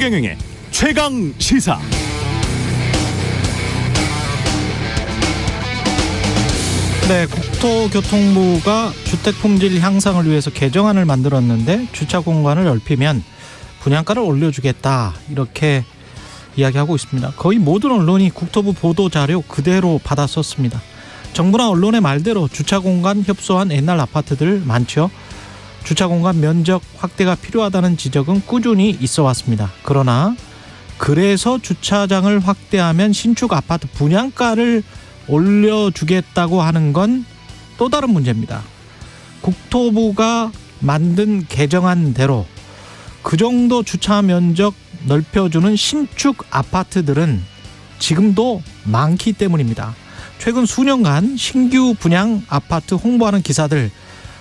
최경영의 최강 시사. 네, 국토교통부가 주택 품질 향상을 위해서 개정안을 만들었는데 주차 공간을 넓히면 분양가를 올려주겠다 이렇게 이야기하고 있습니다. 거의 모든 언론이 국토부 보도 자료 그대로 받아 썼습니다. 정부나 언론의 말대로 주차 공간 협소한 옛날 아파트들 많죠. 주차 공간 면적 확대가 필요하다는 지적은 꾸준히 있어 왔습니다. 그러나 그래서 주차장을 확대하면 신축 아파트 분양가를 올려주겠다고 하는 건 또 다른 문제입니다. 국토부가 만든 개정안대로 그 정도 주차 면적 넓혀주는 신축 아파트들은 지금도 많기 때문입니다. 최근 수년간 신규 분양 아파트 홍보하는 기사들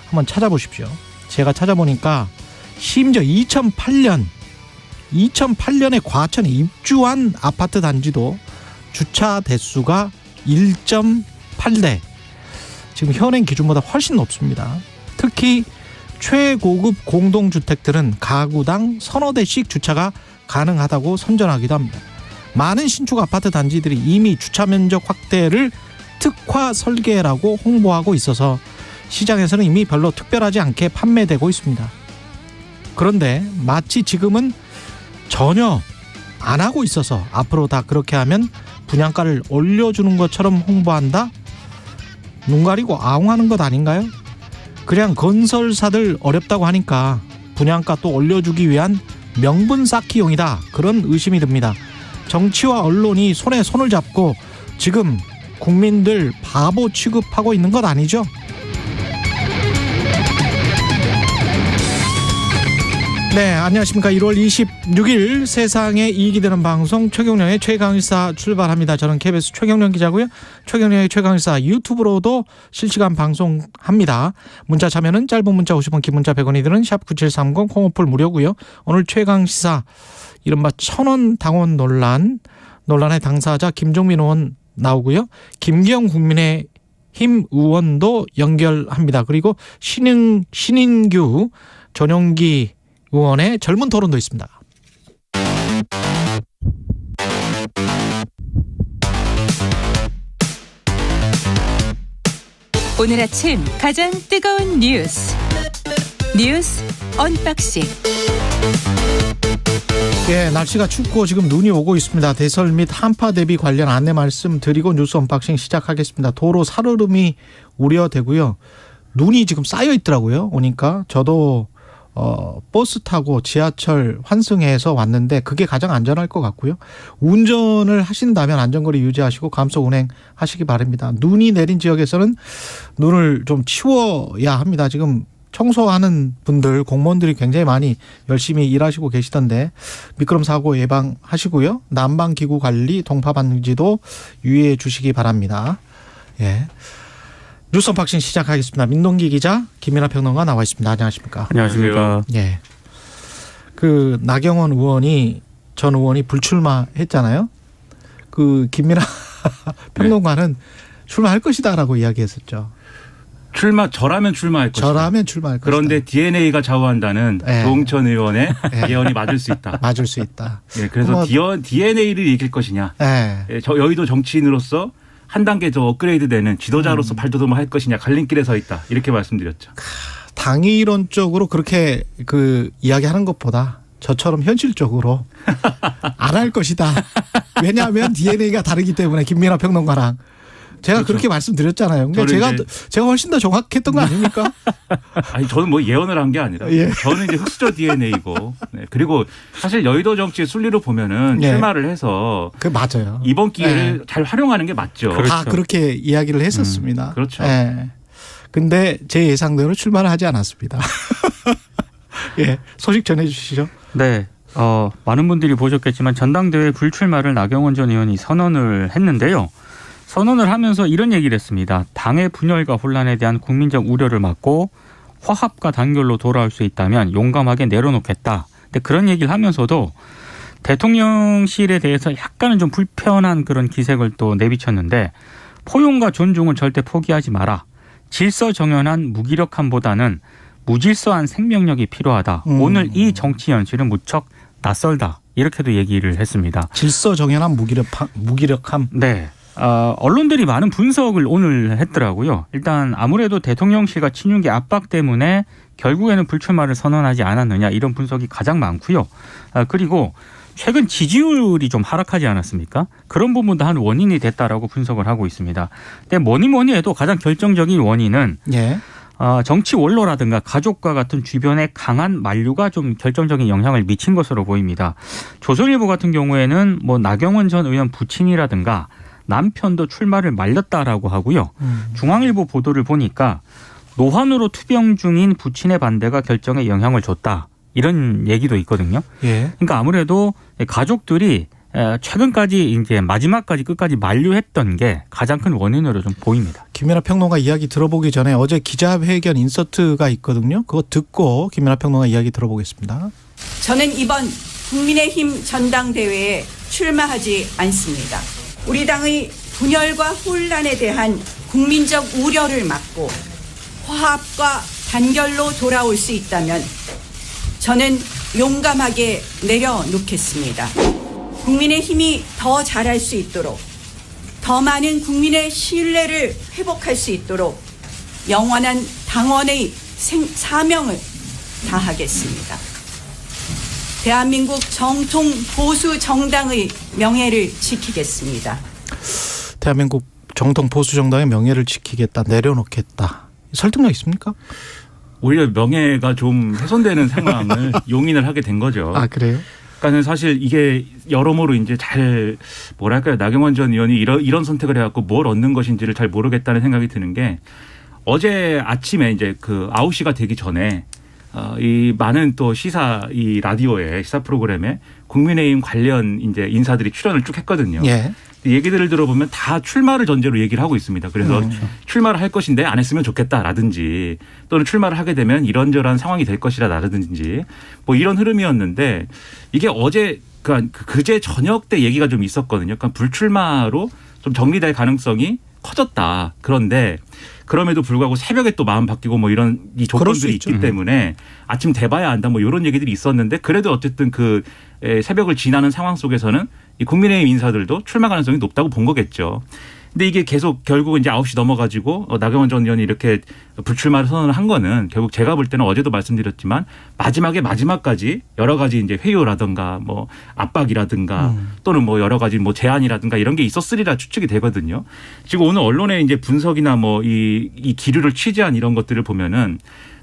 한번 찾아보십시오. 제가 찾아보니까 심지어 2008년에 과천에 입주한 아파트 단지도 주차 대수가 1.8대, 지금 현행 기준보다 훨씬 높습니다. 특히 최고급 공동주택들은 가구당 서너 대씩 주차가 가능하다고 선전하기도 합니다. 많은 신축 아파트 단지들이 이미 주차 면적 확대를 특화 설계라고 홍보하고 있어서 시장에서는 이미 별로 특별하지 않게 판매되고 있습니다. 그런데 마치 지금은 전혀 안 하고 있어서 앞으로 다 그렇게 하면 분양가를 올려주는 것처럼 홍보한다? 눈 가리고 아웅하는 것 아닌가요? 그냥 건설사들 어렵다고 하니까 분양가 또 올려주기 위한 명분 쌓기용이다, 그런 의심이 듭니다. 정치와 언론이 손에 손을 잡고 지금 국민들 바보 취급하고 있는 것 아니죠? 네, 안녕하십니까. 1월 26일 세상에 이익이 되는 방송 최경영의 최강시사 출발합니다. 저는 KBS 최경영 기자고요. 최경영의 최강시사 유튜브로도 실시간 방송합니다. 문자 참여는 짧은 문자 50원, 긴 문자 100원이 드는 샵9730 콩오플 무료고요. 오늘 최강시사 이른바 천원 당원 논란의 당사자 김종민 의원 나오고요. 김기영 국민의힘 의원도 연결합니다. 그리고 신인규 전용기 의원의 젊은 토론도 있습니다. 오늘 아침 가장 뜨거운 뉴스 언박싱. 예, 날씨가 춥고 지금 눈이 오고 있습니다. 대설 및 한파 대비 관련 안내 말씀드리고 뉴스 언박싱 시작하겠습니다. 도로 살얼음이 우려되고요. 눈이 지금 쌓여 있더라고요. 오니까 저도 버스 타고 지하철 환승해서 왔는데 그게 가장 안전할 것 같고요. 운전을 하신다면 안전거리 유지하시고 감속 운행하시기 바랍니다. 눈이 내린 지역에서는 눈을 좀 치워야 합니다. 지금 청소하는 분들, 공무원들이 굉장히 많이 열심히 일하시고 계시던데 미끄럼 사고 예방하시고요. 난방기구 관리, 동파 방지도 유의해 주시기 바랍니다. 예. 뉴스 언박싱 시작하겠습니다. 민동기 기자, 김민하 평론가 나와 있습니다. 안녕하십니까? 안녕하십니까? 예. 그 나경원 전 의원이 불출마했잖아요. 그 김민하 평론가는 출마할 것이다라고 이야기했었죠. 저라면 출마할 것이다. 저라면 출마할 것이다. 그런데 DNA가 좌우한다는 조홍천 의원의 예언이 맞을 수 있다. 맞을 수 있다. 예, 그래서 DNA를 이길 것이냐. 저 여의도 정치인으로서 한 단계 더 업그레이드되는 지도자로서 발돋움을 할 것이냐, 갈림길에 서 있다, 이렇게 말씀드렸죠. 당위론적으로 그렇게 그 이야기하는 것보다 저처럼 현실적으로 안 할 것이다. 왜냐하면 DNA가 다르기 때문에 김민하 평론가랑 제가 그렇죠. 그렇게 말씀드렸잖아요. 그러니까 제가 훨씬 더 정확했던 거 아닙니까? 아니, 저는 뭐 예언을 한 게 아니라 저는 이제 흑수저 DNA고 그리고 사실 여의도 정치의 순리로 보면은 출마를 해서 맞아요. 이번 기회를 잘 활용하는 게 맞죠. 그렇죠. 다 그렇게 이야기를 했었습니다. 그렇죠. 근데 제 예상대로 출마를 하지 않았습니다. 예, 소식 전해 주시죠. 네. 많은 분들이 보셨겠지만 전당대회 불출마를 나경원 전 의원이 선언을 했는데요. 선언을 하면서 이런 얘기를 했습니다. 당의 분열과 혼란에 대한 국민적 우려를 막고 화합과 단결로 돌아올 수 있다면 용감하게 내려놓겠다. 근데 그런 얘기를 하면서도 대통령실에 대해서 약간은 좀 불편한 그런 기색을 또 내비쳤는데 포용과 존중을 절대 포기하지 마라. 질서정연한 무기력함보다는 무질서한 생명력이 필요하다. 오늘 이 정치 현실은 무척 낯설다. 이렇게도 얘기를 했습니다. 질서 정연한 무기력함. 네. 언론들이 많은 분석을 오늘 했더라고요. 일단 아무래도 대통령실과 친윤계 압박 때문에 결국에는 불출마를 선언하지 않았느냐 이런 분석이 가장 많고요. 그리고 최근 지지율이 좀 하락하지 않았습니까? 그런 부분도 한 원인이 됐다라고 분석을 하고 있습니다. 근데 뭐니 해도 가장 결정적인 원인은 예. 정치 원로라든가 가족과 같은 주변의 강한 만류가 좀 결정적인 영향을 미친 것으로 보입니다. 조선일보 같은 경우에는 뭐 나경원 전 의원 부친이라든가 남편도 출마를 말렸다라고 하고요. 중앙일보 보도를 보니까 노환으로 투병 중인 부친의 반대가 결정에 영향을 줬다. 이런 얘기도 있거든요. 예. 그러니까 아무래도 가족들이 최근까지 이제 마지막까지 끝까지 만류했던 게 가장 큰 원인으로 좀 보입니다. 김연아 평론가 이야기 들어보기 전에 어제 기자회견 인서트가 있거든요. 그거 듣고 김연아 평론가 이야기 들어보겠습니다. 저는 이번 국민의힘 전당대회에 출마하지 않습니다. 우리 당의 분열과 혼란에 대한 국민적 우려를 막고 화합과 단결로 돌아올 수 있다면 저는 용감하게 내려놓겠습니다. 국민의힘이 더 잘할 수 있도록 더 많은 국민의 신뢰를 회복할 수 있도록 영원한 당원의 사명을 다하겠습니다. 대한민국 정통 보수 정당의 명예를 지키겠습니다. 대한민국 정통 보수 정당의 명예를 지키겠다, 내려놓겠다. 설득력 있습니까? 오히려 명예가 좀 훼손되는 상황을 용인을 하게 된 거죠. 아, 그래요? 그러니까는 사실 이게 여러모로 이제 잘 뭐랄까요, 나경원 전 의원이 이런 선택을 해갖고 뭘 얻는 것인지를 잘 모르겠다는 생각이 드는 게 어제 아침에 이제 그 9시가 되기 전에 이 많은 또 이 라디오에 시사 프로그램에 국민의힘 관련 이제 인사들이 출연을 쭉 했거든요. 예. 얘기들을 들어보면 다 출마를 전제로 얘기를 하고 있습니다. 그래서 출마를 할 것인데 안 했으면 좋겠다라든지 또는 출마를 하게 되면 이런저런 상황이 될 것이라든지 뭐 이런 흐름이었는데 이게 어제 그제 저녁 때 얘기가 좀 있었거든요. 그러니까 불출마로 좀 정리될 가능성이 커졌다. 그런데 그럼에도 불구하고 새벽에 또 마음 바뀌고 뭐 이런 이 조건들이 있기 때문에 아침 돼봐야 한다 뭐 이런 얘기들이 있었는데 그래도 어쨌든 그 새벽을 지나는 상황 속에서는 이 국민의힘 인사들도 출마 가능성이 높다고 본 거겠죠. 근데 이게 계속 결국은 이제 9시 넘어가지고 나경원 전 의원이 이렇게 불출마를 선언을 한 거는 결국 제가 볼 때는 어제도 말씀드렸지만 마지막까지 여러 가지 이제 회유라든가 뭐 압박이라든가 또는 뭐 여러 가지 뭐 제안이라든가 이런 게 있었으리라 추측이 되거든요. 지금 오늘 언론의 이제 분석이나 뭐 이 기류를 취재한 이런 것들을 보면은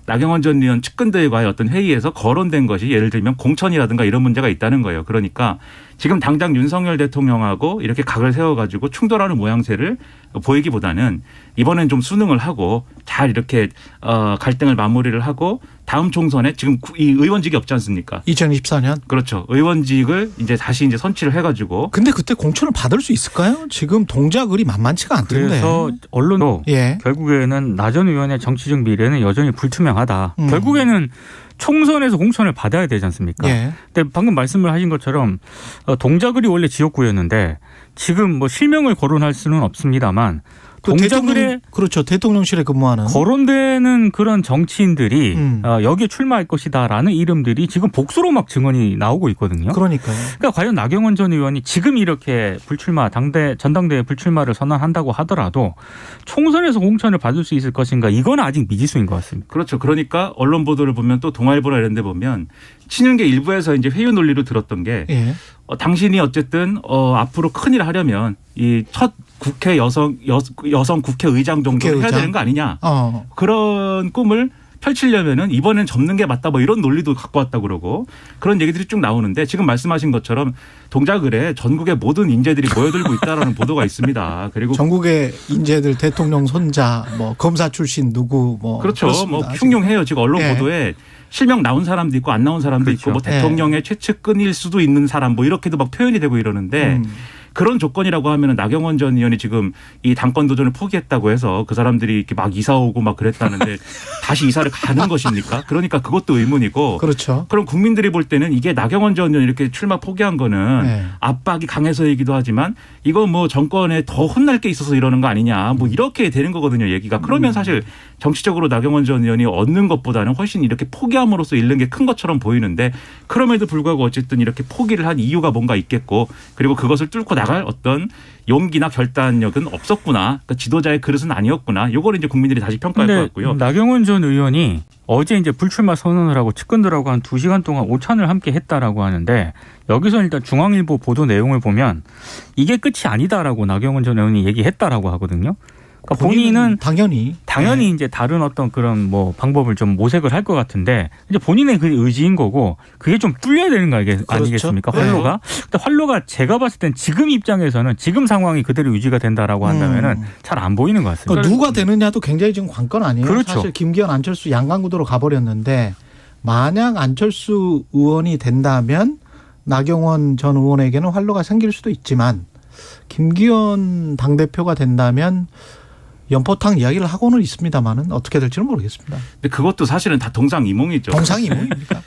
나경원 전 의원 측근들과의 어떤 회의에서 거론된 것이 예를 들면 공천이라든가 이런 문제가 있다는 거예요. 그러니까 지금 당장 윤석열 대통령하고 이렇게 각을 세워가지고 충돌하는 모양새를 보이기보다는 이번엔 좀 순응을 하고 잘 이렇게 갈등을 마무리를 하고 다음 총선에 지금 이 의원직이 없지 않습니까? 2024년. 그렇죠. 의원직을 이제 다시 이제 선취를 해가지고. 근데 그때 공천을 받을 수 있을까요? 지금 동작을이 만만치가 않던데. 그래서 언론도 결국에는 나 전 의원의 정치적 미래는 여전히 불투명하다. 결국에는 총선에서 공천을 받아야 되지 않습니까? 근데 방금 말씀을 하신 것처럼 동작을이 원래 지역구였는데 지금 뭐 실명을 거론할 수는 없습니다만 동작을에 그렇죠. 대통령실에 근무하는 거론되는 그런 정치인들이 여기에 출마할 것이다라는 이름들이 지금 복수로 막 증언이 나오고 있거든요. 그러니까요. 그러니까 과연 나경원 전 의원이 지금 이렇게 전당대회 불출마를 선언한다고 하더라도 총선에서 공천을 받을 수 있을 것인가 이건 아직 미지수인 것 같습니다. 그렇죠. 그러니까 언론 보도를 보면 또 동아일보나 이런 데 보면 친윤계 일부에서 이제 회유 논리로 들었던 게 당신이 어쨌든 앞으로 큰일 하려면 이 첫 국회 여성 국회의장 정도를 해야 되는 거 아니냐. 그런 꿈을 펼치려면은 이번엔 접는 게 맞다 뭐 이런 논리도 갖고 왔다 그러고 그런 얘기들이 쭉 나오는데 지금 말씀하신 것처럼 동작을에 전국의 모든 인재들이 모여들고 있다라는 보도가 있습니다. 그리고 전국의 인재들 대통령 손자 뭐 검사 출신 누구 뭐 그렇죠. 그렇습니다. 뭐 흉흉해요. 지금 언론 보도에 실명 나온 사람도 있고 안 나온 사람도 있고 뭐 대통령의 최측근일 수도 있는 사람 뭐 이렇게도 막 표현이 되고 이러는데 그런 조건이라고 하면 나경원 전 의원이 지금 이 당권 도전을 포기했다고 해서 그 사람들이 이렇게 막 이사 오고 막 그랬다는데 다시 이사를 가는 것입니까? 그러니까 그것도 의문이고. 그렇죠. 그럼 국민들이 볼 때는 이게 나경원 전 의원 이렇게 출마 포기한 거는 네. 압박이 강해서이기도 하지만 이거 뭐 정권에 더 혼날 게 있어서 이러는 거 아니냐 뭐 이렇게 되는 거거든요. 얘기가. 그러면 사실 정치적으로 나경원 전 의원이 얻는 것보다는 훨씬 이렇게 포기함으로써 잃는 게 큰 것처럼 보이는데 그럼에도 불구하고 어쨌든 이렇게 포기를 한 이유가 뭔가 있겠고 그리고 그것을 뚫고 나갈 어떤 용기나 결단력은 없었구나. 그러니까 지도자의 그릇은 아니었구나. 요거를 이제 국민들이 다시 평가할 것 같고요. 나경원 전 의원이 어제 이제 불출마 선언을 하고 측근들하고 한 2시간 동안 오찬을 함께 했다라고 하는데 여기서 일단 중앙일보 보도 내용을 보면 이게 끝이 아니다라고 나경원 전 의원이 얘기했다라고 하거든요. 그러니까 본인은 당연히 네. 이제 다른 어떤 그런 뭐 방법을 좀 모색을 할 것 같은데 이제 본인의 그 의지인 거고 그게 좀 뚫려야 되는 거 아니겠습니까? 그렇죠. 활로가. 근데 활로가 제가 봤을 땐 지금 입장에서는 지금 상황이 그대로 유지가 된다라고 한다면은 잘 안 보이는 것 같습니다. 그러니까 누가 되느냐도 굉장히 지금 관건 아니에요. 그렇죠. 사실 김기현, 안철수 양강구도로 가버렸는데 만약 안철수 의원이 된다면 나경원 전 의원에게는 활로가 생길 수도 있지만 김기현 당대표가 된다면 연포탕 이야기를 하고는 있습니다만은 어떻게 될지는 모르겠습니다. 근데 그것도 사실은 다 동상이몽이죠. 동상이몽입니까?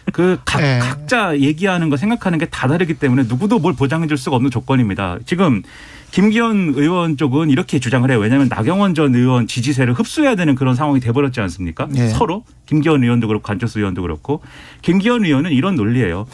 네. 각자 얘기하는 거 생각하는 게 다 다르기 때문에 누구도 뭘 보장해 줄 수가 없는 조건입니다. 지금 김기현 의원 쪽은 이렇게 주장을 해요. 왜냐하면 나경원 전 의원 지지세를 흡수해야 되는 그런 상황이 돼버렸지 않습니까? 네. 서로 김기현 의원도 그렇고 안철수 의원도 그렇고 김기현 의원은 이런 논리예요.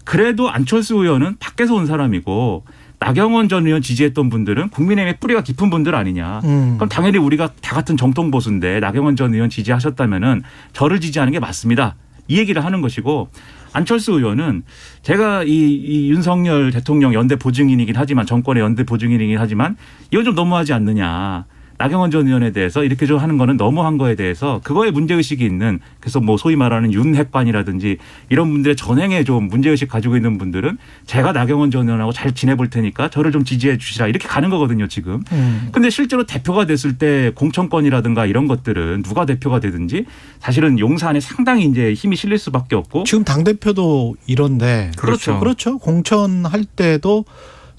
그래도 안철수 의원은 밖에서 온 사람이고 나경원 전 의원 지지했던 분들은 국민의힘의 뿌리가 깊은 분들 아니냐. 그럼 당연히 우리가 다 같은 정통 보수인데 나경원 전 의원 지지하셨다면은 저를 지지하는 게 맞습니다. 이 얘기를 하는 것이고 안철수 의원은 제가 이 윤석열 대통령 연대 보증인이긴 하지만 정권의 연대 보증인이긴 하지만 이건 좀 너무하지 않느냐. 나경원 전 의원에 대해서 이렇게 좀 하는 거는 너무한 거에 대해서 그거에 문제의식이 있는 그래서 뭐 소위 말하는 윤핵관이라든지 이런 분들의 전행에 좀 문제의식 가지고 있는 분들은 제가 나경원 전 의원하고 잘 지내볼 테니까 저를 좀 지지해 주시라 이렇게 가는 거거든요 지금. 근데 실제로 대표가 됐을 때 공천권이라든가 이런 것들은 누가 대표가 되든지 사실은 용산에 상당히 이제 힘이 실릴 수밖에 없고. 지금 당대표도 이런데. 그렇죠. 그렇죠. 공천할 때도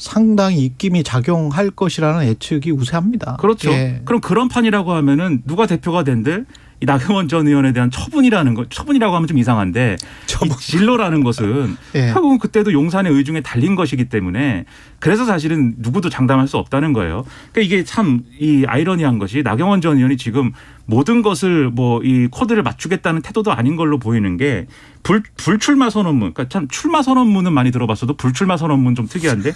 상당히 입김이 작용할 것이라는 예측이 우세합니다. 그렇죠. 예. 그럼 그런 판이라고 하면은 누가 대표가 된들 이 나경원 전 의원에 대한 처분이라는 거, 처분이라고 하면 좀 이상한데 이 진로라는 것은 예. 결국은 그때도 용산의 의중에 달린 것이기 때문에 그래서 사실은 누구도 장담할 수 없다는 거예요. 그러니까 이게 참 이 아이러니한 것이 나경원 전 의원이 지금 모든 것을 뭐 이 코드를 맞추겠다는 태도도 아닌 걸로 보이는 게 불출마 선언문, 그러니까 참 출마 선언문은 많이 들어봤어도 불출마 선언문 좀 특이한데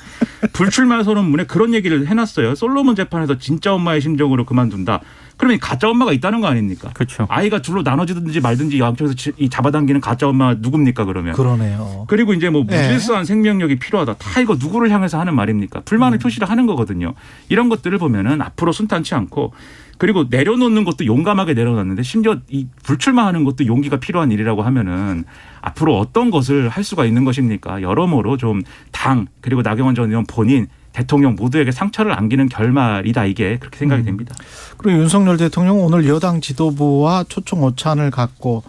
불출마 선언문에 그런 얘기를 해놨어요. 솔로몬 재판에서 진짜 엄마의 심정으로 그만둔다. 그러면 가짜 엄마가 있다는 거 아닙니까? 그렇죠. 아이가 둘로 나눠지든지 말든지 양쪽에서 이 잡아당기는 가짜 엄마 누굽니까 그러면? 그러네요. 그리고 이제 뭐 무질서한 생명력이 필요하다. 다 이거 누구를 향해서 하는 말입니까? 불만을 표시를 하는 거거든요. 이런 것들을 보면은 앞으로 순탄치 않고 그리고 내려놓는 것도 용감하게 내려놨는데 심지어 이 불출마하는 것도 용기가 필요한 일이라고 하면은 앞으로 어떤 것을 할 수가 있는 것입니까? 여러모로 좀 당 그리고 나경원 전 의원 본인 대통령 모두에게 상처를 안기는 결말이다 이게 그렇게 생각이 됩니다. 그리고 윤석열 대통령은 오늘 여당 지도부와 초청 오찬을 갖고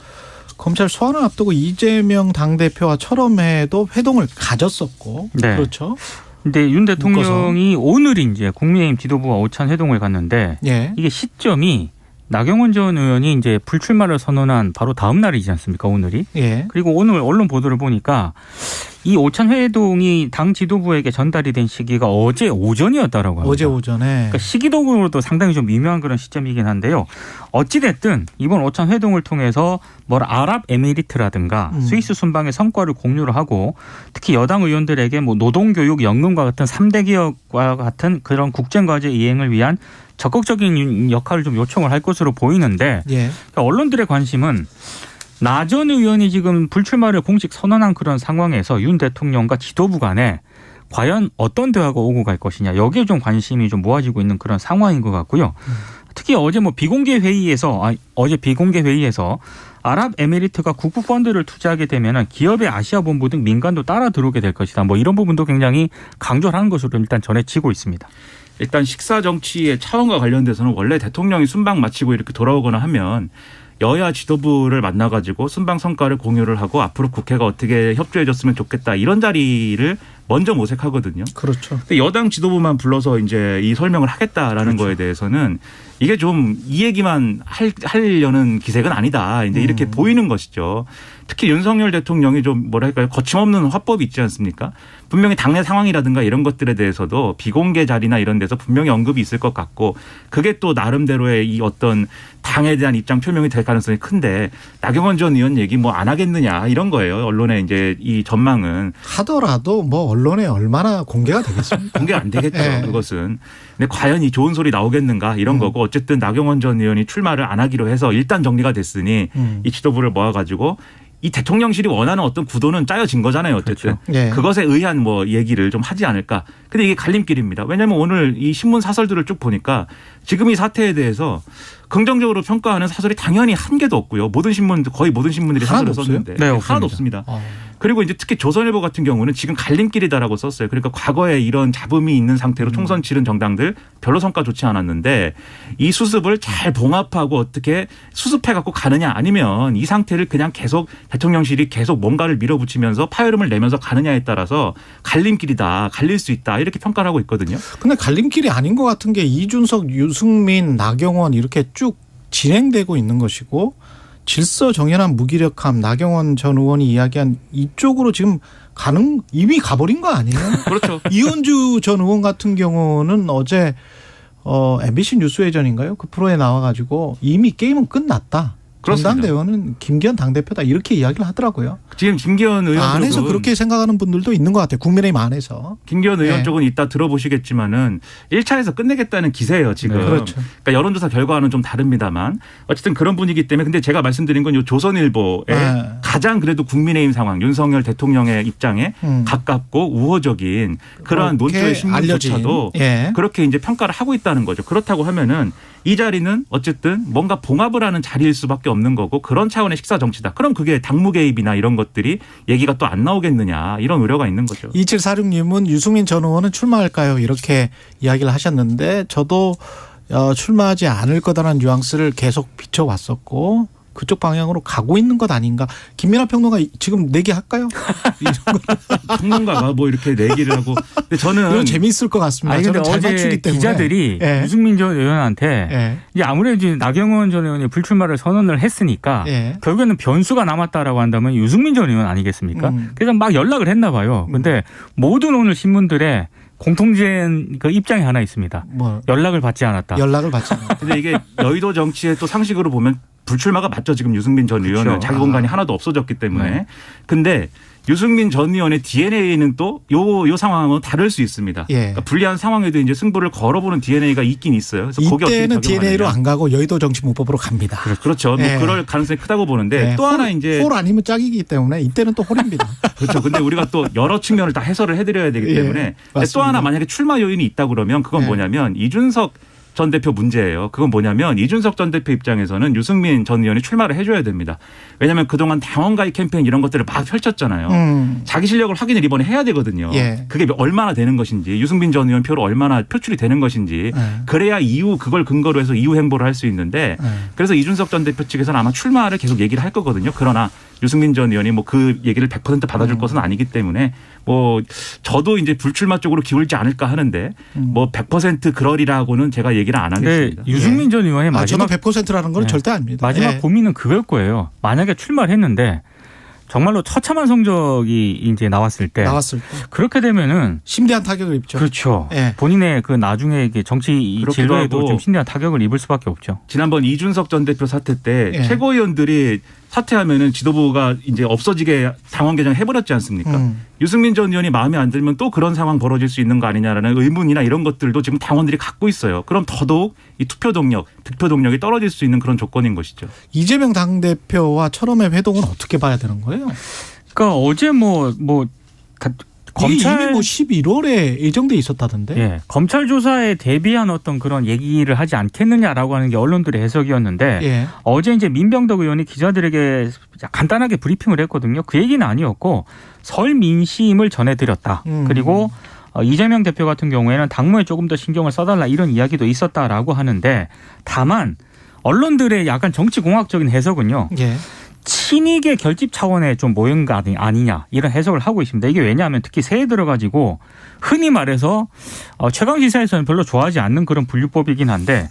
검찰 소환을 앞두고 이재명 당대표와 철험회도 회동을 가졌었고 네. 그렇죠. 근데 윤 대통령이 오늘 이제 국민의힘 지도부와 오찬 회동을 갔는데 예. 이게 시점이 나경원 전 의원이 이제 불출마를 선언한 바로 다음 날이지 않습니까? 오늘이. 예. 그리고 오늘 언론 보도를 보니까 이 오찬 회동이 당 지도부에게 전달이 된 시기가 어제 오전이었다라고 합니다. 어제 오전에. 그러니까 시기적으로도 상당히 좀 미묘한 그런 시점이긴 한데요. 어찌됐든 이번 오찬 회동을 통해서 아랍에미리트라든가 스위스 순방의 성과를 공유를 하고 특히 여당 의원들에게 뭐 노동교육, 연금과 같은 3대 기업과 같은 그런 국정과제 이행을 위한 적극적인 역할을 좀 요청을 할 것으로 보이는데 예. 그러니까 언론들의 관심은 나 전 의원이 지금 불출마를 공식 선언한 그런 상황에서 윤 대통령과 지도부 간에 과연 어떤 대화가 오고 갈 것이냐 여기에 좀 관심이 좀 모아지고 있는 그런 상황인 것 같고요. 특히 어제 비공개 회의에서 아랍에미리트가 국부 펀드를 투자하게 되면 기업의 아시아 본부 등 민간도 따라 들어오게 될 것이다. 뭐 이런 부분도 굉장히 강조를 하는 것으로 일단 전해지고 있습니다. 일단 식사 정치의 차원과 관련돼서는 원래 대통령이 순방 마치고 이렇게 돌아오거나 하면 여야 지도부를 만나가지고 순방 성과를 공유를 하고 앞으로 국회가 어떻게 협조해 줬으면 좋겠다 이런 자리를 먼저 모색하거든요. 그렇죠. 근데 여당 지도부만 불러서 이제 이 설명을 하겠다라는 거에 대해서는 이게 좀 이 얘기만 하려는 기색은 아니다. 이제 이렇게 보이는 것이죠. 특히 윤석열 대통령이 좀 뭐랄까요, 거침없는 화법이 있지 않습니까? 분명히 당내 상황이라든가 이런 것들에 대해서도 비공개 자리나 이런 데서 분명히 언급이 있을 것 같고, 그게 또 나름대로의 이 어떤 당에 대한 입장 표명이 될 가능성이 큰데, 나경원 전 의원 얘기 뭐 안 하겠느냐 이런 거예요. 언론의 이제 이 전망은. 하더라도 뭐 언론에 얼마나 공개가 되겠습니까? 공개 안 되겠죠. 네. 그것은. 근데 과연 이 좋은 소리 나오겠는가 이런 거고, 어쨌든 나경원 전 의원이 출마를 안 하기로 해서 일단 정리가 됐으니 이 지도부를 모아가지고 이 대통령실이 원하는 어떤 구도는 짜여진 거잖아요. 어쨌든. 그렇죠. 네. 그것에 의한 뭐 얘기를 좀 하지 않을까. 근데 이게 갈림길입니다. 왜냐하면 오늘 이 신문 사설들을 쭉 보니까 지금 이 사태에 대해서 긍정적으로 평가하는 사설이 당연히 한 개도 없고요. 거의 모든 신문들이 하나도 사설을 썼는데. 없어요? 네, 하나도 없습니다. 없습니다. 그리고 이제 특히 조선일보 같은 경우는 지금 갈림길이다라고 썼어요. 그러니까 과거에 이런 잡음이 있는 상태로 총선 치른 정당들 별로 성과 좋지 않았는데, 이 수습을 잘 봉합하고 어떻게 수습해 갖고 가느냐, 아니면 이 상태를 그냥 계속 대통령실이 계속 뭔가를 밀어붙이면서 파열음을 내면서 가느냐에 따라서 갈림길이다, 갈릴 수 있다, 이렇게 평가를 하고 있거든요. 근데 갈림길이 아닌 것 같은 게 이준석, 유승민, 나경원 이렇게 쭉 진행되고 있는 것이고, 질서 정연한 무기력함, 나경원 전 의원이 이야기한 이쪽으로 지금 이미 가버린 거 아니에요? 그렇죠. 이현주 전 의원 같은 경우는 어제 MBC 뉴스회전인가요? 그 프로에 나와가지고 이미 게임은 끝났다. 그렇습니다. 전당대회는 김기현 당대표다, 이렇게 이야기를 하더라고요. 지금 김기현 의원 안에서 쪽은, 그렇게 생각하는 분들도 있는 것 같아요. 국민의힘 안에서. 김기현 의원 네. 쪽은 이따 들어보시겠지만은 1차에서 끝내겠다는 기세예요, 지금. 네, 그렇죠. 그러니까 여론조사 결과와는 좀 다릅니다만 어쨌든 그런 분위기 때문에. 근데 제가 말씀드린 건 요 조선일보의 네. 가장 그래도 국민의힘 상황, 윤석열 대통령의 입장에 가깝고 우호적인 그러한 그렇게 논조의 신문조차도 알려진. 예. 그렇게 이제 평가를 하고 있다는 거죠. 그렇다고 하면은 이 자리는 어쨌든 뭔가 봉합을 하는 자리일 수밖에 없는 거고, 그런 차원의 식사 정치다. 그럼 그게 당무 개입이나 이런 것들이 얘기가 또 안 나오겠느냐, 이런 우려가 있는 거죠. 2746님은 유승민 전 의원은 출마할까요? 이렇게 이야기를 하셨는데, 저도 출마하지 않을 거다라는 뉘앙스를 계속 비춰왔었고, 그쪽 방향으로 가고 있는 것 아닌가. 김민하 평론가 지금 내기 할까요? 평론가가 뭐 이렇게 내기를 하고. 근데 저는 이거 재미있을 것 같습니다. 아니 근데 저는 잘 어제 맞추기 때문에. 기자들이 예. 유승민 전 의원한테 예. 이제 아무래도 이제 나경원 전 의원이 불출마를 선언을 했으니까 예. 결국에는 변수가 남았다라고 한다면 유승민 전 의원 아니겠습니까? 그래서 막 연락을 했나 봐요. 근데 모든 오늘 신문들에 공통된 그 입장이 하나 있습니다. 뭐 연락을 받지 않았다. 연락을 받지 않았다. 근데 이게 여의도 정치의 또 상식으로 보면 불출마가 맞죠. 지금 유승민 전 의원은 그렇죠. 자기 공간이 하나도 없어졌기 때문에. 네. 근데 유승민 전 의원의 DNA는 또 요 상황은 다를 수 있습니다. 예. 그러니까 불리한 상황에도 이제 승부를 걸어보는 DNA가 있긴 있어요. 그래서 거기 어떻게 이때는 DNA로 적용하느냐. 안 가고 여의도 정치문법으로 갑니다. 그렇죠. 뭐 예. 그럴 가능성이 크다고 보는데 예. 또 하나 이제 홀 아니면 짝이기 때문에 이때는 또 홀입니다. 그렇죠. 근데 우리가 또 여러 측면을 다 해설을 해드려야 되기 예, 때문에. 근데 또 맞습니다. 하나 만약에 출마 요인이 있다 그러면 그건 예. 뭐냐면 이준석 전 대표 문제예요. 그건 뭐냐면 이준석 전 대표 입장에서는 유승민 전 의원이 출마를 해줘야 됩니다. 왜냐하면 그동안 당원 가입 캠페인 이런 것들을 막 펼쳤잖아요. 자기 실력을 확인을 이번에 해야 되거든요. 예. 그게 얼마나 되는 것인지, 유승민 전 의원 표로 얼마나 표출이 되는 것인지, 예. 그래야 이후 그걸 근거로 해서 이후 행보를 할 수 있는데, 예. 그래서 이준석 전 대표 측에서는 아마 출마를 계속 얘기를 할 거거든요. 그러나 유승민 전 의원이 뭐 그 얘기를 100% 받아줄 것은 아니기 때문에 뭐 저도 이제 불출마 쪽으로 기울지 않을까 하는데 뭐 100% 그러리라고는 제가 얘기를 안 근데 하겠습니다. 유승민 전 의원의 저도 마지막 100%라는 건 네. 절대 아닙니다. 마지막 예. 고민은 그걸 거예요. 만약에 출마를 했는데 정말로 처참한 성적이 이제 나왔을 때 나왔을 때 그렇게 되면은 심대한 타격을 입죠. 그렇죠. 예. 본인의 그 나중에 이게 정치 그렇기도 진로에도 하고 좀 심대한 타격을 입을 수밖에 없죠. 지난번 이준석 전 대표 사태 때 예. 최고위원들이 사퇴하면은 지도부가 이제 없어지게 당원 개정 해버렸지 않습니까? 유승민 전 의원이 마음에 안 들면 또 그런 상황 벌어질 수 있는 거 아니냐라는 의문이나 이런 것들도 지금 당원들이 갖고 있어요. 그럼 더더욱 이 투표 동력, 득표 동력이 떨어질 수 있는 그런 조건인 것이죠. 이재명 당대표와 철험의 회동은 어떻게 봐야 되는 거예요? 그러니까 어제 검찰 이미 뭐 11월에 예정돼 있었다던데. 예, 검찰 조사에 대비한 어떤 그런 얘기를 하지 않겠느냐라고 하는 게 언론들의 해석이었는데 예. 어제 이제 민병덕 의원이 기자들에게 간단하게 브리핑을 했거든요. 그 얘기는 아니었고 설 민심을 전해드렸다. 그리고 이재명 대표 같은 경우에는 당무에 조금 더 신경을 써달라 이런 이야기도 있었다라고 하는데 다만 언론들의 약간 정치공학적인 해석은요. 예. 친이계 결집 차원의 좀 모임 거 아니냐 이런 해석을 하고 있습니다. 이게 왜냐하면 특히 새해 들어가지고 흔히 말해서 최강시사에서는 별로 좋아하지 않는 그런 분류법이긴 한데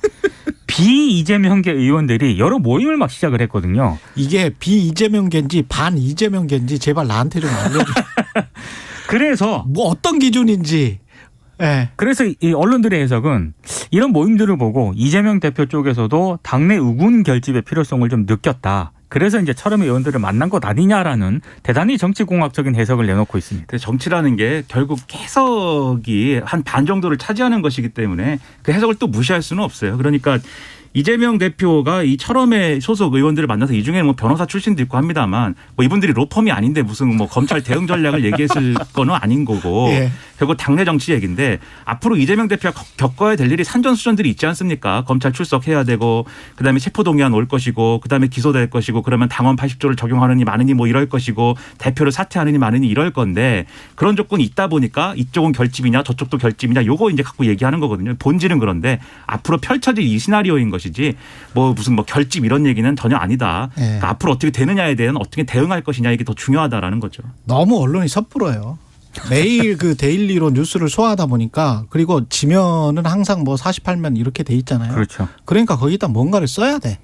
비이재명계 의원들이 여러 모임을 막 시작을 했거든요. 이게 비이재명계인지 반 이재명계인지 제발 나한테 좀 알려줘. 그래서 뭐 어떤 기준인지. 네. 그래서 이 언론들의 해석은 이런 모임들을 보고 이재명 대표 쪽에서도 당내 우군 결집의 필요성을 좀 느꼈다. 그래서 이제 처음에 의원들을 만난 것 아니냐라는 대단히 정치공학적인 해석을 내놓고 있습니다. 정치라는 게 결국 해석이 한 반 정도를 차지하는 것이기 때문에 그 해석을 또 무시할 수는 없어요. 그러니까 이재명 대표가 이 철험의 소속 의원들을 만나서 이 중에는 뭐 변호사 출신도 있고 합니다만 뭐 이분들이 로펌이 아닌데 무슨 뭐 검찰 대응 전략을 얘기했을 거는 아닌 거고 예. 결국 당내 정치 얘기인데 앞으로 이재명 대표가 겪어야 될 일이 산전수전들이 있지 않습니까? 검찰 출석해야 되고 그다음에 체포동의안 올 것이고 그다음에 기소될 것이고 그러면 당원 80조를 적용하느니 마느니 뭐 이럴 것이고 대표를 사퇴하느니 마느니 이럴 건데 그런 조건이 있다 보니까 이쪽은 결집이냐 저쪽도 결집이냐 요거 이제 갖고 얘기하는 거거든요. 본질은 그런데 앞으로 펼쳐질 이 시나리오인 것이지 뭐 무슨 뭐 결집 이런 얘기는 전혀 아니다. 네. 그러니까 앞으로 어떻게 되느냐에 대한 어떻게 대응할 것이냐 이게 더 중요하다라는 거죠. 너무 언론이 섣불어요. 매일 그 데일리로 뉴스를 소화하다 보니까 그리고 지면은 항상 뭐 48면 이렇게 돼 있잖아요. 그렇죠. 그러니까 거기다 뭔가를 써야 돼.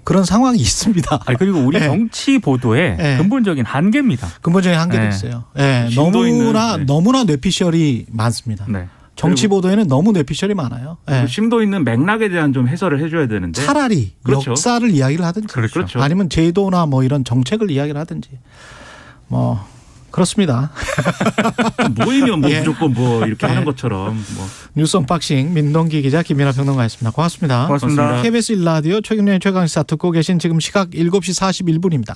그런 상황이 있습니다. 아니 그리고 우리 네. 정치 보도의 네. 근본적인 한계입니다. 근본적인 한계도 네. 있어요. 네. 심도 있는, 너무나 뇌피셜이 많습니다. 네. 정치 보도에는 너무 뇌피셜이 많아요. 네. 심도 있는 맥락에 대한 좀 해설을 해줘야 되는데 차라리 그렇죠. 역사를 이야기를 하든지 그렇죠. 아니면 제도나 뭐 이런 정책을 이야기를 하든지 뭐 그렇습니다. 모이면 뭐 예. 무조건 뭐 이렇게 예. 하는 것처럼 뭐. 뉴스 언박싱 민동기 기자 김민하 평론가였습니다. 고맙습니다. 고맙습니다. KBS 1라디오 최경련의 최강시사 듣고 계신 지금 시각 7시 41분입니다.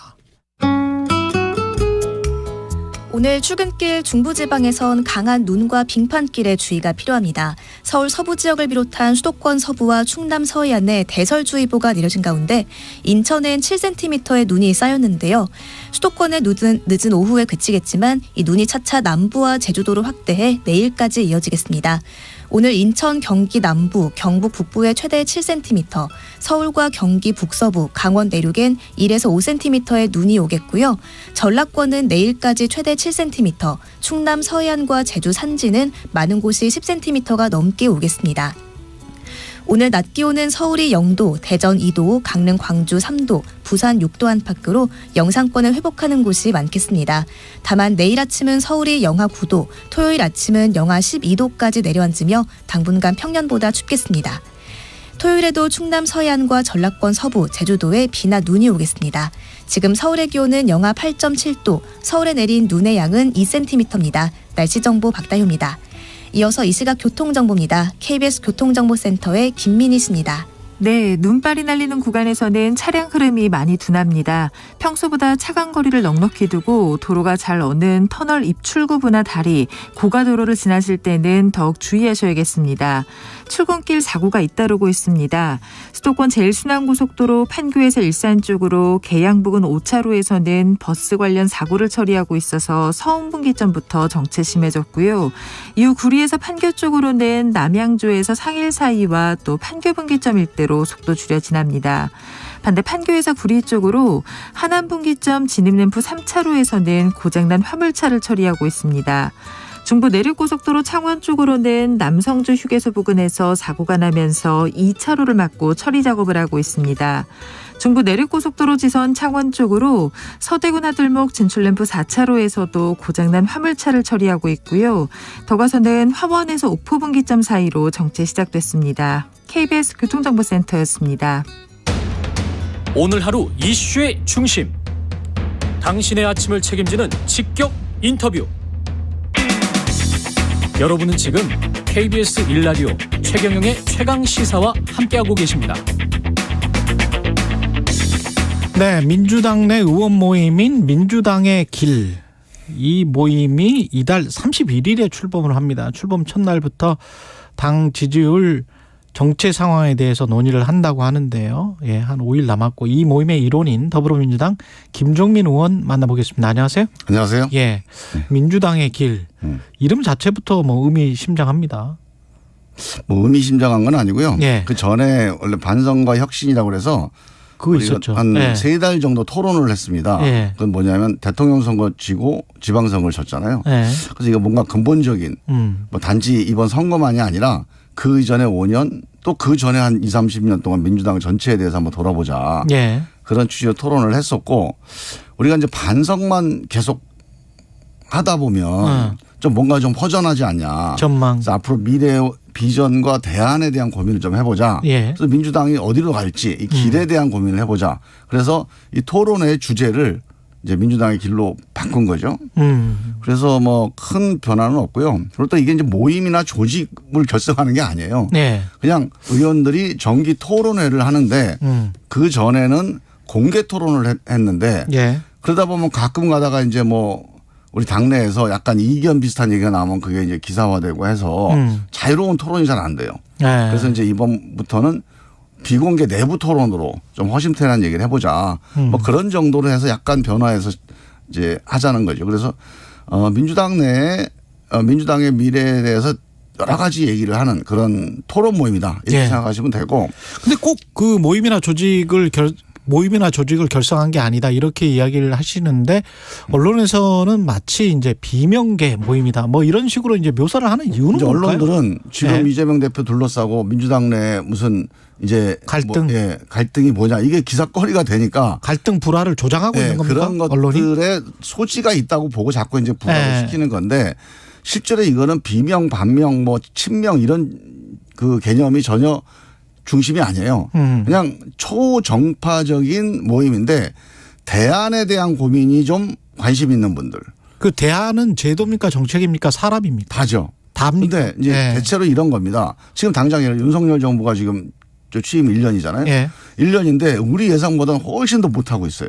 오늘 출근길 중부지방에선 강한 눈과 빙판길에 주의가 필요합니다. 서울 서부 지역을 비롯한 수도권 서부와 충남 서해안에 대설주의보가 내려진 가운데 인천엔 7cm의 눈이 쌓였는데요. 수도권의 늦은 오후에 그치겠지만 이 눈이 차차 남부와 제주도로 확대해 내일까지 이어지겠습니다. 오늘 인천, 경기 남부, 경북 북부에 최대 7cm, 서울과 경기 북서부, 강원 내륙엔 1에서 5cm의 눈이 오겠고요. 전라권은 내일까지 최대 7cm, 충남 서해안과 제주 산지는 많은 곳이 10cm가 넘게 오겠습니다. 오늘 낮 기온은 서울이 0도, 대전 2도, 강릉 광주 3도, 부산 6도 안팎으로 영상권을 회복하는 곳이 많겠습니다. 다만 내일 아침은 서울이 영하 9도, 토요일 아침은 영하 12도까지 내려앉으며 당분간 평년보다 춥겠습니다. 토요일에도 충남 서해안과 전라권 서부, 제주도에 비나 눈이 오겠습니다. 지금 서울의 기온은 영하 8.7도, 서울에 내린 눈의 양은 2cm입니다. 날씨 정보 박다효입니다. 이어서 이 시각 교통정보입니다. KBS 교통정보센터의 김민희 씨입니다. 네, 눈발이 날리는 구간에서는 차량 흐름이 많이 둔합니다. 평소보다 차간 거리를 넉넉히 두고 도로가 잘 오는 터널 입출구부나 다리, 고가도로를 지나실 때는 더욱 주의하셔야겠습니다. 출근길 사고가 잇따르고 있습니다. 수도권 제일순환고속도로 판교에서 일산 쪽으로 계양 부근 5차로에서는 버스 관련 사고를 처리하고 있어서 서운분기점부터 정체 심해졌고요. 이후 구리에서 판교 쪽으로는 남양주에서 상일 사이와 또 판교 분기점 일대로 속도 줄여 지납니다. 반대 판교에서 구리 쪽으로 하남분기점 진입램프 3차로에서는 고장난 화물차를 처리하고 있습니다. 중부 내륙고속도로 창원 쪽으로는 남성주 휴게소 부근에서 사고가 나면서 2차로를 막고 처리 작업을 하고 있습니다. 중부 내륙고속도로 지선 창원 쪽으로 서대군 하들목 진출램프 4차로에서도 고장난 화물차를 처리하고 있고요. 더 가서는 화원에서 옥포분기점 사이로 정체 시작됐습니다. KBS 교통정보센터였습니다. 오늘 하루 이슈의 중심. 당신의 아침을 책임지는 직격 인터뷰. 여러분은 지금 KBS 1라디오 최경영의 최강시사와 함께하고 계십니다. 네, 민주당 내 의원 모임인 민주당의 길. 이 모임이 이달 31일에 출범을 합니다. 출범 첫날부터 당 지지율 정체 상황에 대해서 논의를 한다고 하는데요. 예, 한 5일 남았고 이 모임의 일원인 더불어민주당 김종민 의원 만나보겠습니다. 안녕하세요. 안녕하세요. 예, 민주당의 길. 이름 자체부터 뭐 의미심장합니다. 뭐 의미심장한 건 아니고요. 예. 그 전에 원래 반성과 혁신이라고 그래서 그거 있었죠. 한 예. 3달 정도 토론을 했습니다. 예. 그건 뭐냐면 대통령 선거 지고 지방선거를 졌잖아요. 예. 그래서 이거 뭔가 근본적인 뭐 단지 이번 선거만이 아니라 그 이전에 5년 또 그 전에 한 20, 30년 동안 민주당 전체에 대해서 한번 돌아보자. 예. 그런 취지로 토론을 했었고 우리가 이제 반성만 계속 하다 보면 좀 뭔가 좀 허전하지 않냐. 전망. 그래서 앞으로 미래 비전과 대안에 대한 고민을 좀 해보자. 예. 그래서 민주당이 어디로 갈지 이 길에 대한 고민을 해보자. 그래서 이 토론의 주제를 이제 민주당의 길로 바꾼 거죠. 그래서 뭐 큰 변화는 없고요. 그리고 또 이게 이제 모임이나 조직을 결성하는 게 아니에요. 네. 그냥 의원들이 정기 토론회를 하는데 그 전에는 공개 토론을 했는데 예. 그러다 보면 가끔 가다가 이제 뭐 우리 당내에서 약간 이견 비슷한 얘기가 나오면 그게 이제 기사화되고 해서 자유로운 토론이 잘 안 돼요. 예. 그래서 이제 이번부터는 비공개 내부 토론으로 좀 허심탄회한 얘기를 해보자. 뭐 그런 정도로 해서 약간 변화해서 이제 하자는 거죠. 그래서 민주당 내에 민주당의 미래에 대해서 여러 가지 얘기를 하는 그런 토론 모임이다. 이렇게 예. 생각하시면 되고. 근데 꼭 그 모임이나 조직을 결성한 게 아니다 이렇게 이야기를 하시는데 언론에서는 마치 이제 비명계 모임이다 뭐 이런 식으로 이제 묘사를 하는 이유는 이제 뭘까요? 언론들은 지금 네. 이재명 대표 둘러싸고 민주당 내 무슨 이제 갈등. 뭐 갈등이 뭐냐 이게 기사거리가 되니까 갈등 불화를 조장하고 있는 겁니까? 그런 언론이? 것들의 소지가 있다고 보고 자꾸 이제 부각을 네. 시키는 건데 실제로 이거는 비명, 반명, 뭐 친명 이런 그 개념이 전혀 중심이 아니에요. 그냥 초정파적인 모임인데 대안에 대한 고민이 좀 관심 있는 분들. 그 대안은 제도입니까 정책입니까 사람입니까? 다죠. 답니까? 근데 이제 예. 대체로 이런 겁니다. 지금 당장 윤석열 정부가 지금 취임 1년이잖아요. 예. 1년인데 우리 예상보다는 훨씬 더 못하고 있어요.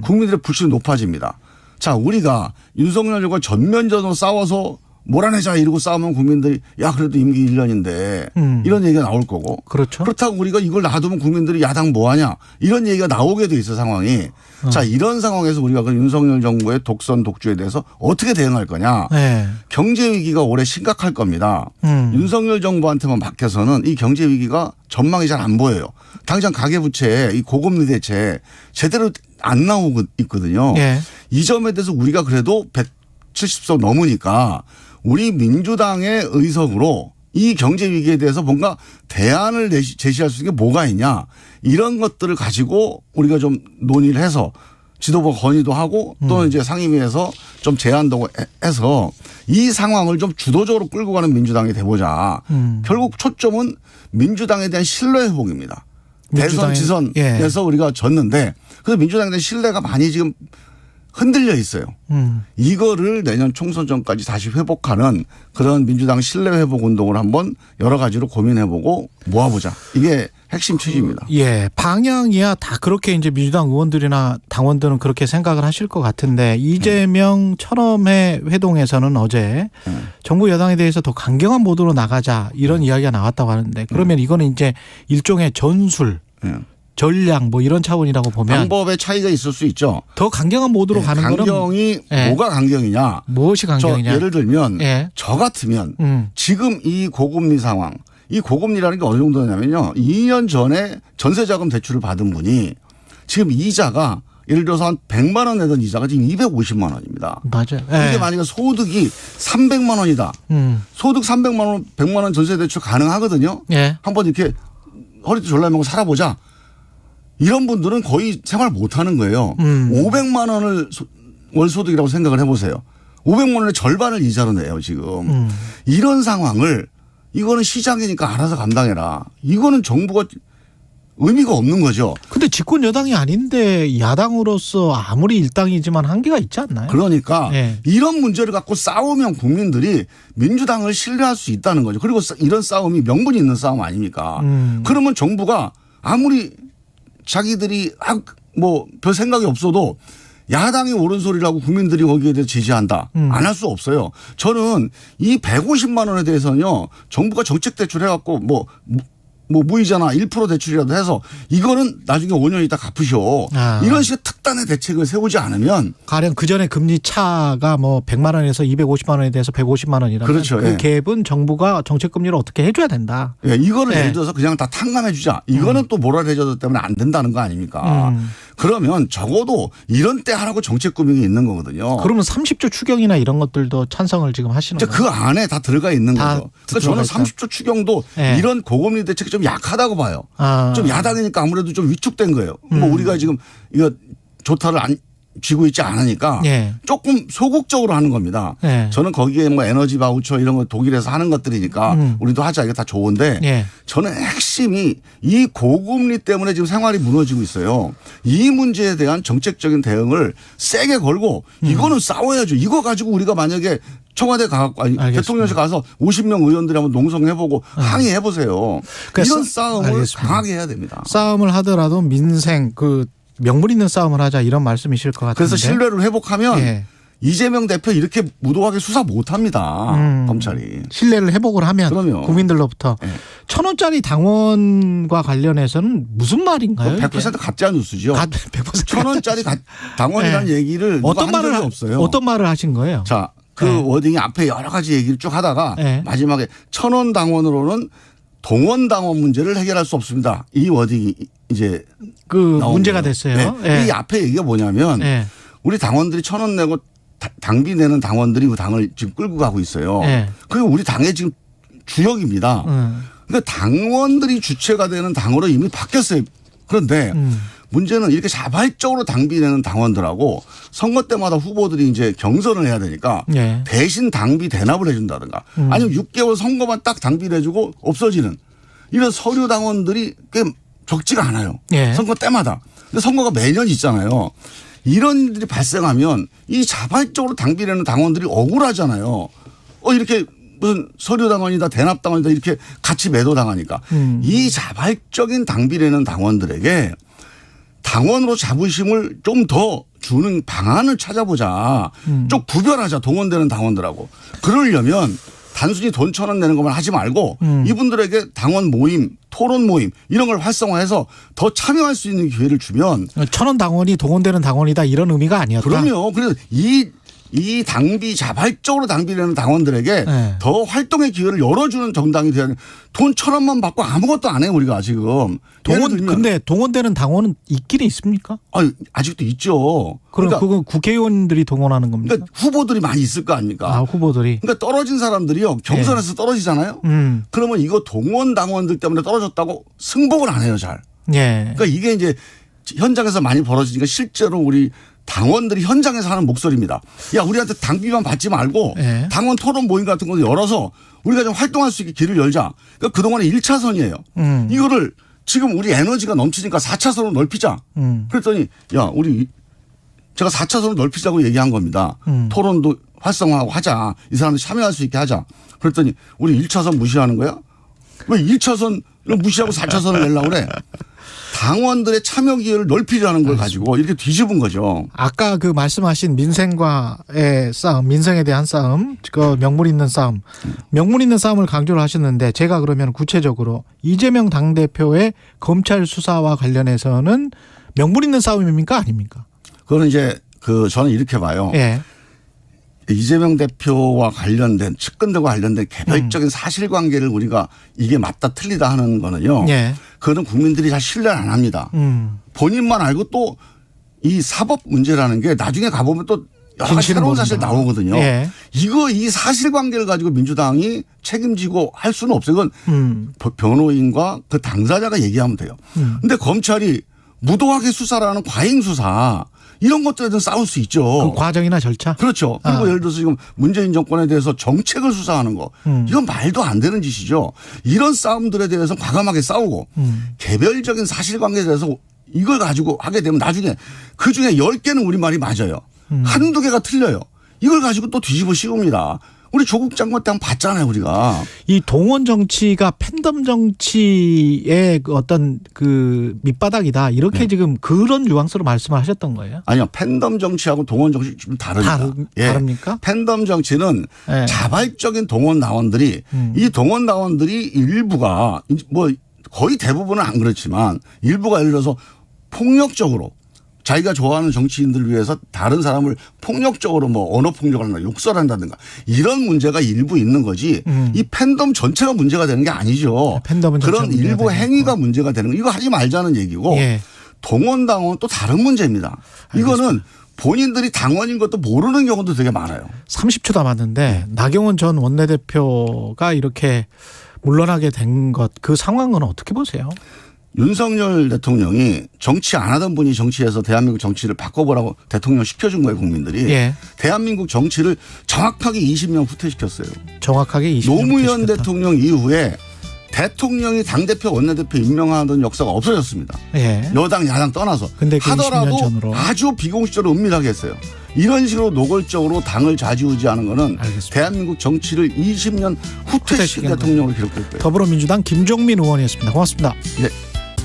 국민들의 불신이 높아집니다. 자, 우리가 윤석열과 전면전으로 싸워서 몰아내자 이러고 싸우면 국민들이 야 그래도 임기 1년인데 이런 얘기가 나올 거고. 그렇죠. 그렇다고 우리가 이걸 놔두면 국민들이 야당 뭐하냐 이런 얘기가 나오게 돼 있어 상황이. 자, 이런 상황에서 우리가 그 윤석열 정부의 독선 독주에 대해서 어떻게 대응할 거냐. 네. 경제 위기가 올해 심각할 겁니다. 윤석열 정부한테만 맡겨서는 이 경제 위기가 전망이 잘 안 보여요. 당장 가계부채 이 고금리 대책 제대로 안 나오고 있거든요. 예. 이 점에 대해서 우리가 그래도 170석 넘으니까 우리 민주당의 의석으로 이 경제 위기에 대해서 뭔가 대안을 제시할 수 있는 게 뭐가 있냐 이런 것들을 가지고 우리가 좀 논의를 해서 지도부 건의도 하고 또는 이제 상임위에서 좀 제안도 해서 이 상황을 좀 주도적으로 끌고 가는 민주당이 돼보자. 결국 초점은 민주당에 대한 신뢰 회복입니다. 대선 지선에서 우리가 졌는데 그래서 민주당에 대한 신뢰가 많이 지금 흔들려 있어요. 이거를 내년 총선 전까지 다시 회복하는 그런 민주당 신뢰 회복 운동을 한번 여러 가지로 고민해보고 모아보자. 이게 핵심 취지입니다. 예, 방향이야 다 그렇게 이제 민주당 의원들이나 당원들은 그렇게 생각을 하실 것 같은데 이재명 철험회 회동에서는 어제 정부 여당에 대해서 더 강경한 모드로 나가자 이런 이야기가 나왔다고 하는데 그러면 이거는 이제 일종의 전술. 전략 뭐 이런 차원이라고 보면 방법의 차이가 있을 수 있죠. 더 강경한 모드로 가는 거는 강경이 뭐가 강경이냐. 무엇이 강경이냐. 예를 들면 저 같으면 지금 이 고금리 상황 이 고금리라는 게 어느 정도냐면요. 2년 전에 전세자금 대출을 받은 분이 지금 이자가 예를 들어서 한 100만 원 내던 이자가 지금 250만 원입니다. 맞아요. 이게 만약에 소득이 300만 원이다. 소득 300만 원 100만 원 전세 대출 가능하거든요. 한번 이렇게 허리띠 졸라매고 살아보자. 이런 분들은 거의 생활 못하는 거예요. 500만 원을 월소득이라고 생각을 해보세요. 500만 원의 절반을 이자로 내요 지금. 이런 상황을 이거는 시장이니까 알아서 감당해라. 이거는 정부가 의미가 없는 거죠. 근데 집권 여당이 아닌데 야당으로서 아무리 일당이지만 한계가 있지 않나요? 그러니까 이런 문제를 갖고 싸우면 국민들이 민주당을 신뢰할 수 있다는 거죠. 그리고 이런 싸움이 명분이 있는 싸움 아닙니까? 그러면 정부가 아무리 자기들이 뭐 별 생각이 없어도 야당이 옳은 소리라고 국민들이 거기에 대해서 지지한다. 안 할 수 없어요. 저는 이 150만 원에 대해서는요. 정부가 정책 대출해갖고 뭐 뭐 무이자나 1% 대출이라도 해서 이거는 나중에 5년 있다 갚으시오. 이런 식의 특단의 대책을 세우지 않으면 가령 그 전에 금리 차가 뭐 100만 원에서 250만 원에 대해서 150만 원이라면 그렇죠. 그 갭은 정부가 정책 금리를 어떻게 해줘야 된다. 예, 이거를 예를 들어서 그냥 다 탕감해 주자. 이거는 또 모랄 해저드 때문에 안 된다는 거 아닙니까? 그러면 적어도 이런 때 하라고 정책 금융이 있는 거거든요. 그러면 30조 추경이나 이런 것들도 찬성을 지금 하시는 거예요? 그 안에 다 들어가 있는 거죠. 그러니까 저는 30조 추경도 이런 고금리 대책이 좀 약하다고 봐요. 좀 야당이니까 아무래도 좀 위축된 거예요. 뭐 우리가 지금 이거 조타를 안 쥐고 있지 않으니까 조금 소극적으로 하는 겁니다. 저는 거기에 뭐 에너지 바우처 이런 거 독일에서 하는 것들이니까 우리도 하자 이게 다 좋은데 저는 핵심이 이 고금리 때문에 지금 생활이 무너지고 있어요. 이 문제에 대한 정책적인 대응을 세게 걸고 이거는 싸워야죠. 이거 가지고 우리가 만약에 청와대 가갖고 아니 대통령실 가서 50명 의원들이 한번 농성해보고 항의해보세요. 이런 싸움을 강하게 해야 됩니다. 싸움을 하더라도 민생 명분 있는 싸움을 하자 이런 말씀이실 것 같은데. 그래서 신뢰를 회복하면 이재명 대표 이렇게 무도하게 수사 못합니다. 검찰이. 신뢰를 회복을 하면 그럼요. 국민들로부터 1,000원짜리 당원과 관련해서는 무슨 말인가요? 100% 가짜 뉴스죠. 100% 1,000원짜리 당원이라는 얘기를 어떤 말을 한 적이 없어요. 어떤 말을 하신 거예요? 자, 그 워딩이 앞에 여러 가지 얘기를 쭉 하다가 마지막에 1,000원 당원으로는 동원 당원 문제를 해결할 수 없습니다. 이 워딩이 이제 문제가 됐어요. 이 앞에 얘기가 뭐냐면 우리 당원들이 1,000원 내고 당비 내는 당원들이 그 당을 지금 끌고 가고 있어요. 그리고 우리 당의 지금 주역입니다. 그러니까 당원들이 주체가 되는 당으로 이미 바뀌었어요. 그런데 문제는 이렇게 자발적으로 당비 내는 당원들하고 선거 때마다 후보들이 이제 경선을 해야 되니까 대신 당비 대납을 해준다든가 아니면 6개월 선거만 딱 당비를 해주고 없어지는 이런 서류 당원들이 꽤 적지가 않아요. 선거 때마다. 근데 선거가 매년 있잖아요. 이런 일들이 발생하면 이 자발적으로 당비 내는 당원들이 억울하잖아요. 이렇게 무슨 서류 당원이다 대납 당원이다 이렇게 같이 매도당하니까 이 자발적인 당비 내는 당원들에게 당원으로 자부심을 좀 더 주는 방안을 찾아보자. 좀 구별하자 동원되는 당원들하고. 그러려면 단순히 돈 1,000원 내는 것만 하지 말고 이분들에게 당원 모임, 토론 모임 이런 걸 활성화해서 더 참여할 수 있는 기회를 주면 1,000원 당원이 동원되는 당원이다 이런 의미가 아니었다. 그럼요. 그래서 이 당비 자발적으로 당비되는 당원들에게 더 활동의 기회를 열어주는 정당이 돼야 돼. 돈 1,000원만 받고 아무것도 안 해요 우리가 지금. 근데 동원되는 당원은 있긴 있습니까? 아직도 있죠. 그럼 그건 국회의원들이 동원하는 겁니까? 그러니까 후보들이 많이 있을 거 아닙니까? 후보들이. 그러니까 떨어진 사람들이요 경선에서 떨어지잖아요. 그러면 이거 동원 당원들 때문에 떨어졌다고 승복을 안 해요 잘. 그러니까 이게 이제 현장에서 많이 벌어지니까 실제로 우리 당원들이 현장에서 하는 목소리입니다. 야 우리한테 당비만 받지 말고 당원 토론 모임 같은 거 열어서 우리가 좀 활동할 수 있게 길을 열자. 그러니까 그동안에 1차선이에요. 이거를 지금 우리 에너지가 넘치니까 4차선으로 넓히자. 그랬더니 야 우리 제가 4차선으로 넓히자고 얘기한 겁니다. 토론도 활성화하고 하자. 이 사람들 참여할 수 있게 하자. 그랬더니 우리 1차선 무시하는 거야? 왜 1차선을 무시하고 4차선을 내려고 그래? 당원들의 참여 기회를 넓히자는 걸 가지고 이렇게 뒤집은 거죠. 아까 그 말씀하신 민생과의 싸움, 민생에 대한 싸움, 그 명분 있는 싸움, 명분 있는 싸움을 강조를 하셨는데 제가 그러면 구체적으로 이재명 당대표의 검찰 수사와 관련해서는 명분 있는 싸움입니까 아닙니까? 그거는 이제 저는 이렇게 봐요. 이재명 대표와 관련된 측근들과 관련된 개별적인 사실관계를 우리가 이게 맞다 틀리다 하는 거는요. 그거는 국민들이 잘 신뢰를 안 합니다. 본인만 알고 또 이 사법 문제라는 게 나중에 가보면 또 여러 가지 새로운 사실 나오거든요. 이 사실관계를 가지고 민주당이 책임지고 할 수는 없어요. 이건 변호인과 그 당사자가 얘기하면 돼요. 그런데 검찰이 무도하게 수사를 하는 과잉 수사 이런 것들에 대해서 싸울 수 있죠. 그 과정이나 절차? 그렇죠. 그리고 예를 들어서 지금 문재인 정권에 대해서 정책을 수사하는 거. 이건 말도 안 되는 짓이죠. 이런 싸움들에 대해서 과감하게 싸우고 개별적인 사실관계에 대해서 이걸 가지고 하게 되면 나중에 그중에 10개는 우리 말이 맞아요. 한두 개가 틀려요. 이걸 가지고 또 뒤집어 씌웁니다. 우리 조국 장관 때 한번 봤잖아요, 우리가. 이 동원 정치가 팬덤 정치의 어떤 그 밑바닥이다. 이렇게 지금 그런 뉘앙스로 말씀을 하셨던 거예요? 아니요. 팬덤 정치하고 동원 정치 좀 다릅니다. 다릅니까? 팬덤 정치는 자발적인 동원 당원들이 이 동원 당원들이 일부가 뭐 거의 대부분은 안 그렇지만 일부가 예를 들어서 폭력적으로 자기가 좋아하는 정치인들을 위해서 다른 사람을 폭력적으로 뭐 언어 폭력을 한다, 욕설을 한다든가 이런 문제가 일부 있는 거지 이 팬덤 전체가 문제가 되는 게 아니죠. 팬덤은 그런 일부 행위가 문제가 되는 거 이거 하지 말자는 얘기고 예. 동원당원 또 다른 문제입니다. 이거는 본인들이 당원인 것도 모르는 경우도 되게 많아요. 30초 남았는데 나경원 전 원내대표가 이렇게 물러나게 된 것 그 상황은 어떻게 보세요? 윤석열 대통령이 정치 안 하던 분이 정치에서 대한민국 정치를 바꿔보라고 대통령 시켜준 거예요, 국민들이. 예. 대한민국 정치를 정확하게 20년 후퇴시켰어요. 정확하게 20년 노무현 후퇴시켰다. 대통령 이후에 대통령이 당대표 원내대표 임명하던 역사가 없어졌습니다. 예. 여당 야당 떠나서. 근데 그 하더라도 20년 전으로. 아주 비공식적으로 은밀하게 했어요. 이런 식으로 노골적으로 당을 좌지우지하는 거는 알겠습니다. 대한민국 정치를 20년 후퇴시킨 대통령으로 기록될 거예요. 더불어민주당 김종민 의원이었습니다. 고맙습니다. 네.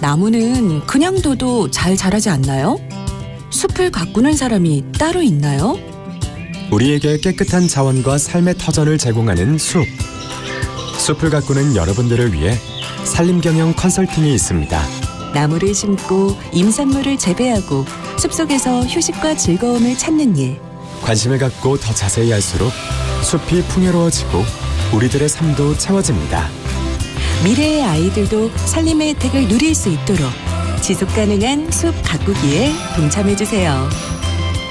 나무는 그냥 둬도 잘 자라지 않나요? 숲을 가꾸는 사람이 따로 있나요? 우리에게 깨끗한 자원과 삶의 터전을 제공하는 숲. 숲을 가꾸는 여러분들을 위해 산림경영 컨설팅이 있습니다. 나무를 심고 임산물을 재배하고 숲속에서 휴식과 즐거움을 찾는 일. 관심을 갖고 더 자세히 할수록 숲이 풍요로워지고 우리들의 삶도 채워집니다. 미래의 아이들도 산림의 혜택을 누릴 수 있도록 지속가능한 숲 가꾸기에 동참해주세요.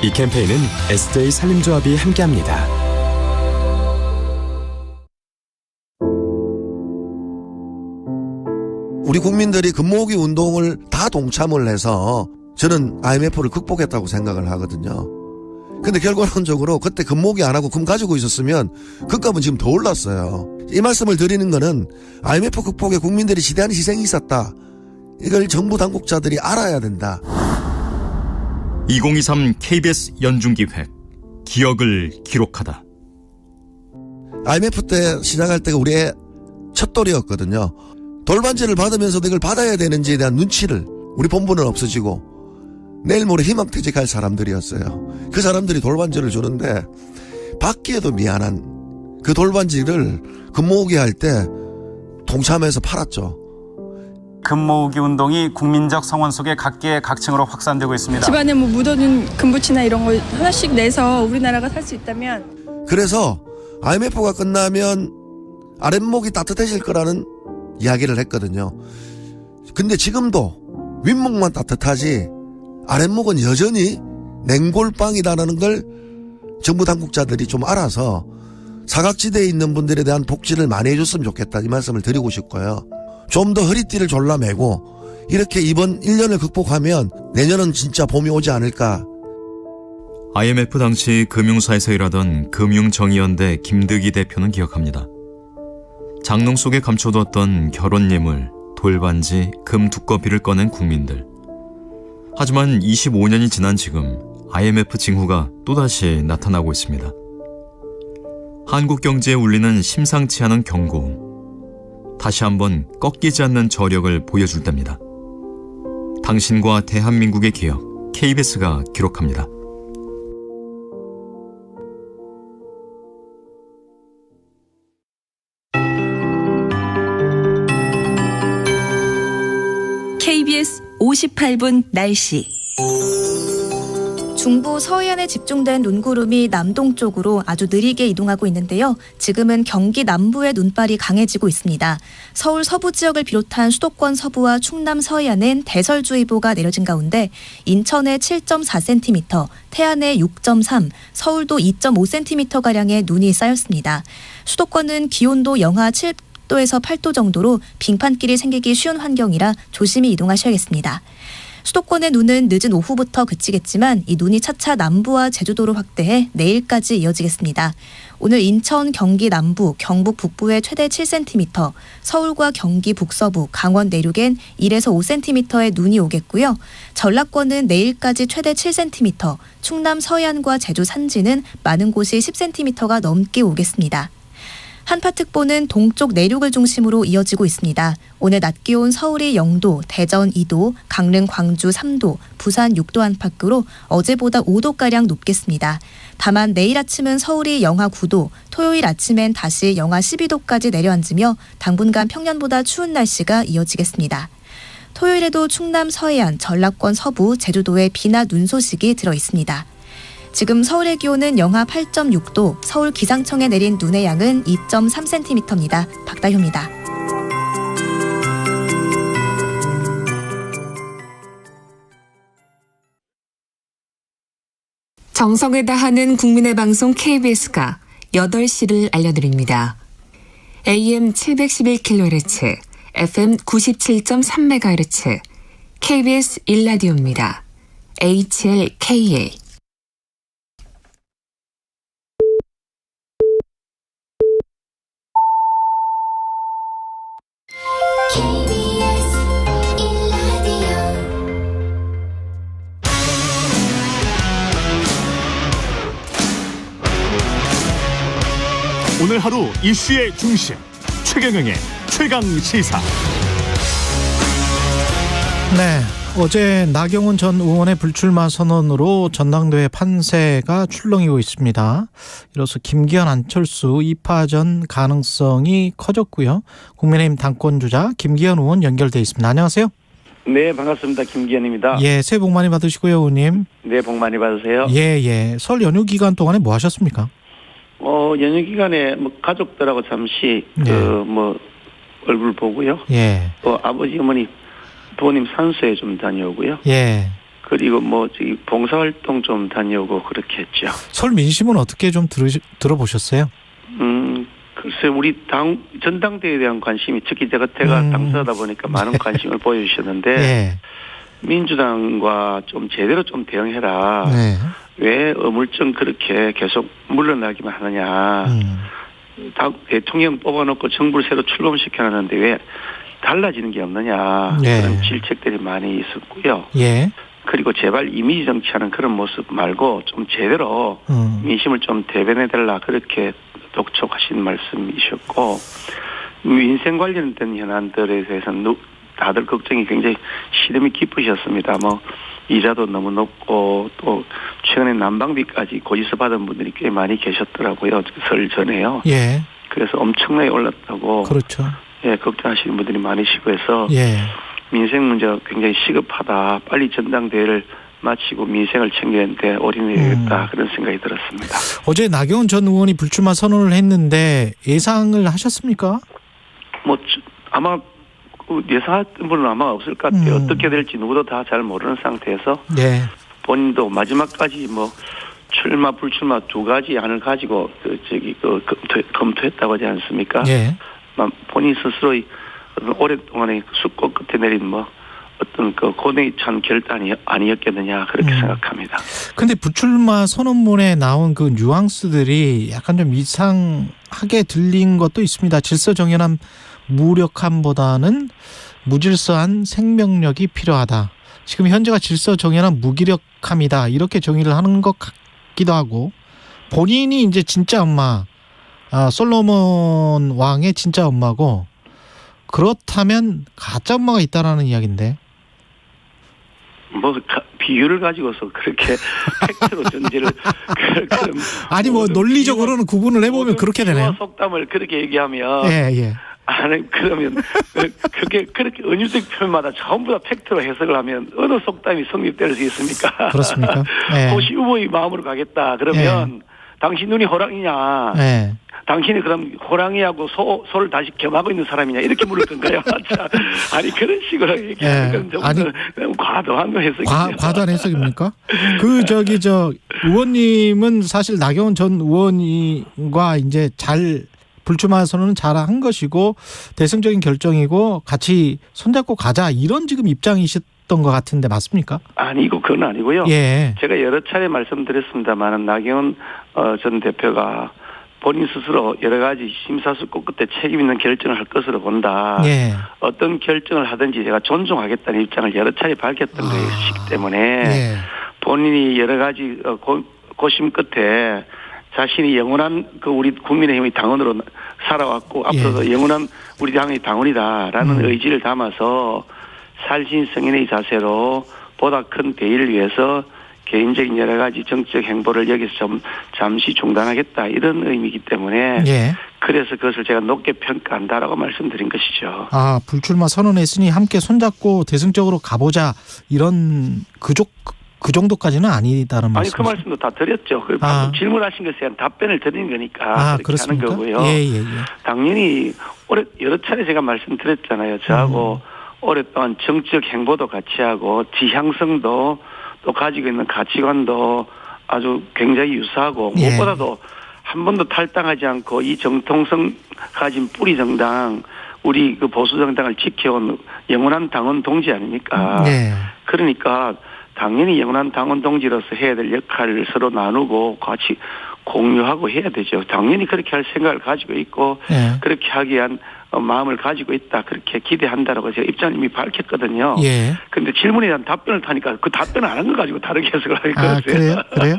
이 캠페인은 SJ 산림조합이 함께합니다. 우리 국민들이 금모으기 운동을 다 동참을 해서 저는 IMF를 극복했다고 생각을 하거든요. 근데 결과론적으로 그때 금모으기 안 하고 금 가지고 있었으면 금값은 지금 더 올랐어요. 이 말씀을 드리는 거는 IMF 극복에 국민들이 지대한 희생이 있었다. 이걸 정부 당국자들이 알아야 된다. 2023 KBS 연중기획 기억을 기록하다. IMF 때 시작할 때가 우리의 첫 돌이었거든요. 돌반지를 받으면서도 이걸 받아야 되는지에 대한 눈치를 우리 본부는 없어지고 내일 모레 희망퇴직할 사람들이었어요. 그 사람들이 돌반지를 주는데 받기에도 미안한 그 돌반지를 금모으기 할 때 동참해서 팔았죠. 금모으기 운동이 국민적 성원 속에 각계 각층으로 확산되고 있습니다. 집안에 뭐 묻어둔 금붙이나 이런 거 하나씩 내서 우리나라가 살 수 있다면. 그래서 IMF가 끝나면 아랫목이 따뜻해질 거라는 이야기를 했거든요. 근데 지금도 윗목만 따뜻하지 아랫목은 여전히 냉골방이다라는 걸 정부 당국자들이 좀 알아서 사각지대에 있는 분들에 대한 복지를 많이 해줬으면 좋겠다 이 말씀을 드리고 싶고요. 좀 더 허리띠를 졸라매고 이렇게 이번 1년을 극복하면 내년은 진짜 봄이 오지 않을까. IMF 당시 금융사에서 일하던 금융정의연대 김득희 대표는 기억합니다. 장롱 속에 감춰두었던 결혼 예물, 돌반지, 금 두꺼비를 꺼낸 국민들. 하지만 25년이 지난 지금 IMF 징후가 또다시 나타나고 있습니다. 한국 경제에 울리는 심상치 않은 경고. 다시 한번 꺾이지 않는 저력을 보여줄 때입니다. 당신과 대한민국의 기억, KBS가 기록합니다. KBS 58분 날씨. 중부 서해안에 집중된 눈구름이 남동쪽으로 아주 느리게 이동하고 있는데요. 지금은 경기 남부의 눈발이 강해지고 있습니다. 서울 서부 지역을 비롯한 수도권 서부와 충남 서해안은 대설주의보가 내려진 가운데 인천에 7.4cm, 태안에 6.3, 서울도 2.5cm가량의 눈이 쌓였습니다. 수도권은 기온도 영하 7도에서 8도 정도로 빙판길이 생기기 쉬운 환경이라 조심히 이동하셔야겠습니다. 수도권의 눈은 늦은 오후부터 그치겠지만 이 눈이 차차 남부와 제주도로 확대해 내일까지 이어지겠습니다. 오늘 인천, 경기 남부, 경북 북부에 최대 7cm, 서울과 경기 북서부, 강원 내륙엔 1에서 5cm의 눈이 오겠고요. 전라권은 내일까지 최대 7cm, 충남 서해안과 제주 산지는 많은 곳이 10cm가 넘게 오겠습니다. 한파특보는 동쪽 내륙을 중심으로 이어지고 있습니다. 오늘 낮 기온 서울이 0도, 대전 2도, 강릉, 광주 3도, 부산 6도 안팎으로 어제보다 5도가량 높겠습니다. 다만 내일 아침은 서울이 영하 9도, 토요일 아침엔 다시 영하 12도까지 내려앉으며 당분간 평년보다 추운 날씨가 이어지겠습니다. 토요일에도 충남 서해안, 전라권 서부, 제주도에 비나 눈 소식이 들어 있습니다. 지금 서울의 기온은 영하 8.6도, 서울 기상청에 내린 눈의 양은 2.3cm입니다. 박다효입니다. 정성을 다하는 국민의 방송 KBS가 8시를 알려드립니다. AM 711kHz, FM 97.3MHz, KBS 1라디오입니다. HLKA. 오늘 하루 이슈의 중심 최경영의 최강시사. 네, 어제 나경원 전 의원의 불출마 선언으로 전당대회 판세가 출렁이고 있습니다. 이로써 김기현, 안철수 2파전 가능성이 커졌고요. 국민의힘 당권주자 김기현 의원 연결돼 있습니다. 안녕하세요. 네, 반갑습니다. 김기현입니다. 예, 새해 복 많이 받으시고요, 의원님. 네, 복 많이 받으세요. 예. 설 연휴 기간 동안에 뭐 하셨습니까? 연휴 기간에 가족들하고 잠시 얼굴 보고요. 예. 또 아버지, 어머니, 부모님 산소에 좀 다녀오고요. 예. 그리고 저기 봉사활동 좀 다녀오고 그렇게 했죠. 설 민심은 어떻게 좀 들어보셨어요? 글쎄, 우리 전당대회에 대한 관심이, 특히 제가 당사자다 보니까 많은 관심을 보여주셨는데, 예. 민주당과 좀 제대로 좀 대응해라. 네. 왜 어물쩡 그렇게 계속 물러나기만 하느냐. 대통령 뽑아놓고 정부를 새로 출범시켜놨는데 왜 달라지는 게 없느냐. 네. 그런 질책들이 많이 있었고요. 예. 그리고 제발 이미지 정치하는 그런 모습 말고 좀 제대로 민심을 좀 대변해달라. 그렇게 독촉하신 말씀이셨고, 민생 관련된 현안들에 대해서는 다들 걱정이 굉장히 시름이 깊으셨습니다. 이자도 너무 높고 또 최근에 난방비까지 고지서 받은 분들이 꽤 많이 계셨더라고요. 설 전에요. 예. 그래서 엄청나게 올랐다고. 그렇죠. 예, 걱정하시는 분들이 많으시고 해서 예. 민생 문제가 굉장히 시급하다. 빨리 전당대회를 마치고 민생을 챙기는데 올인해야겠다. 그런 생각이 들었습니다. 어제 나경원 전 의원이 불출마 선언을 했는데 예상을 하셨습니까? 아마 예상했던 분은 아마 없을 것 같아요. 어떻게 될지 누구도 다 잘 모르는 상태에서 네. 본인도 마지막까지 출마 불출마 두 가지 안을 가지고 검토했다고 하지 않습니까? 예. 본인 스스로의 오랫동안의 숙고 끝에 내린 어떤 고뇌에 찬 결단이 아니었겠느냐 그렇게 생각합니다. 근데 불출마 선언문에 나온 그 뉘앙스들이 약간 좀 이상하게 들린 것도 있습니다. 질서정연한 무력함보다는 무질서한 생명력이 필요하다. 지금 현재가 질서정연한 무기력함이다. 이렇게 정의를 하는 것 같기도 하고, 본인이 이제 진짜 엄마, 솔로몬 왕의 진짜 엄마고, 그렇다면 가짜 엄마가 있다라는 이야기인데. 비유를 가지고서 그렇게 팩트로 전제를 아니 논리적으로는 구분을 해보면 그렇게 되네요. 속담을 그렇게 얘기하면 예. 아니 그러면 그게 그렇게 은유적 표현마다 전부 다 팩트로 해석을 하면 어느 속담이 성립될 수 있습니까? 그렇습니까? 예. 혹시 후보의 마음으로 가겠다 그러면 당신 눈이 호랑이냐? 예. 당신이 그럼 호랑이하고 소를 다시 겸하고 있는 사람이냐 이렇게 물을 건가요? 아니 그런 식으로 얘기하는 건 너무 과도한 해석이죠. 과도한 해석입니까? 의원님은 사실 나경원 전 의원과 이제 잘 불출마 선언은 잘한 것이고 대승적인 결정이고 같이 손잡고 가자 이런 지금 입장이셨던 것 같은데 맞습니까? 아니고 그건 아니고요. 예. 제가 여러 차례 말씀드렸습니다만 나경원 전 대표가 본인 스스로 여러 가지 심사숙고 끝에 책임 있는 결정을 할 것으로 본다. 예. 어떤 결정을 하든지 제가 존중하겠다는 입장을 여러 차례 밝혔던 것이기 때문에 본인이 여러 가지 고심 끝에 자신이 영원한 우리 국민의힘의 당원으로 살아왔고 앞으로도 영원한 우리 당의 당원이다라는 의지를 담아서 살신성인의 자세로 보다 큰 대의를 위해서 개인적인 여러 가지 정치적 행보를 여기서 좀 잠시 중단하겠다 이런 의미이기 때문에 그래서 그것을 제가 높게 평가한다라고 말씀드린 것이죠. 아, 불출마 선언했으니 함께 손잡고 대승적으로 가보자 이런 그 정도까지는 아니다는 말씀. 아니 그 말씀도 다 드렸죠. 그 질문하신 것에 대한 답변을 드리는 거니까 그렇게 그렇습니까? 하는 거고요. 당연히 여러 차례 제가 말씀드렸잖아요. 저하고 오랫동안 정치적 행보도 같이 하고 지향성도 또 가지고 있는 가치관도 아주 굉장히 유사하고 무엇보다도 한 번도 탈당하지 않고 이 정통성 가진 뿌리 정당 우리 그 보수 정당을 지켜온 영원한 당원 동지 아닙니까? 그러니까 당연히 영원한 당원 동지로서 해야 될 역할을 서로 나누고 같이 공유하고 해야 되죠. 당연히 그렇게 할 생각을 가지고 있고 그렇게 하기 위한 마음을 가지고 있다. 그렇게 기대한다라고 제가 입장을 이미 밝혔거든요. 그런데 질문에 대한 답변을 타니까 그 답변을 안 한 거 가지고 다르게 해석을 하게 그랬어요. 그래요?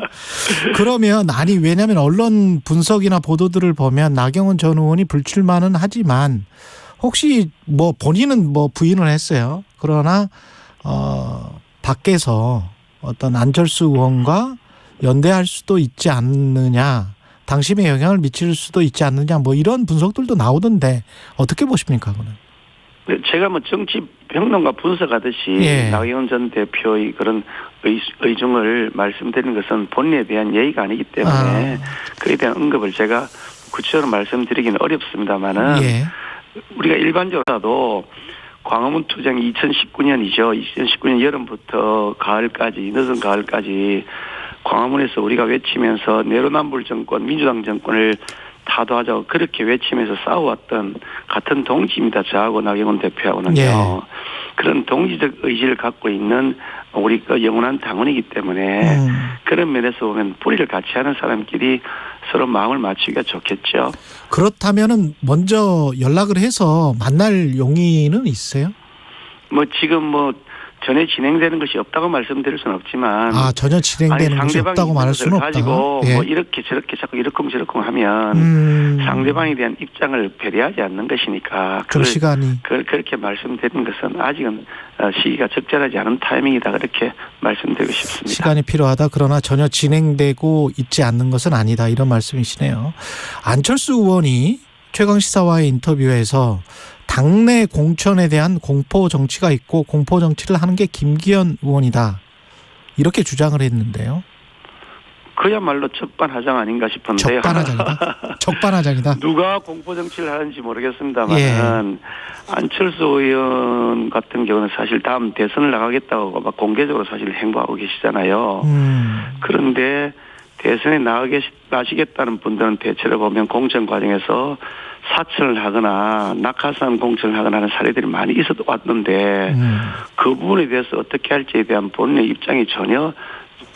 그러면 왜냐하면 언론 분석이나 보도들을 보면 나경원 전 의원이 불출마는 하지만 혹시 뭐 본인은 뭐 부인을 했어요. 그러나 밖에서 어떤 안철수 의원과 연대할 수도 있지 않느냐. 당심에 영향을 미칠 수도 있지 않느냐 뭐 이런 분석들도 나오던데 어떻게 보십니까? 그는? 제가 뭐 정치 평론가 분석하듯이 나경원 전 대표의 그런 의중을 말씀드리는 것은 본인에 대한 예의가 아니기 때문에 그에 대한 언급을 제가 구체적으로 말씀드리기는 어렵습니다만은 우리가 일반적으로도 광화문 투쟁이 2019년이죠. 2019년 여름부터 가을까지 늦은 가을까지 광화문에서 우리가 외치면서 내로남불 정권, 민주당 정권을 타도하자고 그렇게 외치면서 싸워왔던 같은 동지입니다. 저하고 나경원 대표하고는요. 그런 동지적 의지를 갖고 있는 우리 그 영원한 당원이기 때문에 그런 면에서 보면 뿌리를 같이 하는 사람끼리 서로 마음을 맞추기가 좋겠죠. 그렇다면은 먼저 연락을 해서 만날 용의는 있어요? 뭐 지금 전혀 진행되는 것이 없다고 말씀드릴 수는 없지만 전혀 진행되는 것이 없다고 말할 수는 없다. 가지고 뭐 이렇게 저렇게 자꾸 이렇게 저렇게 하면 상대방에 대한 입장을 배려하지 않는 것이니까 좀 시간이 그렇게 말씀드리는 것은 아직은 시기가 적절하지 않은 타이밍이다 그렇게 말씀드리고 싶습니다. 시간이 필요하다. 그러나 전혀 진행되고 있지 않는 것은 아니다 이런 말씀이시네요. 안철수 의원이 최강시사와의 인터뷰에서 당내 공천에 대한 공포 정치가 있고 공포 정치를 하는 게 김기현 의원이다. 이렇게 주장을 했는데요. 그야말로 적반하장 아닌가 싶은데요. 적반하장이다. 누가 공포 정치를 하는지 모르겠습니다만 안철수 의원 같은 경우는 사실 다음 대선을 나가겠다고 막 공개적으로 사실 행보하고 계시잖아요. 그런데 대선에 나가시겠다는 분들은 대체로 보면 공천 과정에서 사천을 하거나 낙하산 공천을 하거나 하는 사례들이 많이 왔는데 그 부분에 대해서 어떻게 할지에 대한 본인의 입장이 전혀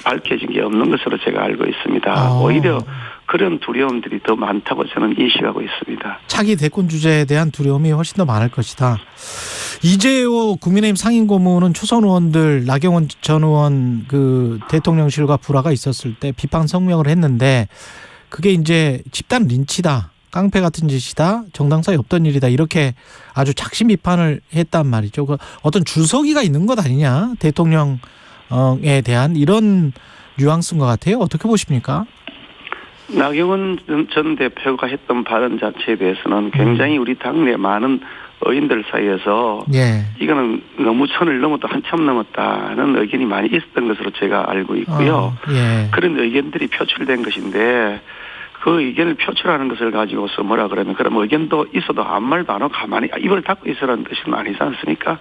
밝혀진 게 없는 것으로 제가 알고 있습니다. 오히려 그런 두려움들이 더 많다고 저는 인식하고 있습니다. 차기 대권 주제에 대한 두려움이 훨씬 더 많을 것이다. 이재호 국민의힘 상임고문은 초선 의원들 나경원 전 의원 그 대통령실과 불화가 있었을 때 비판 성명을 했는데 그게 이제 집단 린치다. 깡패 같은 짓이다. 정당사에 없던 일이다. 이렇게 아주 작심 비판을 했단 말이죠. 그 어떤 줄서기가 있는 것 아니냐. 대통령에 대한 이런 뉘앙스인 것 같아요. 어떻게 보십니까? 나경원 전 대표가 했던 발언 자체에 대해서는 굉장히 우리 당내 많은 의원들 사이에서 이거는 너무 선을 넘어도 한참 넘었다는 의견이 많이 있었던 것으로 제가 알고 있고요. 그런 의견들이 표출된 것인데 그 의견을 표출하는 것을 가지고서 뭐라 그러면 그럼 의견도 있어도 아무 말도 안 하고 가만히 입을 닫고 있으라는 뜻은 아니지 않습니까?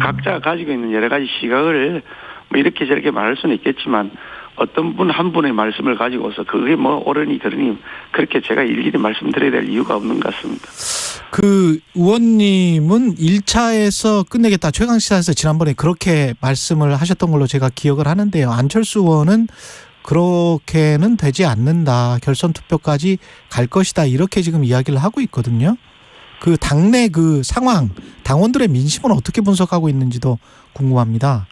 각자가 가지고 있는 여러 가지 시각을 뭐 이렇게 저렇게 말할 수는 있겠지만 어떤 분 한 분의 말씀을 가지고서 그게 뭐 옳으니 그러니 그렇게 제가 일일이 말씀드려야 될 이유가 없는 것 같습니다. 그 의원님은 1차에서 끝내겠다. 최강시사에서 지난번에 그렇게 말씀을 하셨던 걸로 제가 기억을 하는데요. 안철수 의원은 그렇게는 되지 않는다. 결선 투표까지 갈 것이다. 이렇게 지금 이야기를 하고 있거든요. 그 당내 그 상황, 당원들의 민심은 어떻게 분석하고 있는지도 궁금합니다.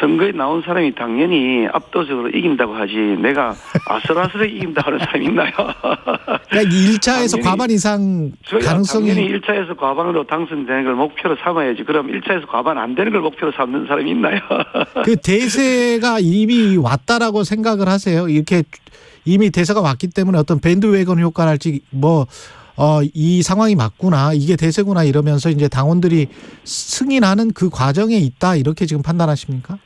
선거에 나온 사람이 당연히 압도적으로 이긴다고 하지 내가 아슬아슬하게 이긴다고 하는 사람이 있나요? 그러니까 1차에서 과반 이상 가능성이. 당연히 1차에서 과반으로 당선되는 걸 목표로 삼아야지. 그럼 1차에서 과반 안 되는 걸 목표로 삼는 사람이 있나요? 그 대세가 이미 왔다라고 생각을 하세요? 이렇게 이미 대세가 왔기 때문에 어떤 밴드웨건 효과랄지 이 상황이 맞구나, 이게 대세구나 이러면서 이제 당원들이 승인하는 그 과정에 있다, 이렇게 지금 판단하십니까?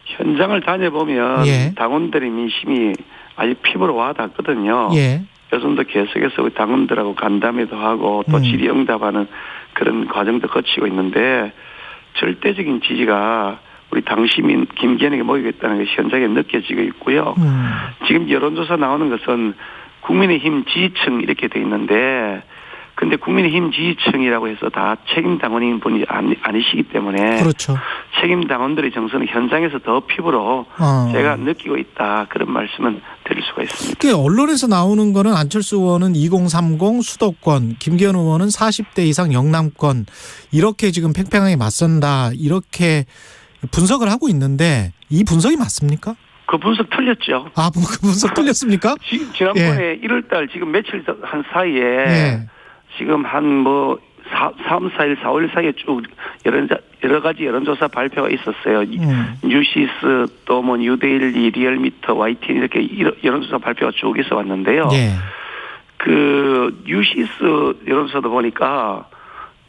현장을 다녀보면 예. 당원들의 민심이 아주 피부로 와닿거든요. 예. 요즘도 계속해서 우리 당원들하고 간담회도 하고 또 질의응답하는 그런 과정도 거치고 있는데 절대적인 지지가 우리 당시민 김기현에게 모이겠다는 것이 현장에 느껴지고 있고요. 지금 여론조사 나오는 것은 국민의힘 지지층 이렇게 돼 있는데 근데 국민의힘 지지층이라고 해서 다 책임 당원인 분이 아니시기 때문에 그렇죠. 책임 당원들의 정서는 현장에서 더 피부로 제가 느끼고 있다, 그런 말씀은 드릴 수가 있습니다. 언론에서 나오는 거는 안철수 의원은 2030 수도권, 김기현 의원은 40대 이상 영남권, 이렇게 지금 팽팽하게 맞선다, 이렇게 분석을 하고 있는데 이 분석이 맞습니까? 그 분석 틀렸죠. 아, 그 분석 틀렸습니까? 지난번에 1월달 지금 며칠 한 사이에 지금 한 3, 4일, 4월 사이에 쭉 여러 가지 여론조사 발표가 있었어요. 뉴시스 또 뉴데일리, 리얼미터, YTN 이렇게 여론조사 발표가 쭉 있어 왔는데요. 그 뉴시스 여론조사도 보니까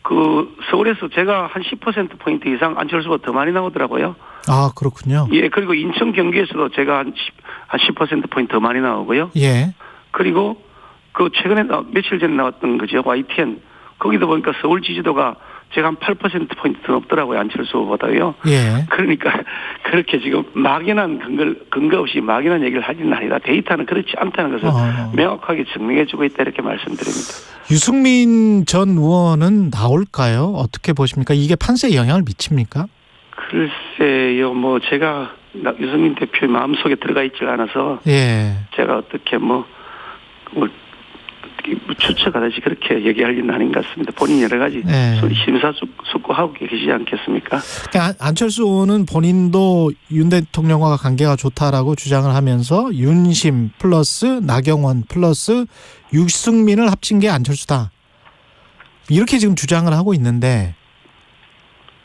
그 서울에서 제가 한 10%포인트 이상 안철수가 더 많이 나오더라고요. 아, 그렇군요. 예, 그리고 인천 경기에서도 제가 한 10%포인트 더 많이 나오고요. 예. 그리고 그 최근에 며칠 전에 나왔던 거죠. YTN. 거기도 보니까 서울 지지도가 제가 한 8%포인트 더 높더라고요. 안철수 후보보다요. 예. 그러니까 그렇게 지금 막연한 근거 없이 막연한 얘기를 하지는 아니다. 데이터는 그렇지 않다는 것을 명확하게 증명해주고 있다, 이렇게 말씀드립니다. 유승민 전 의원은 나올까요? 어떻게 보십니까? 이게 판세에 영향을 미칩니까? 글쎄요, 제가 유승민 대표의 마음속에 들어가 있지 않아서 제가 어떻게 추측하듯이 그렇게 얘기할 일은 아닌 것 같습니다. 본인이 여러 가지 심사숙고하고 계시지 않겠습니까? 그러니까 안철수 의원은 본인도 윤 대통령과 관계가 좋다라고 주장을 하면서 윤심 플러스 나경원 플러스 유승민을 합친 게 안철수다, 이렇게 지금 주장을 하고 있는데,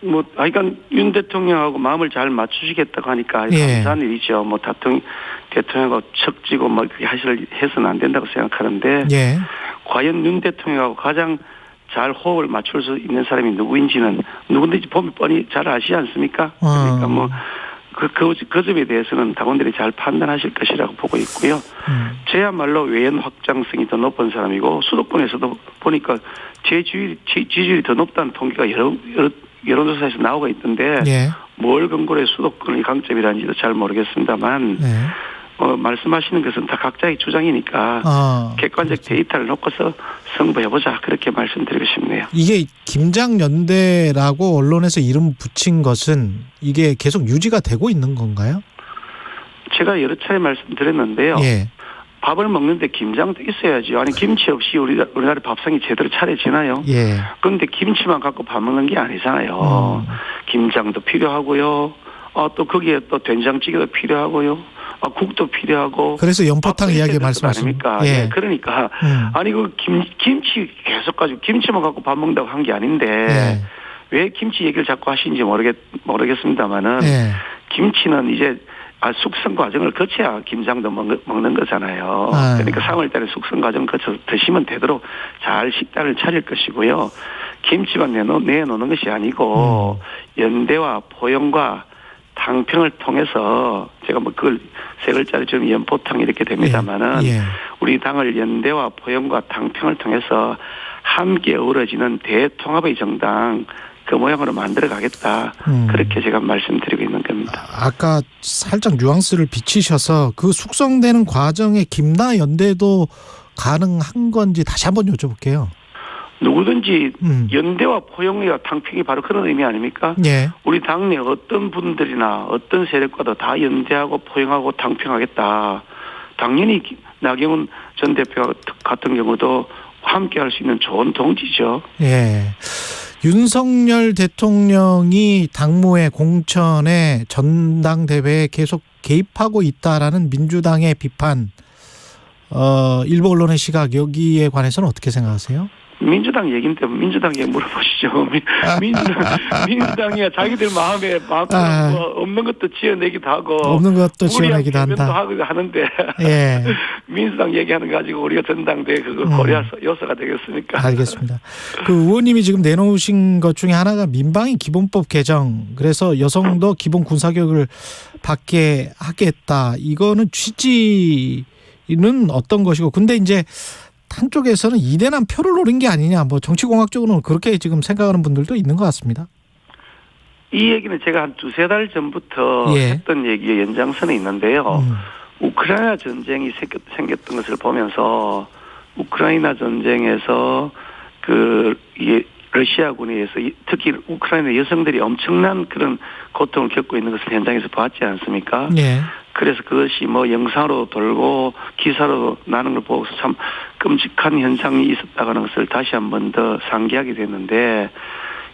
그러니까 윤 대통령하고 마음을 잘 맞추시겠다고 하니까 감사한 일이죠. 대통령하고 척지고 그렇게 해서는 안 된다고 생각하는데, 과연 윤 대통령하고 가장 잘 호흡을 맞출 수 있는 사람이 누구인지 보면 뻔히 잘 아시지 않습니까? 그러니까 그 점에 대해서는 당원들이 잘 판단하실 것이라고 보고 있고요. 저야말로 외연 확장성이 더 높은 사람이고, 수도권에서도 보니까 제 지지율이 더 높다는 통계가 여론조사에서 나오고 있던데 뭘 근거로 수도권의 강점이라는지도 잘 모르겠습니다만 말씀하시는 것은 다 각자의 주장이니까 객관적 데이터를 놓고서 승부해보자, 그렇게 말씀드리고 싶네요. 이게 김장연대라고 언론에서 이름 붙인 것은 이게 계속 유지가 되고 있는 건가요? 제가 여러 차례 말씀드렸는데요. 밥을 먹는데 김장도 있어야죠. 아니, 김치 없이 우리나라 밥상이 제대로 차려지나요? 그런데 김치만 갖고 밥 먹는 게 아니잖아요. 김장도 필요하고요. 또 거기에 또 된장찌개도 필요하고요. 국도 필요하고. 그래서 연포탕 이야기 말씀하십니까? 그러니까 아니 김치 계속 가지고 김치만 갖고 밥 먹는다고 한 게 아닌데 왜 김치 얘기를 자꾸 하시는지 모르겠습니다만은 김치는 이제 숙성 과정을 거쳐야 김장도 먹는 거잖아요. 그러니까 3월달에 숙성 과정 거쳐 드시면 되도록 잘 식단을 차릴 것이고요. 김치만 내놓는 것이 아니고 연대와 포용과 당평을 통해서 제가 그걸 세 글자로 좀 연포탕 이렇게 됩니다만은 우리 당을 연대와 포용과 당평을 통해서 함께 어우러지는 대통합의 정당, 그 모양으로 만들어 가겠다. 그렇게 제가 말씀드리고 있는 겁니다. 아까 살짝 뉘앙스를 비치셔서 그 숙성되는 과정에 김나 연대도 가능한 건지 다시 한번 여쭤볼게요. 누구든지 연대와 포용과 당평이 바로 그런 의미 아닙니까? 우리 당내 어떤 분들이나 어떤 세력과도 다 연대하고 포용하고 당평하겠다. 당연히 나경원 전 대표 같은 경우도 함께 할 수 있는 좋은 동지죠. 윤석열 대통령이 당무의 공천에 전당대회에 계속 개입하고 있다라는 민주당의 비판, 일부 언론의 시각, 여기에 관해서는 어떻게 생각하세요? 민주당 얘기인데 민주당 얘기 물어보시죠. 민주당이 자기들 마음에 뭐 없는 것도 지어내기도 하고 없는 것도 지어내기도 한다. 하는데 예. 민주당 얘기하는 거 가지고 우리가 전당대회 그거 고려할 요소가 되겠습니까? 알겠습니다. 그 의원님이 지금 내놓으신 것 중에 하나가 민방위 기본법 개정, 그래서 여성도 기본 군사교육을 받게 하겠다. 이거는 취지는 어떤 것이고, 근데 이제 한쪽에서는 이대남 표를 노린 게 아니냐, 뭐 정치공학적으로는 그렇게 지금 생각하는 분들도 있는 것 같습니다. 이 얘기는 제가 한 2-3달 전부터 했던 얘기의 연장선에 있는데요. 우크라이나 전쟁이 생겼던 것을 보면서 우크라이나 전쟁에서 러시아군에 의해서 특히 우크라이나 여성들이 엄청난 그런 고통을 겪고 있는 것을 현장에서 봤지 않습니까? 네. 그래서 그것이 뭐 영상으로 돌고 기사로 나는 걸 보고서 참 끔찍한 현상이 있었다는 것을 다시 한 번 더 상기하게 됐는데,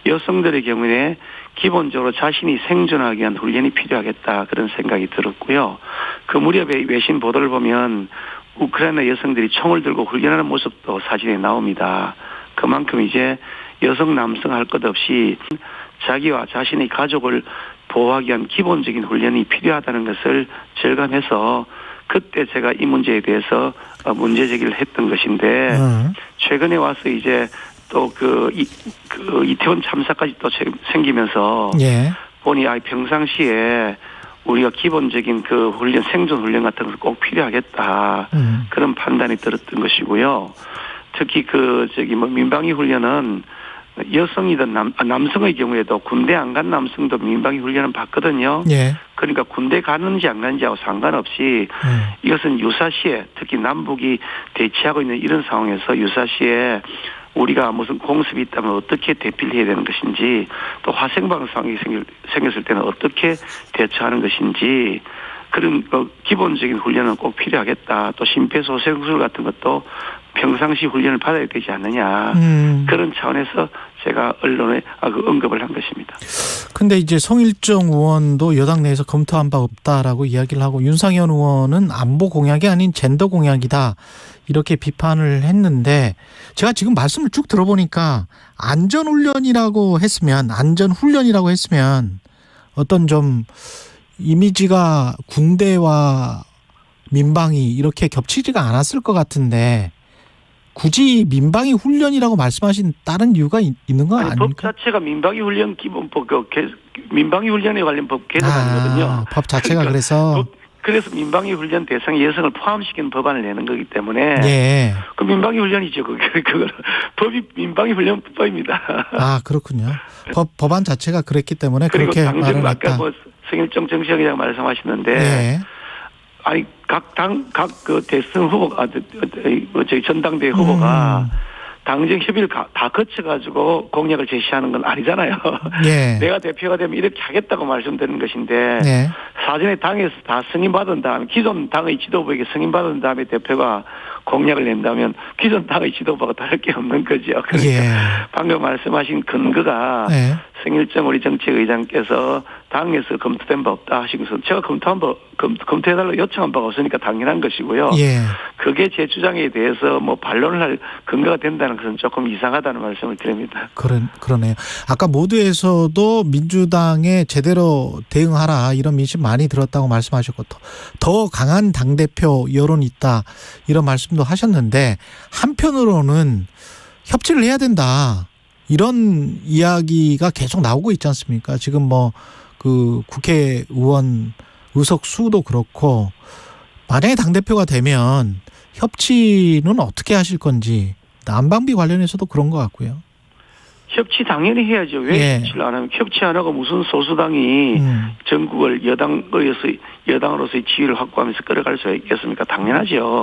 여성들의 경우에 기본적으로 자신이 생존하기 위한 훈련이 필요하겠다, 그런 생각이 들었고요. 그 무렵에 외신 보도를 보면 우크라이나 여성들이 총을 들고 훈련하는 모습도 사진에 나옵니다. 그만큼 이제 여성 남성 할 것 없이 자기와 자신의 가족을 보호하기 위한 기본적인 훈련이 필요하다는 것을 절감해서 그때 제가 이 문제에 대해서 문제 제기를 했던 것인데, 최근에 와서 이제 또 이태원 참사까지 또 생기면서 보니 평상시에 우리가 기본적인 그 훈련, 생존 훈련 같은 것을 꼭 필요하겠다, 그런 판단이 들었던 것이고요. 특히 민방위 훈련은 여성이든 남성의 경우에도 군대 안 간 남성도 민방위 훈련을 받거든요. 그러니까 군대 가는지 안 가는지하고 상관없이 이것은 유사시에, 특히 남북이 대치하고 있는 이런 상황에서 유사시에 우리가 무슨 공습이 있다면 어떻게 대피를 해야 되는 것인지, 또 화생방 상황이 생겼을 때는 어떻게 대처하는 것인지, 그런 기본적인 훈련은 꼭 필요하겠다. 또 심폐소생술 같은 것도 평상시 훈련을 받아야 되지 않느냐, 그런 차원에서 제가 언론에 언급을 한 것입니다. 근데 이제 성일정 의원도 여당 내에서 검토한 바 없다라고 이야기를 하고, 윤상현 의원은 안보 공약이 아닌 젠더 공약이다, 이렇게 비판을 했는데, 제가 지금 말씀을 쭉 들어보니까 안전훈련이라고 했으면 어떤 좀 이미지가 군대와 민방위 이렇게 겹치지가 않았을 것 같은데, 굳이 민방위 훈련이라고 말씀하신 다른 이유가 있는 거 아닙니까? 법 자체가 민방위 훈련 기본법, 민방위 훈련에 관련 법 개정안이거든요. 법 자체가 그래서 민방위 훈련 대상에 여성을 포함시키는 법안을 내는 거기 때문에 그 민방위 훈련이죠. 그거 법이 민방위 훈련법입니다. 아, 그렇군요. 법안 자체가 그랬기 때문에 그리고 그렇게 당장 말을 아까 했다. 성일정 정치학이라고 말씀하시는데, 각 대선 후보가, 저희 전당대회 후보가 당정 협의를 다 거쳐가지고 공약을 제시하는 건 아니잖아요. 내가 대표가 되면 이렇게 하겠다고 말씀드리는 것인데, 사전에 당에서 다 승인받은 다음에, 기존 당의 지도부에게 승인받은 다음에 대표가 공약을 낸다면 기존 당의 지도부가 다를 게 없는 거죠. 그러니까 방금 말씀하신 근거가 성일정 우리 정책의장께서 당에서 검토된 바 없다 하시면서 제가 검토해달라고 요청한 바가 없으니까 당연한 것이고요. 그게 제 주장에 대해서 뭐 반론을 할 근거가 된다는 것은 조금 이상하다는 말씀을 드립니다. 그러네요. 아까 모두에서도 민주당에 제대로 대응하라, 이런 민심 많이 들었다고 말씀하셨고, 더 강한 당대표 여론이 있다, 이런 말씀도 하셨는데, 한편으로는 협치를 해야 된다, 이런 이야기가 계속 나오고 있지 않습니까? 지금 국회의원 의석수도 그렇고, 만약에 당대표가 되면 협치는 어떻게 하실 건지, 난방비 관련해서도 그런 것 같고요. 협치 당연히 해야죠. 왜 협치를 안 하면, 협치 안 하고 무슨 소수당이 전국을 여당으로서의 지위를 확보하면서 끌어갈 수 있겠습니까? 당연하죠.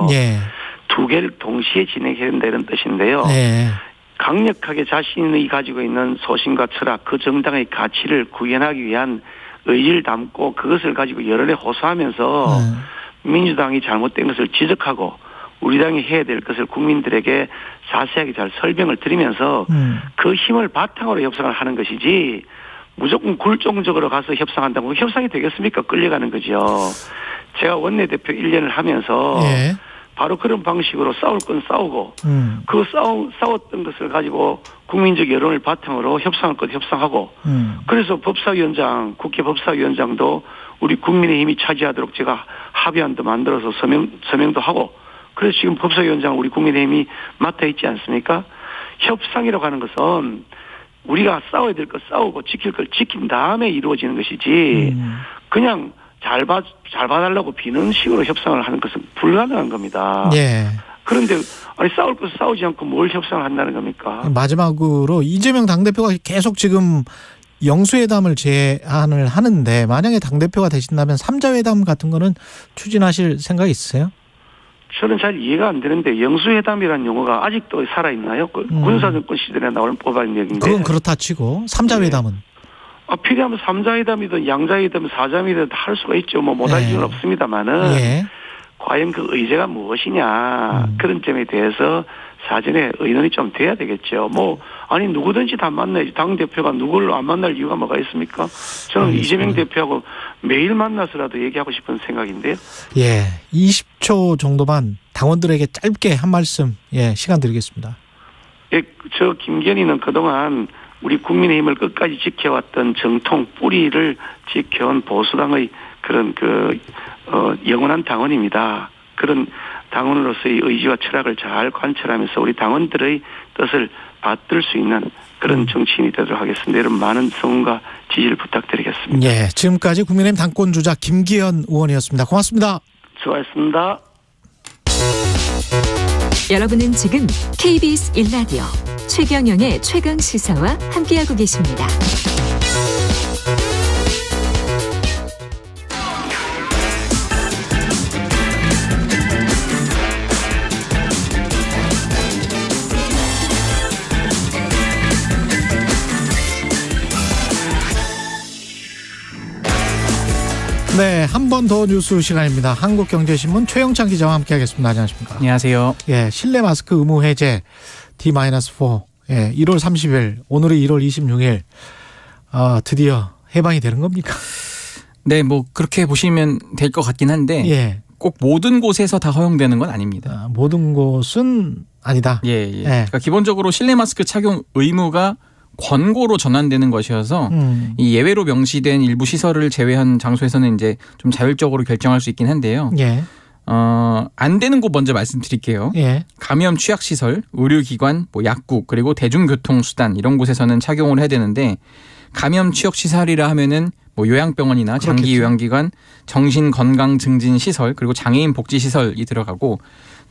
두 개를 동시에 진행해야 된다, 이런 뜻인데요. 강력하게 자신이 가지고 있는 소신과 철학, 그 정당의 가치를 구현하기 위한 의지를 담고 그것을 가지고 여론에 호소하면서 민주당이 잘못된 것을 지적하고 우리 당이 해야 될 것을 국민들에게 자세하게 잘 설명을 드리면서 그 힘을 바탕으로 협상을 하는 것이지 무조건 굴종적으로 가서 협상한다고 협상이 되겠습니까? 끌려가는 거죠. 제가 원내대표 1년을 하면서 예. 바로 그런 방식으로 싸울 건 싸우고 그 싸웠던 것을 가지고 국민적 여론을 바탕으로 협상할 것 협상하고 그래서 법사위원장 국회 법사위원장도 우리 국민의힘이 차지하도록 제가 합의안도 만들어서 서명도 하고 그래서 지금 법사위원장 우리 국민의힘이 맡아 있지 않습니까? 협상이라고 하는 것은 우리가 싸워야 될 것 싸우고 지킬 걸 지킨 다음에 이루어지는 것이지 그냥 잘 봐달라고 비는 식으로 협상을 하는 것은 불가능한 겁니다. 예. 그런데 아니 싸울 것 싸우지 않고 뭘 협상을 한다는 겁니까? 마지막으로 이재명 당대표가 계속 지금 영수회담을 제안을 하는데 만약에 당대표가 되신다면 3자회담 같은 거는 추진하실 생각이 있으세요? 저는 잘 이해가 안 되는데 영수회담이라는 용어가 아직도 살아있나요? 군사정권 시절에 나오는 법안 얘기인데. 그건 그렇다 치고 3자회담은. 필요하면 3자회담이든 양자회담이든 4자회담이든 할 수가 있죠. 못할 수는 없습니다만은 과연 그 의제가 무엇이냐 그런 점에 대해서 사전에 의논이 좀 돼야 되겠죠. 아니 누구든지 다 만나야지. 당대표가 누구를 안 만날 이유가 뭐가 있습니까? 저는 알겠습니다. 이재명 대표하고 매일 만나서라도 얘기하고 싶은 생각인데요. 예, 20초 정도만 당원들에게 짧게 한 말씀 시간 드리겠습니다. 예, 저 김기현이는 그동안 우리 국민의힘을 끝까지 지켜왔던 정통 뿌리를 지켜온 보수당의 그런 영원한 당원입니다. 그런 당원으로서의 의지와 철학을 잘 관철하면서 우리 당원들의 뜻을 받들 수 있는 그런 정치인이 되도록 하겠습니다. 여러분 많은 성원과 지지를 부탁드리겠습니다. 예, 지금까지 국민의힘 당권주자 김기현 의원이었습니다. 고맙습니다. 수고하셨습니다. 여러분은 지금 KBS 1라디오 최경영의 최강시사와 함께하고 계십니다. 네, 한 번 더 뉴스 시간입니다. 한국경제신문 최영찬 기자와 함께하겠습니다. 안녕하십니까? 안녕하세요. 예, 실내 마스크 의무 해제 D-4. 예, 1월 30일, 오늘이 1월 26일. 드디어 해방이 되는 겁니까? 네, 그렇게 보시면 될 것 같긴 한데 꼭 모든 곳에서 다 허용되는 건 아닙니다. 모든 곳은 아니다. 예. 그러니까 기본적으로 실내 마스크 착용 의무가 권고로 전환되는 것이어서 이 예외로 명시된 일부 시설을 제외한 장소에서는 이제 좀 자율적으로 결정할 수 있긴 한데요. 안 되는 곳 먼저 말씀드릴게요. 감염 취약 시설, 의료기관, 약국 그리고 대중교통수단 이런 곳에서는 착용을 해야 되는데 감염 취약 시설이라 하면은 요양병원이나 장기 요양기관, 정신건강증진시설 그리고 장애인 복지시설이 들어가고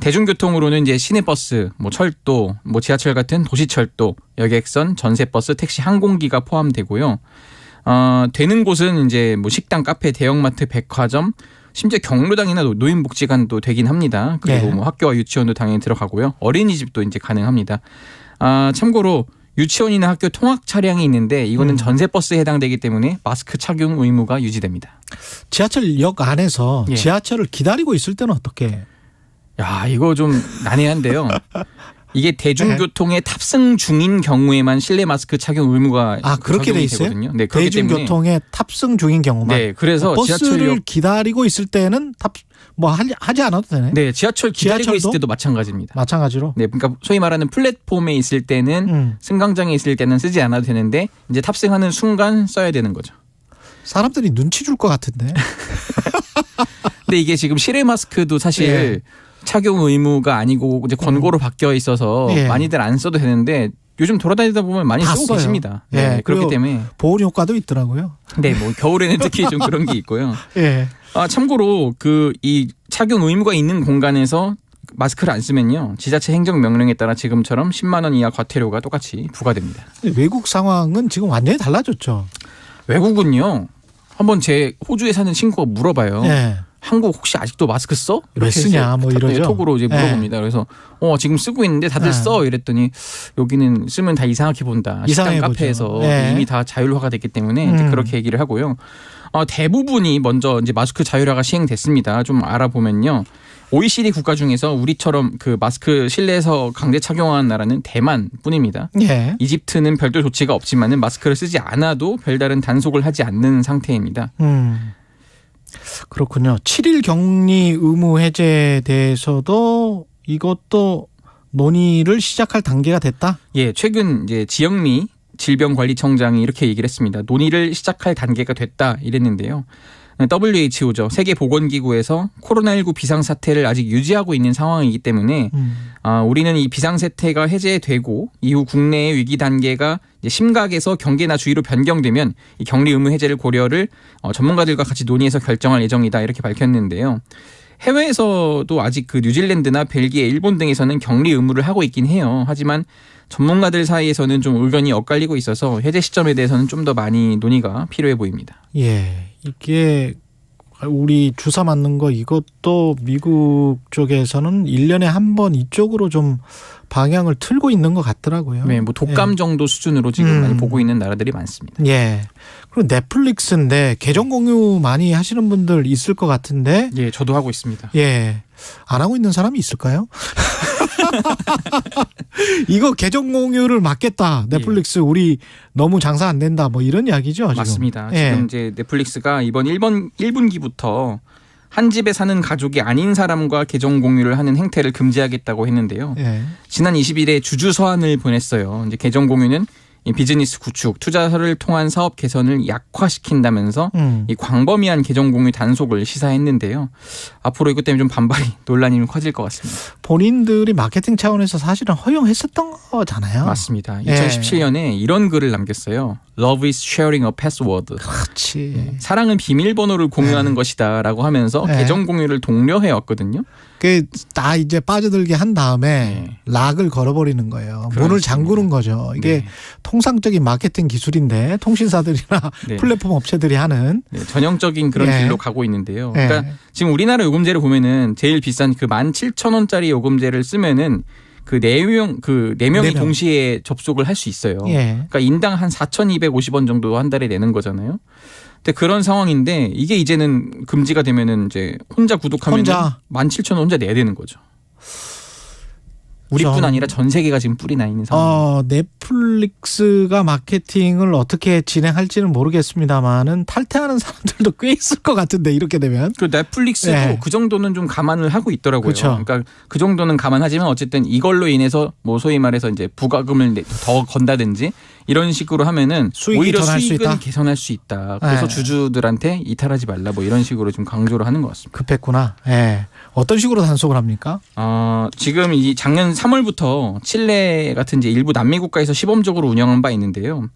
대중교통으로는 이제 시내버스, 철도, 지하철 같은 도시철도, 여객선, 전세버스, 택시, 항공기가 포함되고요. 되는 곳은 이제 식당, 카페, 대형마트, 백화점, 심지어 경로당이나 노인복지관도 되긴 합니다. 그리고 학교와 유치원도 당연히 들어가고요. 어린이집도 이제 가능합니다. 참고로 유치원이나 학교 통학 차량이 있는데 이거는 전세버스에 해당되기 때문에 마스크 착용 의무가 유지됩니다. 지하철역 안에서 지하철을 기다리고 있을 때는 어떻게? 야, 이거 좀 난해한데요. 이게 대중교통에 탑승 중인 경우에만 실내 마스크 착용 의무가 그렇게 돼 있어요? 되거든요. 네, 대중교통에 탑승 중인 경우만. 네, 그래서 버스를 지하철역 기다리고 있을 때는 하지 않아도 되네. 네, 지하철 기다리고 지하철도? 있을 때도 마찬가지입니다. 마찬가지로. 네, 그러니까 소위 말하는 플랫폼에 있을 때는 승강장에 있을 때는 쓰지 않아도 되는데 이제 탑승하는 순간 써야 되는 거죠. 사람들이 눈치 줄 것 같은데. 근데 이게 지금 실내 마스크도 사실 착용 의무가 아니고 이제 권고로 바뀌어 있어서 많이들 안 써도 되는데 요즘 돌아다니다 보면 많이 쓰고 써요. 계십니다. 네, 그렇기 때문에 보온 효과도 있더라고요. 네, 겨울에는 특히 좀 그런 게 있고요. 예. 참고로 이 착용 의무가 있는 공간에서 마스크를 안 쓰면요, 지자체 행정명령에 따라 지금처럼 10만 원 이하 과태료가 똑같이 부과됩니다. 외국 상황은 지금 완전히 달라졌죠. 외국은요, 한번 제 호주에 사는 친구가 물어봐요. 한국 혹시 아직도 마스크 써? 왜 쓰냐 이러죠. 톡으로 이제 물어봅니다. 그래서 지금 쓰고 있는데 다들 써 이랬더니 여기는 쓰면 다 이상하게 본다. 식당 카페에서 이미 다 자율화가 됐기 때문에 이제 그렇게 얘기를 하고요. 대부분이 먼저 이제 마스크 자율화가 시행됐습니다. 좀 알아보면요. OECD 국가 중에서 우리처럼 그 마스크 실내에서 강제 착용하는 나라는 대만뿐입니다. 예. 이집트는 별도 조치가 없지만은 마스크를 쓰지 않아도 별다른 단속을 하지 않는 상태입니다. 그렇군요. 7일 격리 의무 해제에 대해서도 이것도 논의를 시작할 단계가 됐다? 예, 최근 이제 지영미 질병관리청장이 이렇게 얘기를 했습니다. 논의를 시작할 단계가 됐다 이랬는데요. WHO죠. 세계보건기구에서 코로나19 비상사태를 아직 유지하고 있는 상황이기 때문에 우리는 이 비상사태가 해제되고 이후 국내의 위기 단계가 이제 심각에서 경계나 주의로 변경되면 이 격리 의무 해제를 고려를 전문가들과 같이 논의해서 결정할 예정이다 이렇게 밝혔는데요. 해외에서도 아직 그 뉴질랜드나 벨기에, 일본 등에서는 격리 의무를 하고 있긴 해요. 하지만 전문가들 사이에서는 좀 의견이 엇갈리고 있어서 해제 시점에 대해서는 좀 더 많이 논의가 필요해 보입니다. 예, 이게 우리 주사 맞는 거 이것도 미국 쪽에서는 1년에 한 번 이쪽으로 좀 방향을 틀고 있는 것 같더라고요. 네, 뭐 독감 정도 수준으로 지금 많이 보고 있는 나라들이 많습니다. 예. 그리고 넷플릭스인데 계정 공유 많이 하시는 분들 있을 것 같은데. 예, 저도 하고 있습니다. 예. 안 하고 있는 사람이 있을까요? 이거 계정 공유를 막겠다. 넷플릭스 우리 너무 장사 안 된다. 뭐 이런 이야기죠. 지금. 맞습니다. 예. 지금 이제 넷플릭스가 이번 1분기부터 한 집에 사는 가족이 아닌 사람과 계정 공유를 하는 행태를 금지하겠다고 했는데요. 예. 지난 20일에 주주 서한을 보냈어요. 이제 계정 공유는 이 비즈니스 구축, 투자를 통한 사업 개선을 약화시킨다면서 이 광범위한 계정 공유 단속을 시사했는데요. 앞으로 이것 때문에 좀 반발이 논란이 좀 커질 것 같습니다. 본인들이 마케팅 차원에서 사실은 허용했었던 거잖아요. 맞습니다. 2017년에 이런 글을 남겼어요. Love is sharing a password. 그렇지. 사랑은 비밀번호를 공유하는 것이다라고 하면서 계정 공유를 독려해왔거든요. 다 이제 빠져들게 한 다음에 락을 걸어버리는 거예요. 그렇습니다. 문을 잠그는 거죠. 이게 통상적인 마케팅 기술인데 통신사들이나 플랫폼 업체들이 하는 전형적인 그런 길로 가고 있는데요. 그러니까 지금 우리나라 요금제를 보면은 제일 비싼 그 17,000원짜리 요금제를 쓰면은 그 4명이 동시에 접속을 할 수 있어요. 그러니까 인당 한 4,250원 정도 한 달에 내는 거잖아요. 근데 그런 상황인데 이게 이제는 금지가 되면은 이제 혼자 구독하면 17,000원 혼자 내야 되는 거죠. 우리뿐 아니라 전 세계가 지금 뿔이 나 있는 상황. 넷플릭스가 마케팅을 어떻게 진행할지는 모르겠습니다만은 탈퇴하는 사람들도 꽤 있을 것 같은데 이렇게 되면. 그 넷플릭스도 그 정도는 좀 감안을 하고 있더라고요. 그렇죠. 그러니까 그 정도는 감안하지만 어쨌든 이걸로 인해서 뭐 소위 말해서 이제 부가금을 더 건다든지 이런 식으로 하면은 오히려 수익은 개선할 수 있다. 그래서 주주들한테 이탈하지 말라 뭐 이런 식으로 좀 강조를 하는 것 같습니다. 급했구나. 예. 어떤 식으로 단속을 합니까? 지금 이 작년 3월부터 칠레 같은 이제 일부 남미 국가에서 시범적으로 운영한 바 있는데요.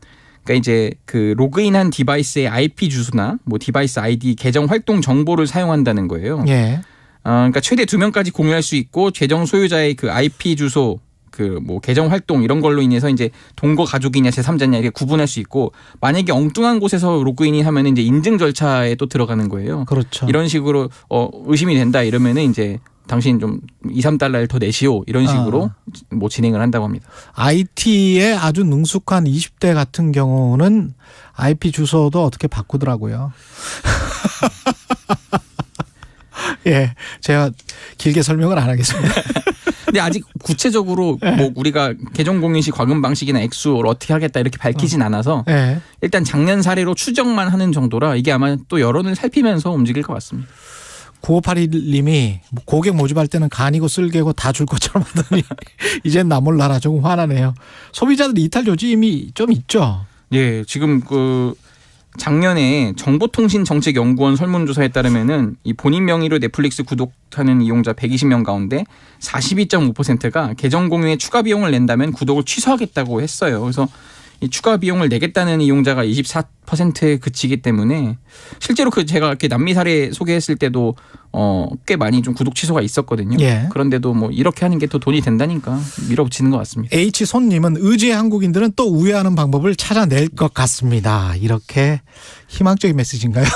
그러니까 이제 그 로그인한 디바이스의 IP 주소나 뭐 디바이스 아이디 계정 활동 정보를 사용한다는 거예요. 예. 그러니까 최대 2명까지 공유할 수 있고 계정 소유자의 그 IP 주소 그 뭐 계정 활동 이런 걸로 인해서 이제 동거 가족이냐 제3자냐 이렇게 구분할 수 있고 만약에 엉뚱한 곳에서 로그인이 하면 이제 인증 절차에 또 들어가는 거예요. 그렇죠. 이런 식으로 의심이 된다 이러면은 이제 당신 좀 2, 3달러를 더 내시오 이런 식으로 뭐 진행을 한다고 합니다. IT에 아주 능숙한 20대 같은 경우는 IP 주소도 어떻게 바꾸더라고요. 예, 제가 길게 설명을 안 하겠습니다. 근데 아직 구체적으로 뭐 우리가 계정 공유 시 과금 방식이나 액수를 어떻게 하겠다 이렇게 밝히진 않아서 일단 작년 사례로 추정만 하는 정도라 이게 아마 또 여론을 살피면서 움직일 것 같습니다. 9581님이 고객 모집할 때는 간이고 쓸개고 다 줄 것처럼 하더니 이젠 나 몰라라. 조금 화나네요. 소비자들 이탈 조짐이 좀 있죠. 예, 지금 그 작년에 정보통신정책연구원 설문조사에 따르면은 이 본인 명의로 넷플릭스 구독하는 이용자 120명 가운데 42.5%가 계정 공유에 추가 비용을 낸다면 구독을 취소하겠다고 했어요. 그래서 이 추가 비용을 내겠다는 이용자가 24%에 그치기 때문에 실제로 그 제가 이렇게 남미 사례 소개했을 때도 꽤 많이 좀 구독 취소가 있었거든요. 그런데도 뭐 이렇게 하는 게 더 돈이 된다니까 밀어붙이는 것 같습니다. H손님은 의지의 한국인들은 또 우회하는 방법을 찾아낼 것 같습니다. 이렇게 희망적인 메시지인가요?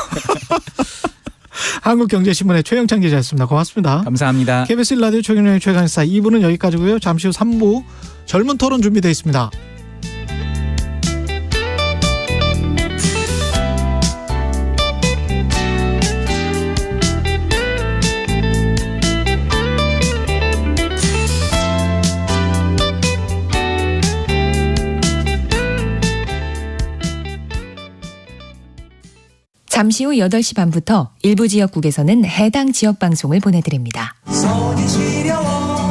한국경제신문의 최영찬 기자였습니다. 고맙습니다. 감사합니다. KBS 1라디오 최경영의 최강시사 2부는 여기까지고요. 잠시 후 3부 젊은 토론 준비되어 있습니다. 잠시 후 8시 반부터 일부 지역국에서는 해당 지역 방송을 보내드립니다. 손이 시려워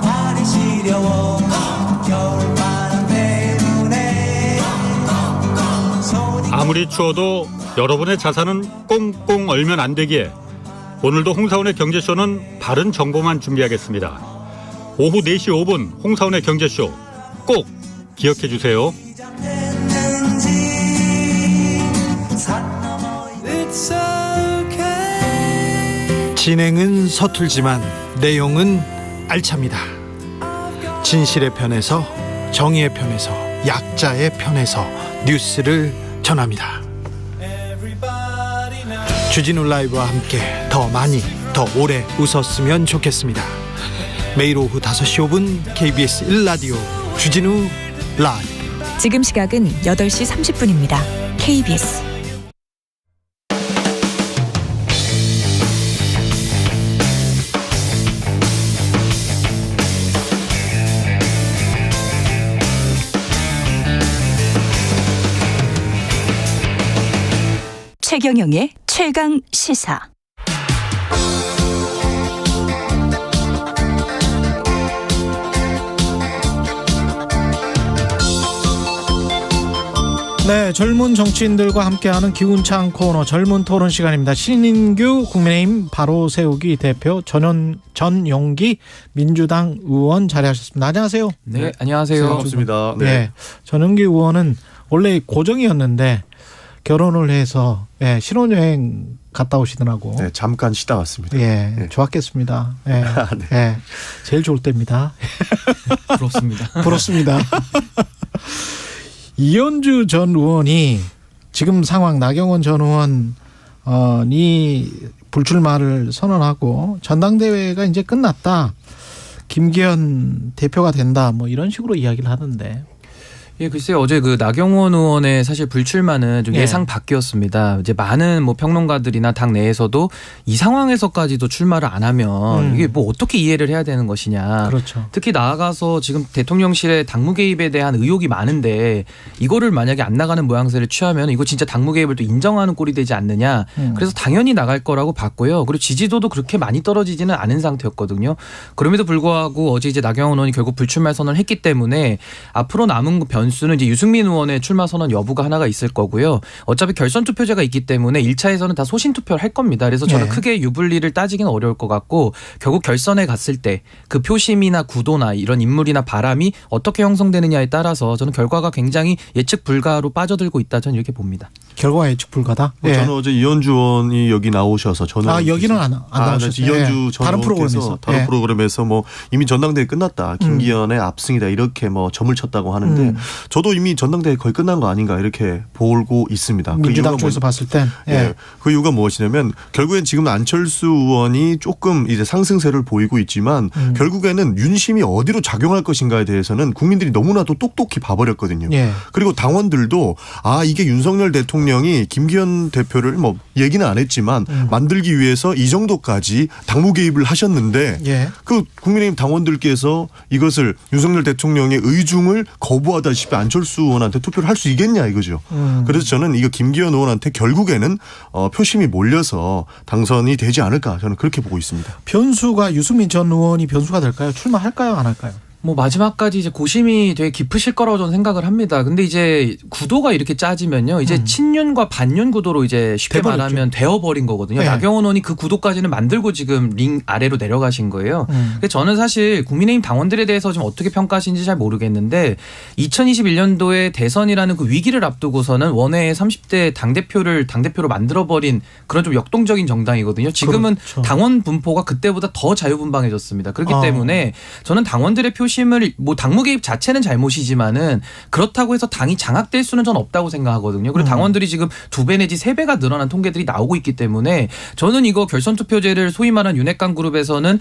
발이 시려워 겨울바람 때문에 아무리 추워도 여러분의 자산은 꽁꽁 얼면 안 되기에 오늘도 홍사원의 경제쇼는 바른 정보만 준비하겠습니다. 오후 4시 5분 홍사원의 경제쇼 꼭 기억해 주세요. 진행은 서툴지만 내용은 알찹니다. 진실의 편에서, 정의의 편에서, 약자의 편에서 뉴스를 전합니다. 주진우 라이브와 함께 더 많이, 더 오래 웃었으면 좋겠습니다. 매일 오후 5시 5분 KBS 1라디오 주진우 라이브. 지금 시각은 8시 30분입니다. KBS 최경영의 최강 시사. 네, 젊은 정치인들과 함께하는 기운찬 코너 젊은 토론 시간입니다. 신인규 국민의힘 바로 세우기 대표, 전용기 민주당 의원 자리하셨습니다. 안녕하세요. 네, 안녕하세요. 반갑습니다. 네, 전용기 의원은 원래 고정이었는데 결혼을 해서 신혼여행 갔다 오시더라고. 네, 잠깐 쉬다 왔습니다. 예, 네. 좋았겠습니다. 예, 네. 예, 제일 좋을 때입니다. 부럽습니다. 부럽습니다. 이현주 전 의원이 지금 상황, 나경원 전 의원이 불출마를 선언하고 전당대회가 이제 끝났다, 김기현 대표가 된다, 뭐 이런 식으로 이야기를 하던데. 예, 글쎄요. 어제 그 나경원 의원의 사실 불출마는 좀 예상 밖이었습니다. 이제 많은 뭐 평론가들이나 당 내에서도 이 상황에서까지도 출마를 안 하면 이게 뭐 어떻게 이해를 해야 되는 것이냐. 그렇죠. 특히 나아가서 지금 대통령실의 당무 개입에 대한 의혹이 많은데 이거를 만약에 안 나가는 모양새를 취하면 이거 진짜 당무 개입을 또 인정하는 꼴이 되지 않느냐. 그래서 당연히 나갈 거라고 봤고요. 그리고 지지도도 그렇게 많이 떨어지지는 않은 상태였거든요. 그럼에도 불구하고 어제 이제 나경원 의원이 결국 불출마 선언을 했기 때문에 앞으로 남은 변수는 이제 유승민 의원의 출마 선언 여부가 하나가 있을 거고요. 어차피 결선 투표제가 있기 때문에 1차에서는 다 소신 투표를 할 겁니다. 그래서 저는 크게 유불리를 따지기는 어려울 것 같고 결국 결선에 갔을 때 그 표심이나 구도나 이런 인물이나 바람이 어떻게 형성되느냐에 따라서 저는 결과가 굉장히 예측 불가로 빠져들고 있다, 저는 이렇게 봅니다. 결과 예측 불가다? 저는 어제 이현주 의원이 여기 나오셔서 저는 여기는 안 나오셨어요. 이현주 전 다른 의원께서 다른 프로그램에서 뭐 이미 전당대회 끝났다, 김기현의 압승이다 이렇게 뭐 점을 쳤다고 하는데 저도 이미 전당대회 거의 끝난 거 아닌가 이렇게 보고 있습니다. 민주당 쪽에서 봤을 땐. 그 이유가 무엇이냐면 결국엔 지금 안철수 의원이 조금 이제 상승세를 보이고 있지만 결국에는 윤심이 어디로 작용할 것인가에 대해서는 국민들이 너무나도 똑똑히 봐버렸거든요. 그리고 당원들도 이게 윤석열 대통령이 김기현 대표를 뭐 얘기는 안 했지만 만들기 위해서 이 정도까지 당무 개입을 하셨는데 그 국민의힘 당원들께서 이것을 윤석열 대통령의 의중을 거부하다시피 안철수 의원한테 투표를 할 수 있겠냐 이거죠. 그래서 저는 이거 김기현 의원한테 결국에는 표심이 몰려서 당선이 되지 않을까, 저는 그렇게 보고 있습니다. 변수가 유승민 전 의원이 변수가 될까요? 출마할까요, 안 할까요? 뭐 마지막까지 이제 고심이 되게 깊으실 거라고 저는 생각을 합니다. 근데 이제 구도가 이렇게 짜지면요, 이제 친윤과 반윤 구도로 이제 쉽게 말하면 되어버린 거거든요. 나경원 의원이 그 구도까지는 만들고 지금 링 아래로 내려가신 거예요. 근데 저는 사실 국민의힘 당원들에 대해서 좀 어떻게 평가하시는지 잘 모르겠는데 2021년도에 대선이라는 그 위기를 앞두고서는 원외의 30대 당대표로 만들어버린 그런 좀 역동적인 정당이거든요. 지금은 그렇죠. 당원 분포가 그때보다 더 자유분방해졌습니다. 그렇기 때문에 저는 당원들의 표심을 뭐 당무 개입 자체는 잘못이지만은 그렇다고 해서 당이 장악될 수는 전 없다고 생각하거든요. 그리고 당원들이 지금 2배 내지 3배가 늘어난 통계들이 나오고 있기 때문에 저는 이거 결선 투표제를 소위 말하는 윤핵관 그룹에서는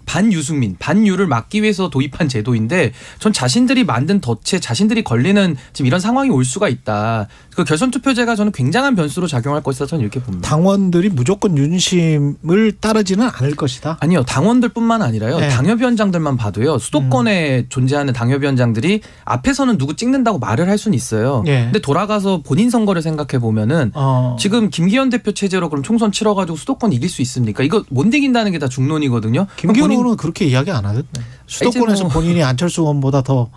반유승민, 반유를 막기 위해서 도입한 제도인데 전 자신들이 만든 덫에 자신들이 걸리는 지금 이런 상황이 올 수가 있다. 그 결선 투표제가 저는 굉장한 변수로 작용할 것이다, 저는 이렇게 봅니다. 당원들이 무조건 윤심을 따르지는 않을 것이다. 아니요, 당원들뿐만 아니라요. 당협위원장들만 봐도요. 수도권 수도권에 존재하는 당협위원장들이 앞에서는 누구 찍는다고 말을 할 수는 있어요. 예. 근데 돌아가서 본인 선거를 생각해 보면은 지금 김기현 대표 체제로 그럼 총선 치러가지고 수도권 이길 수 있습니까? 이거 못 이긴다는 게 다 중론이거든요. 김기현 의원은 그렇게 이야기 안 하던데. 수도권에서 본인이 안철수 의원보다 더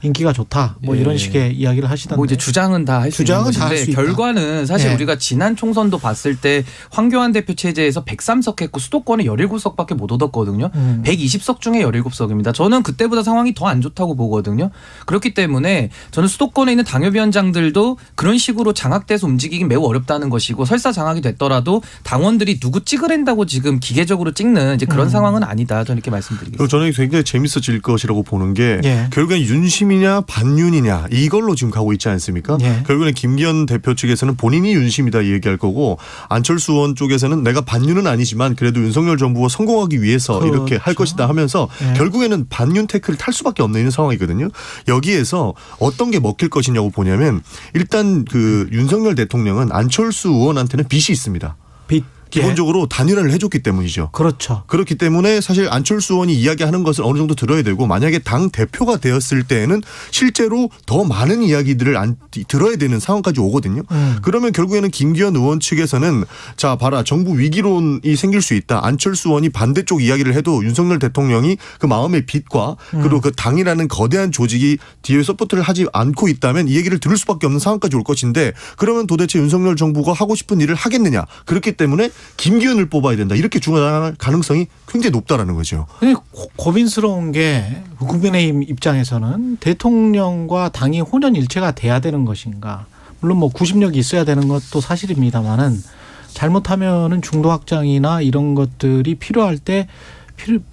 인기가 좋다. 뭐 이런 식의 이야기를 하시던데. 뭐 이제 주장은 다 할 수 있는 것인데 결과는 사실 우리가 지난 총선도 봤을 때 황교안 대표 체제에서 103석 했고 수도권에 17석밖에 못 얻었거든요. 120석 중에 17석입니다. 저는 그때보다 상황이 더 안 좋다고 보거든요. 그렇기 때문에 저는 수도권에 있는 당협위원장들도 그런 식으로 장악돼서 움직이긴 매우 어렵다는 것이고 설사 장악이 됐더라도 당원들이 누구 찍으랜다고 지금 기계적으로 찍는 이제 그런 상황은 아니다. 저는 이렇게 말씀드리겠습니다. 저는 굉장히 재밌어질 것이라고 보는 게 예. 결국엔 윤심이냐 반윤이냐 이걸로 지금 가고 있지 않습니까? 예. 결국엔 김기현 대표 측에서는 본인이 윤심이다 얘기할 거고 안철수 의원 쪽에서는 내가 반윤은 아니지만 그래도 윤석열 정부가 성공하기 위해서 그렇죠. 이렇게 할 것이다 하면서 예. 결국에는 반윤 태클을 탈 수밖에 없는 상황이거든요. 여기에서 어떤 게 먹힐 것이냐고 보냐면 일단 그 윤석열 대통령은 안철수 의원한테는 빚이 있습니다. 빚. 기본적으로 단일화를 해줬기 때문이죠. 그렇죠. 그렇기 때문에 사실 안철수 의원이 이야기하는 것을 어느 정도 들어야 되고 만약에 당 대표가 되었을 때에는 실제로 더 많은 이야기들을 들어야 되는 상황까지 오거든요. 그러면 결국에는 김기현 의원 측에서는 자 봐라 정부 위기론이 생길 수 있다. 안철수 의원이 반대쪽 이야기를 해도 윤석열 대통령이 그 마음의 빚과 그리고 그 당이라는 거대한 조직이 뒤에 서포트를 하지 않고 있다면 이 얘기를 들을 수밖에 없는 상황까지 올 것인데 그러면 도대체 윤석열 정부가 하고 싶은 일을 하겠느냐. 그렇기 때문에 김기현을 뽑아야 된다. 이렇게 주장할 가능성이 굉장히 높다라는 거죠. 고민스러운 게 국민의힘 입장에서는 대통령과 당이 혼연일체가 돼야 되는 것인가. 물론 뭐 구심력이 있어야 되는 것도 사실입니다만은 잘못하면은 중도 확장이나 이런 것들이 필요할 때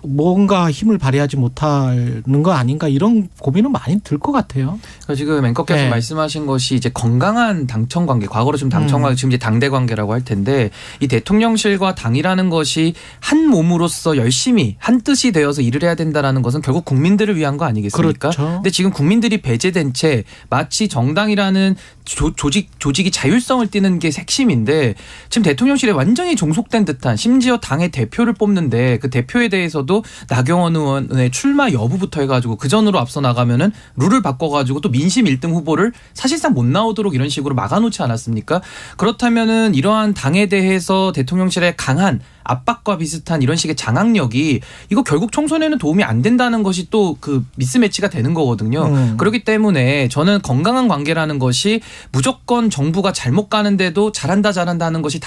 뭔가 힘을 발휘하지 못하는 거 아닌가 이런 고민은 많이 들 것 같아요. 그러니까 지금 앵커께서 말씀하신 것이 이제 건강한 당청 관계, 과거로 좀 당청 관계, 지금 이제 당대 관계라고 할 텐데 이 대통령실과 당이라는 것이 한 몸으로서 열심히 한 뜻이 되어서 일을 해야 된다라는 것은 결국 국민들을 위한 거 아니겠습니까? 그렇죠. 근데 지금 국민들이 배제된 채 마치 정당이라는 조직이 자율성을 띠는 게 핵심인데 지금 대통령실에 완전히 종속된 듯한 심지어 당의 대표를 뽑는데 그 대표에 대해서도 나경원 의원의 출마 여부부터 해가지고 그 전으로 앞서 나가면은 룰을 바꿔가지고 또 민심 1등 후보를 사실상 못 나오도록 이런 식으로 막아놓지 않았습니까? 그렇다면은 이러한 당에 대해서 대통령실의 강한 압박과 비슷한 이런 식의 장악력이 이거 결국 총선에는 도움이 안 된다는 것이 또 그 미스매치가 되는 거거든요. 그렇기 때문에 저는 건강한 관계라는 것이 무조건 정부가 잘못 가는데도 잘한다 하는 것이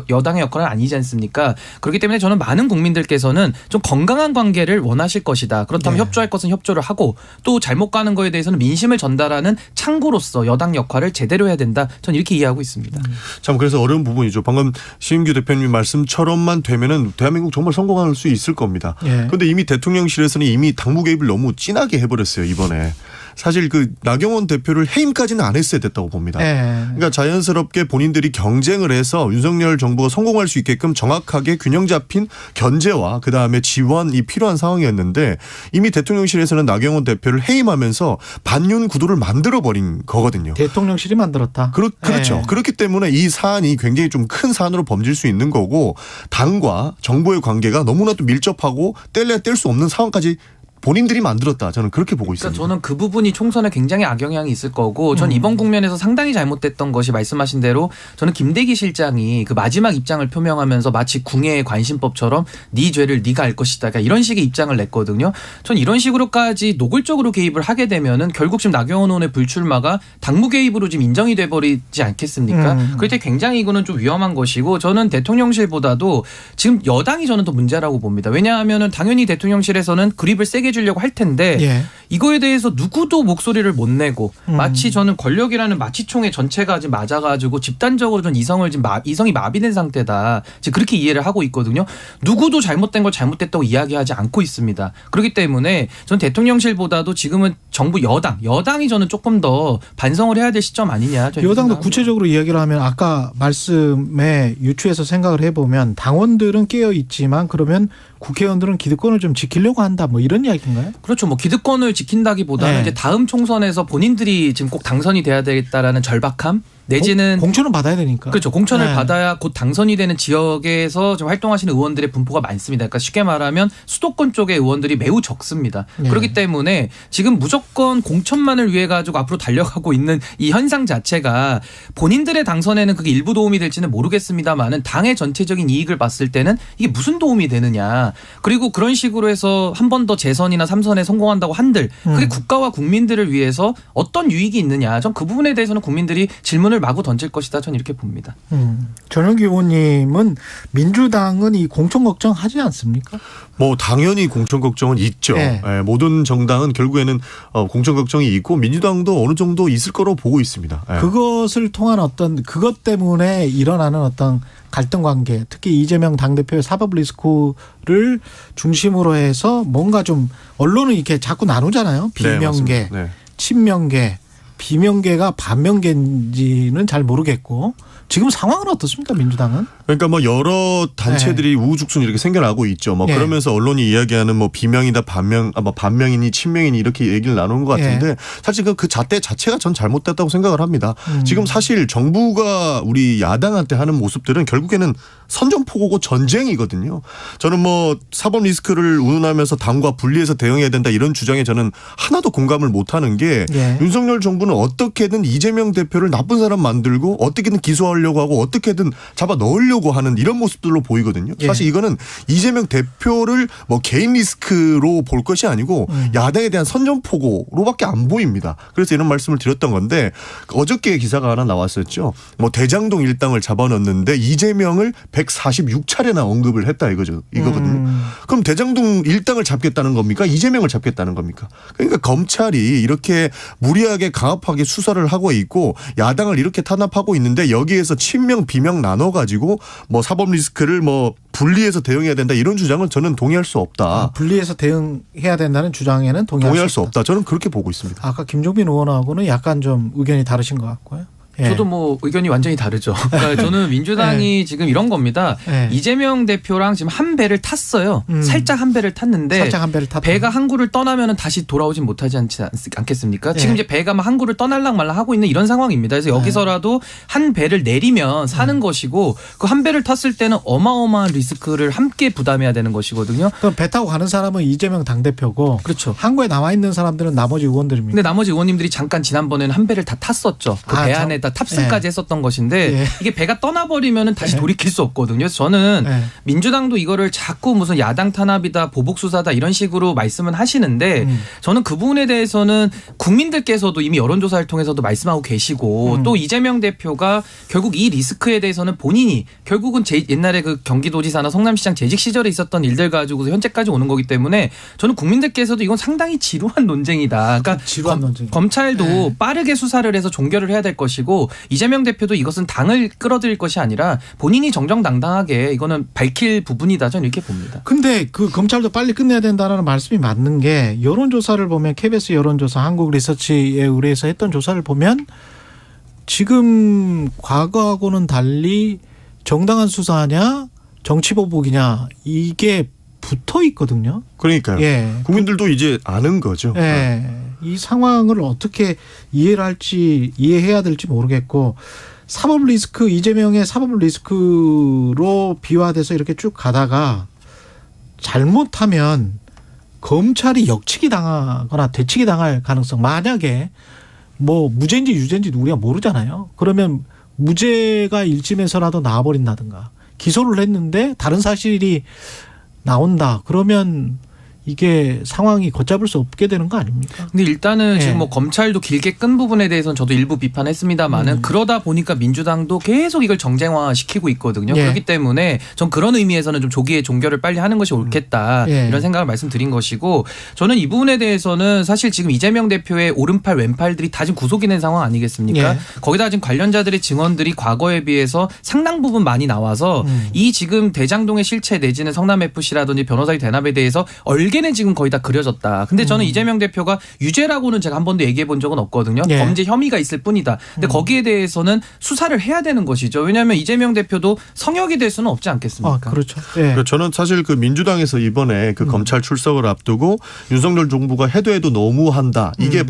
여당의 역할은 아니지 않습니까? 그렇기 때문에 저는 많은 국민들께서는 좀 건강한 관계를 원하실 것이다. 그렇다면 협조할 것은 협조를 하고 또 잘못 가는 거에 대해서는 민심을 전달하는 창구로서 여당 역할을 제대로 해야 된다. 저는 이렇게 이해하고 있습니다. 참 그래서 어려운 부분이죠. 방금 심규 대표님 말씀처럼만 되면은 대한민국 정말 성공할 수 있을 겁니다. 그런데 이미 대통령실에서는 이미 당무 개입을 너무 진하게 해버렸어요. 이번에. 사실 그 나경원 대표를 해임까지는 안 했어야 됐다고 봅니다. 그러니까 자연스럽게 본인들이 경쟁을 해서 윤석열 정부가 성공할 수 있게끔 정확하게 균형 잡힌 견제와 그다음에 지원이 필요한 상황이었는데 이미 대통령실에서는 나경원 대표를 해임하면서 반윤 구도를 만들어버린 거거든요. 대통령실이 만들었다. 그렇죠. 그렇기 때문에 이 사안이 굉장히 좀 큰 사안으로 범질 수 있는 거고 당과 정부의 관계가 너무나도 밀접하고 뗄래야 뗄 수 없는 상황까지 본인들이 만들었다. 저는 그렇게 보고 있습니다. 저는 그 부분이 총선에 굉장히 악영향이 있을 거고 전 이번 국면에서 상당히 잘못됐던 것이 말씀하신 대로 저는 김대기 실장이 그 마지막 입장을 표명하면서 마치 궁예의 관심법처럼 네 죄를 네가 알 것이다. 그러니까 이런 식의 입장을 냈거든요. 전 이런 식으로까지 노골적으로 개입을 하게 되면은 결국 지금 나경원 의원의 불출마가 당무 개입으로 지금 인정이 돼버리지 않겠습니까? 그럴 때 굉장히 이거는 좀 위험한 것이고 저는 대통령실보다도 지금 여당이 저는 더 문제라고 봅니다. 왜냐하면은 당연히 대통령실에서는 그립을 세게 주려고 할 텐데 이거에 대해서 누구도 목소리를 못 내고 마치 저는 권력이라는 마취총의 전체가 지금 맞아가지고 집단적으로 전 이성이 마비된 상태다. 지금 그렇게 이해를 하고 있거든요. 누구도 잘못된 걸 잘못됐다고 이야기하지 않고 있습니다. 그렇기 때문에 전 대통령실보다도 지금은 정부 여당이 저는 조금 더 반성을 해야 될 시점 아니냐. 여당도 구체적으로 이야기를 하면 아까 말씀에 유추해서 생각을 해보면 당원들은 깨어 있지만 그러면 국회의원들은 기득권을 좀 지키려고 한다. 뭐 이런 이야기인가요? 그렇죠. 뭐 기득권을 지킨다기보다는 이제 다음 총선에서 본인들이 지금 꼭 당선이 돼야 되겠다라는 절박함 내지는 공천은 받아야 되니까. 그렇죠. 공천을 네. 받아야 곧 당선이 되는 지역에서 좀 활동하시는 의원들의 분포가 많습니다. 그러니까 쉽게 말하면 수도권 쪽의 의원들이 매우 적습니다. 네. 그렇기 때문에 지금 무조건 공천만을 위해 가지고 앞으로 달려가고 있는 이 현상 자체가 본인들의 당선에는 그게 일부 도움이 될지는 모르겠습니다만은 당의 전체적인 이익을 봤을 때는 이게 무슨 도움이 되느냐. 그리고 그런 식으로 해서 한 번 더 재선이나 3선에 성공한다고 한들 그게 국가와 국민들을 위해서 어떤 유익이 있느냐. 전 그 부분에 대해서는 국민들이 질문을 마구 던질 것이다. 저는 이렇게 봅니다. 전영기 의원님은 민주당은 이 공천 걱정 하지 않습니까? 뭐 당연히 공천 걱정은 있죠. 네. 예, 모든 정당은 결국에는 공천 걱정이 있고 민주당도 어느 정도 있을 거로 보고 있습니다. 예. 그것을 통한 어떤 그것 때문에 일어나는 어떤 갈등 관계, 특히 이재명 당대표의 사법 리스크를 중심으로 해서 뭔가 좀 언론은 이렇게 자꾸 나누잖아요. 비명계, 네. 친명계, 비명계가 반명계인지는 잘 모르겠고 지금 상황은 어떻습니까, 민주당은? 그러니까 뭐 여러 단체들이 우후죽순 이렇게 생겨나고 있죠. 뭐 네. 그러면서 언론이 이야기하는 뭐 비명이다 반명, 뭐 반명이니 친명이니 이렇게 얘기를 나누는 것 같은데 사실 그 잣대 자체가 전 잘못됐다고 생각을 합니다. 지금 사실 정부가 우리 야당한테 하는 모습들은 결국에는 선전포고고 전쟁이거든요. 저는 뭐 사법 리스크를 운운하면서 당과 분리해서 대응해야 된다 이런 주장에 저는 하나도 공감을 못하는 게 윤석열 정부는 어떻게든 이재명 대표를 나쁜 사람 만들고 어떻게든 기소하려고 하고 어떻게든 잡아 넣으려고 하는 이런 모습들로 보이거든요. 사실 이거는 이재명 대표를 뭐 개인 리스크로 볼 것이 아니고 야당에 대한 선전포고로밖에 안 보입니다. 그래서 이런 말씀을 드렸던 건데 어저께 기사가 하나 나왔었죠. 뭐 대장동 일당을 잡아넣는데 이재명을 146차례나 언급을 했다 이거거든요. 그럼 대장동 일당을 잡겠다는 겁니까? 이재명을 잡겠다는 겁니까? 그러니까 검찰이 이렇게 무리하게 강압하게 수사를 하고 있고 야당을 이렇게 탄압하고 있는데 여기에서 친명 비명 나눠가지고 뭐 사법 리스크를 뭐 분리해서 대응해야 된다 이런 주장은 저는 동의할 수 없다. 분리해서 대응해야 된다는 주장에는 동의할 수 없다. 저는 그렇게 보고 있습니다. 아까 김종민 의원하고는 약간 좀 의견이 다르신 것 같고요. 저도 뭐 의견이 완전히 다르죠. 그러니까 저는 민주당이 지금 이런 겁니다. 이재명 대표랑 지금 한 배를 탔어요. 살짝 한 배를 탔는데 배가 항구를 떠나면 다시 돌아오진 못하지 않겠습니까? 지금 이제 배가 막 항구를 떠날랑 말랑 하고 있는 이런 상황입니다. 그래서 여기서라도 한 배를 내리면 사는 것이고 그 한 배를 탔을 때는 어마어마한 리스크를 함께 부담해야 되는 것이거든요. 그럼 배 타고 가는 사람은 이재명 당대표고 그렇죠. 항구에 나와 있는 사람들은 나머지 의원들입니다. 근데 나머지 의원님들이 잠깐 지난번에는 한 배를 다 탔었죠. 그 배 안에다 탑승까지 했었던 것인데 이게 배가 떠나버리면 다시 돌이킬 수 없거든요. 그래서 저는 민주당도 이거를 자꾸 무슨 야당 탄압이다 보복수사다 이런 식으로 말씀은 하시는데 저는 그 부분에 대해서는 국민들께서도 이미 여론조사를 통해서도 말씀하고 계시고 또 이재명 대표가 결국 이 리스크에 대해서는 본인이 결국은 옛날에 그 경기도지사나 성남시장 재직 시절에 있었던 일들 가지고서 현재까지 오는 거기 때문에 저는 국민들께서도 이건 상당히 지루한 논쟁이다. 그러니까 검찰도 빠르게 수사를 해서 종결을 해야 될 것이고 이재명 대표도 이것은 당을 끌어들일 것이 아니라 본인이 정정당당하게 이거는 밝힐 부분이다. 저는 이렇게 봅니다. 근데 그 검찰도 빨리 끝내야 된다는 말씀이 맞는 게 여론조사를 보면 KBS 여론조사 한국리서치에 의뢰해서 했던 조사를 보면 지금 과거하고는 달리 정당한 수사냐 정치보복이냐 이게 붙어 있거든요. 그러니까요. 국민들도 이제 아는 거죠. 이 상황을 어떻게 이해를 할지 이해해야 될지 모르겠고 사법 리스크 이재명의 사법 리스크로 비화돼서 이렇게 쭉 가다가 잘못하면 검찰이 역치기 당하거나 되치기 당할 가능성 만약에 뭐 무죄인지 유죄인지 우리가 모르잖아요. 그러면 무죄가 일심에서라도 나와버린다든가 기소를 했는데 다른 사실이 나온다. 그러면 이게 상황이 걷잡을 수 없게 되는 거 아닙니까? 근데 일단은 지금 뭐 검찰도 길게 끈 부분에 대해서는 저도 일부 비판했습니다만은 그러다 보니까 민주당도 계속 이걸 정쟁화시키고 있거든요. 그렇기 때문에 전 그런 의미에서는 좀 조기에 종결을 빨리 하는 것이 옳겠다 이런 생각을 말씀드린 것이고 저는 이 부분에 대해서는 사실 지금 이재명 대표의 오른팔 왼팔들이 다 지금 구속이 된 상황 아니겠습니까? 거기다가 지금 관련자들의 증언들이 과거에 비해서 상당 부분 많이 나와서 이 지금 대장동의 실체 내지는 성남FC라든지 변호사의 대납에 대해서 얼개 징계는 지금 거의 다 그려졌다. 근데 저는 이재명 대표가 유죄라고는 제가 한 번도 얘기해 본 적은 없거든요. 예. 범죄 혐의가 있을 뿐이다. 근데 거기에 대해서는 수사를 해야 되는 것이죠. 왜냐하면 이재명 대표도 성역이 될 수는 없지 않겠습니까? 그렇죠. 그러니까 저는 사실 그 민주당에서 이번에 그 검찰 출석을 앞두고 윤석열 정부가 해도 너무한다. 이게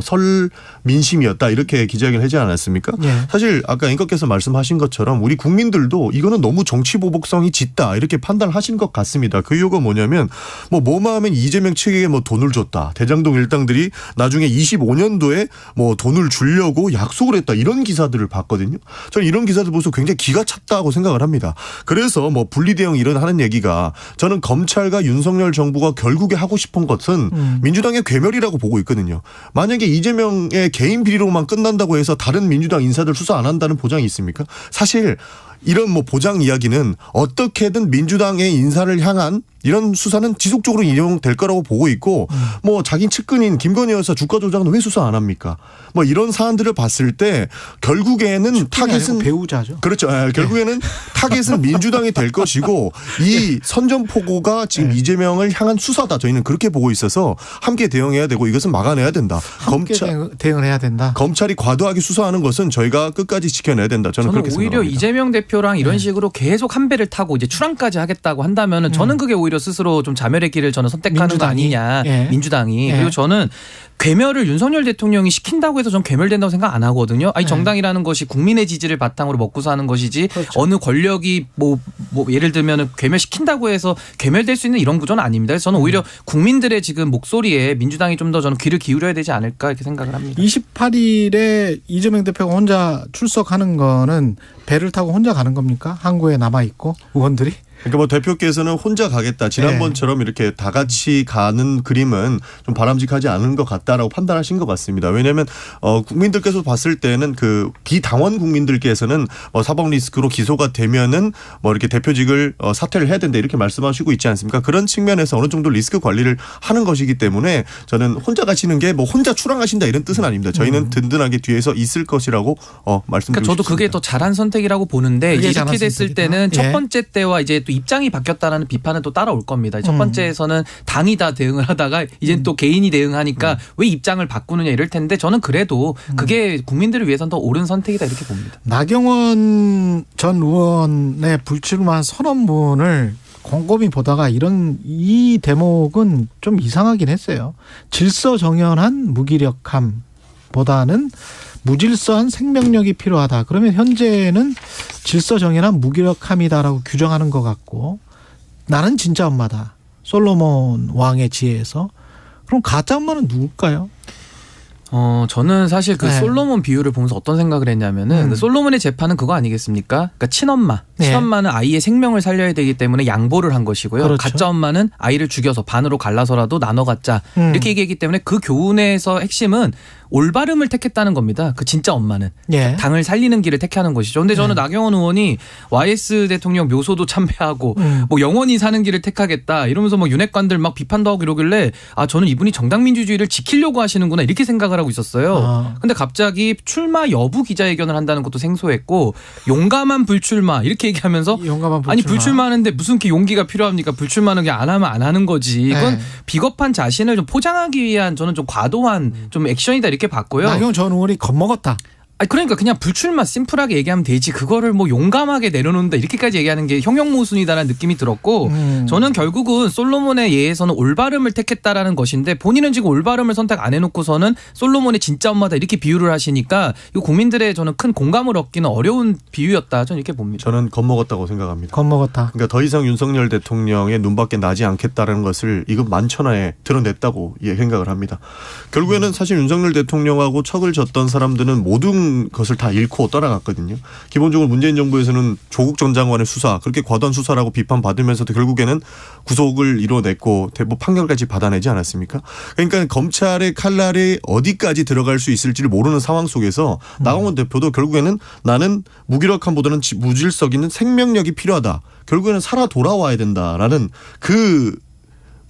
설 민심이었다. 이렇게 기자회견을 하지 않았습니까? 예. 사실 아까 앵커께서 말씀하신 것처럼 우리 국민들도 이거는 너무 정치 보복성이 짙다. 이렇게 판단하신 것 같습니다. 그 이유가 뭐냐면 뭐만 하면 이재명 측에게 돈을 줬다. 대장동 일당들이 나중에 25년도에 돈을 주려고 약속을 했다. 이런 기사들을 봤거든요. 저는 이런 기사들 보면서 굉장히 기가 찼다고 생각을 합니다. 그래서 분리대응 이런 하는 얘기가 저는 검찰과 윤석열 정부가 결국에 하고 싶은 것은 민주당의 괴멸이라고 보고 있거든요. 만약에 이재명의 개인 비리로만 끝난다고 해서 다른 민주당 인사들 수사 안 한다는 보장이 있습니까? 사실 이런 보장 이야기는 어떻게든 민주당의 인사를 향한 이런 수사는 지속적으로 인용될 거라고 보고 있고 자기 측근인 김건희 여사 주가 조작은 왜 수사 안 합니까? 이런 사안들을 봤을 때 결국에는 타겟은 배우자죠. 그렇죠. 결국에는 타겟은 민주당이 될 것이고 이 선전포고가 지금 이재명을 향한 수사다. 저희는 그렇게 보고 있어서 함께 대응해야 되고 이것은 막아내야 된다. 함께 대응을 해야 된다. 검찰이 과도하게 수사하는 것은 저희가 끝까지 지켜내야 된다. 저는 그렇게 오히려 생각합니다. 이재명 대표랑 이런 식으로 계속 한 배를 타고 이제 출항까지 하겠다고 한다면은 저는 그게 오히려 스스로 좀 자멸의 길을 저는 선택하는 민주당이? 거 아니냐. 예. 민주당이. 예. 그리고 저는 괴멸을 윤석열 대통령이 시킨다고 해서 전 괴멸된다고 생각 안 하거든요. 아니 정당이라는 것이 국민의 지지를 바탕으로 먹고 사는 것이지 어느 권력이 예를 들면 괴멸시킨다고 해서 괴멸될 수 있는 이런 구조는 아닙니다. 그래서 저는 오히려 국민들의 지금 목소리에 민주당이 좀 더 저는 귀를 기울여야 되지 않을까 이렇게 생각을 합니다. 28일에 이재명 대표가 혼자 출석하는 거는 배를 타고 혼자 가는 겁니까? 항구에 남아 있고 의원들이? 그러니까 대표께서는 혼자 가겠다. 지난번처럼 이렇게 다 같이 가는 그림은 좀 바람직하지 않은 것 같다라고 판단하신 것 같습니다. 왜냐하면 국민들께서 봤을 때는 그 비당원 국민들께서는 사법 리스크로 기소가 되면은 이렇게 대표직을 사퇴를 해야 된다 이렇게 말씀하시고 있지 않습니까? 그런 측면에서 어느 정도 리스크 관리를 하는 것이기 때문에 저는 혼자 가시는 게 혼자 출항하신다 이런 뜻은 아닙니다. 저희는 든든하게 뒤에서 있을 것이라고 말씀드리고 그러니까 저도 싶습니다. 그게 더 잘한 선택이라고 보는데 이렇게 됐을 때는 첫 번째 때와 이제 또 입장이 바뀌었다라는 비판은 또 따라올 겁니다. 첫 번째에서는 당이 다 대응을 하다가 이제 또 개인이 대응하니까 왜 입장을 바꾸느냐 이럴 텐데 저는 그래도 그게 국민들을 위해서는 더 옳은 선택이다 이렇게 봅니다. 나경원 전 의원의 불출마 선언문을 곰곰이 보다가 이 대목은 좀 이상하긴 했어요. 질서정연한 무기력함보다는 무질서한 생명력이 필요하다. 그러면 현재는 질서정연한 무기력함이다라고 규정하는 것 같고 나는 진짜 엄마다. 솔로몬 왕의 지혜에서. 그럼 가짜 엄마는 누굴까요? 저는 사실 그 솔로몬 비유를 보면서 어떤 생각을 했냐면은 그 솔로몬의 재판은 그거 아니겠습니까? 그러니까 친엄마. 친엄마는 아이의 생명을 살려야 되기 때문에 양보를 한 것이고요. 그렇죠. 가짜 엄마는 아이를 죽여서 반으로 갈라서라도 나눠 갖자. 이렇게 얘기했기 때문에 그 교훈에서 핵심은 올바름을 택했다는 겁니다. 그 진짜 엄마는. 당을 살리는 길을 택하는 것이죠. 근데 저는 나경원 의원이 YS 대통령 묘소도 참배하고 영원히 사는 길을 택하겠다 이러면서 윤핵관들 막 비판도 하고 이러길래 저는 이분이 정당민주주의를 지키려고 하시는구나 이렇게 생각을 하고 있었어요. 근데 갑자기 출마 여부 기자회견을 한다는 것도 생소했고 용감한 불출마 이렇게 얘기하면서 아니 불출마하는데 무슨 이렇게 용기가 필요합니까? 불출마는 그냥 안 하면 안 하는 거지. 이건 비겁한 자신을 좀 포장하기 위한 저는 좀 과도한 좀 액션이다 이렇게 봤고요. 나경원 전 의원이 겁먹었다. 그러니까 그냥 불출마 심플하게 얘기하면 되지 그거를 용감하게 내려놓는다 이렇게까지 얘기하는 게 형용모순이다라는 느낌이 들었고 저는 결국은 솔로몬의 예에서는 올바름을 택했다라는 것인데 본인은 지금 올바름을 선택 안 해놓고서는 솔로몬의 진짜 엄마다 이렇게 비유를 하시니까 이거 국민들의 저는 큰 공감을 얻기는 어려운 비유였다 저는 이렇게 봅니다. 저는 겁먹었다고 생각합니다. 겁먹었다. 그러니까 더 이상 윤석열 대통령의 눈밖에 나지 않겠다는 것을 이건 만천하에 드러냈다고 생각을 합니다. 결국에는 사실 윤석열 대통령하고 척을 졌던 사람들은 모든 것을 다 잃고 떠나갔거든요. 기본적으로 문재인 정부에서는 조국 전 장관의 수사 그렇게 과도한 수사라고 비판받으면서도 결국에는 구속을 이뤄냈고 대법 판결까지 받아내지 않았습니까? 그러니까 검찰의 칼날이 어디까지 들어갈 수 있을지를 모르는 상황 속에서 나경원 대표도 결국에는 나는 무기력함보다는 무질서 있는 생명력이 필요하다. 결국에는 살아 돌아와야 된다라는 그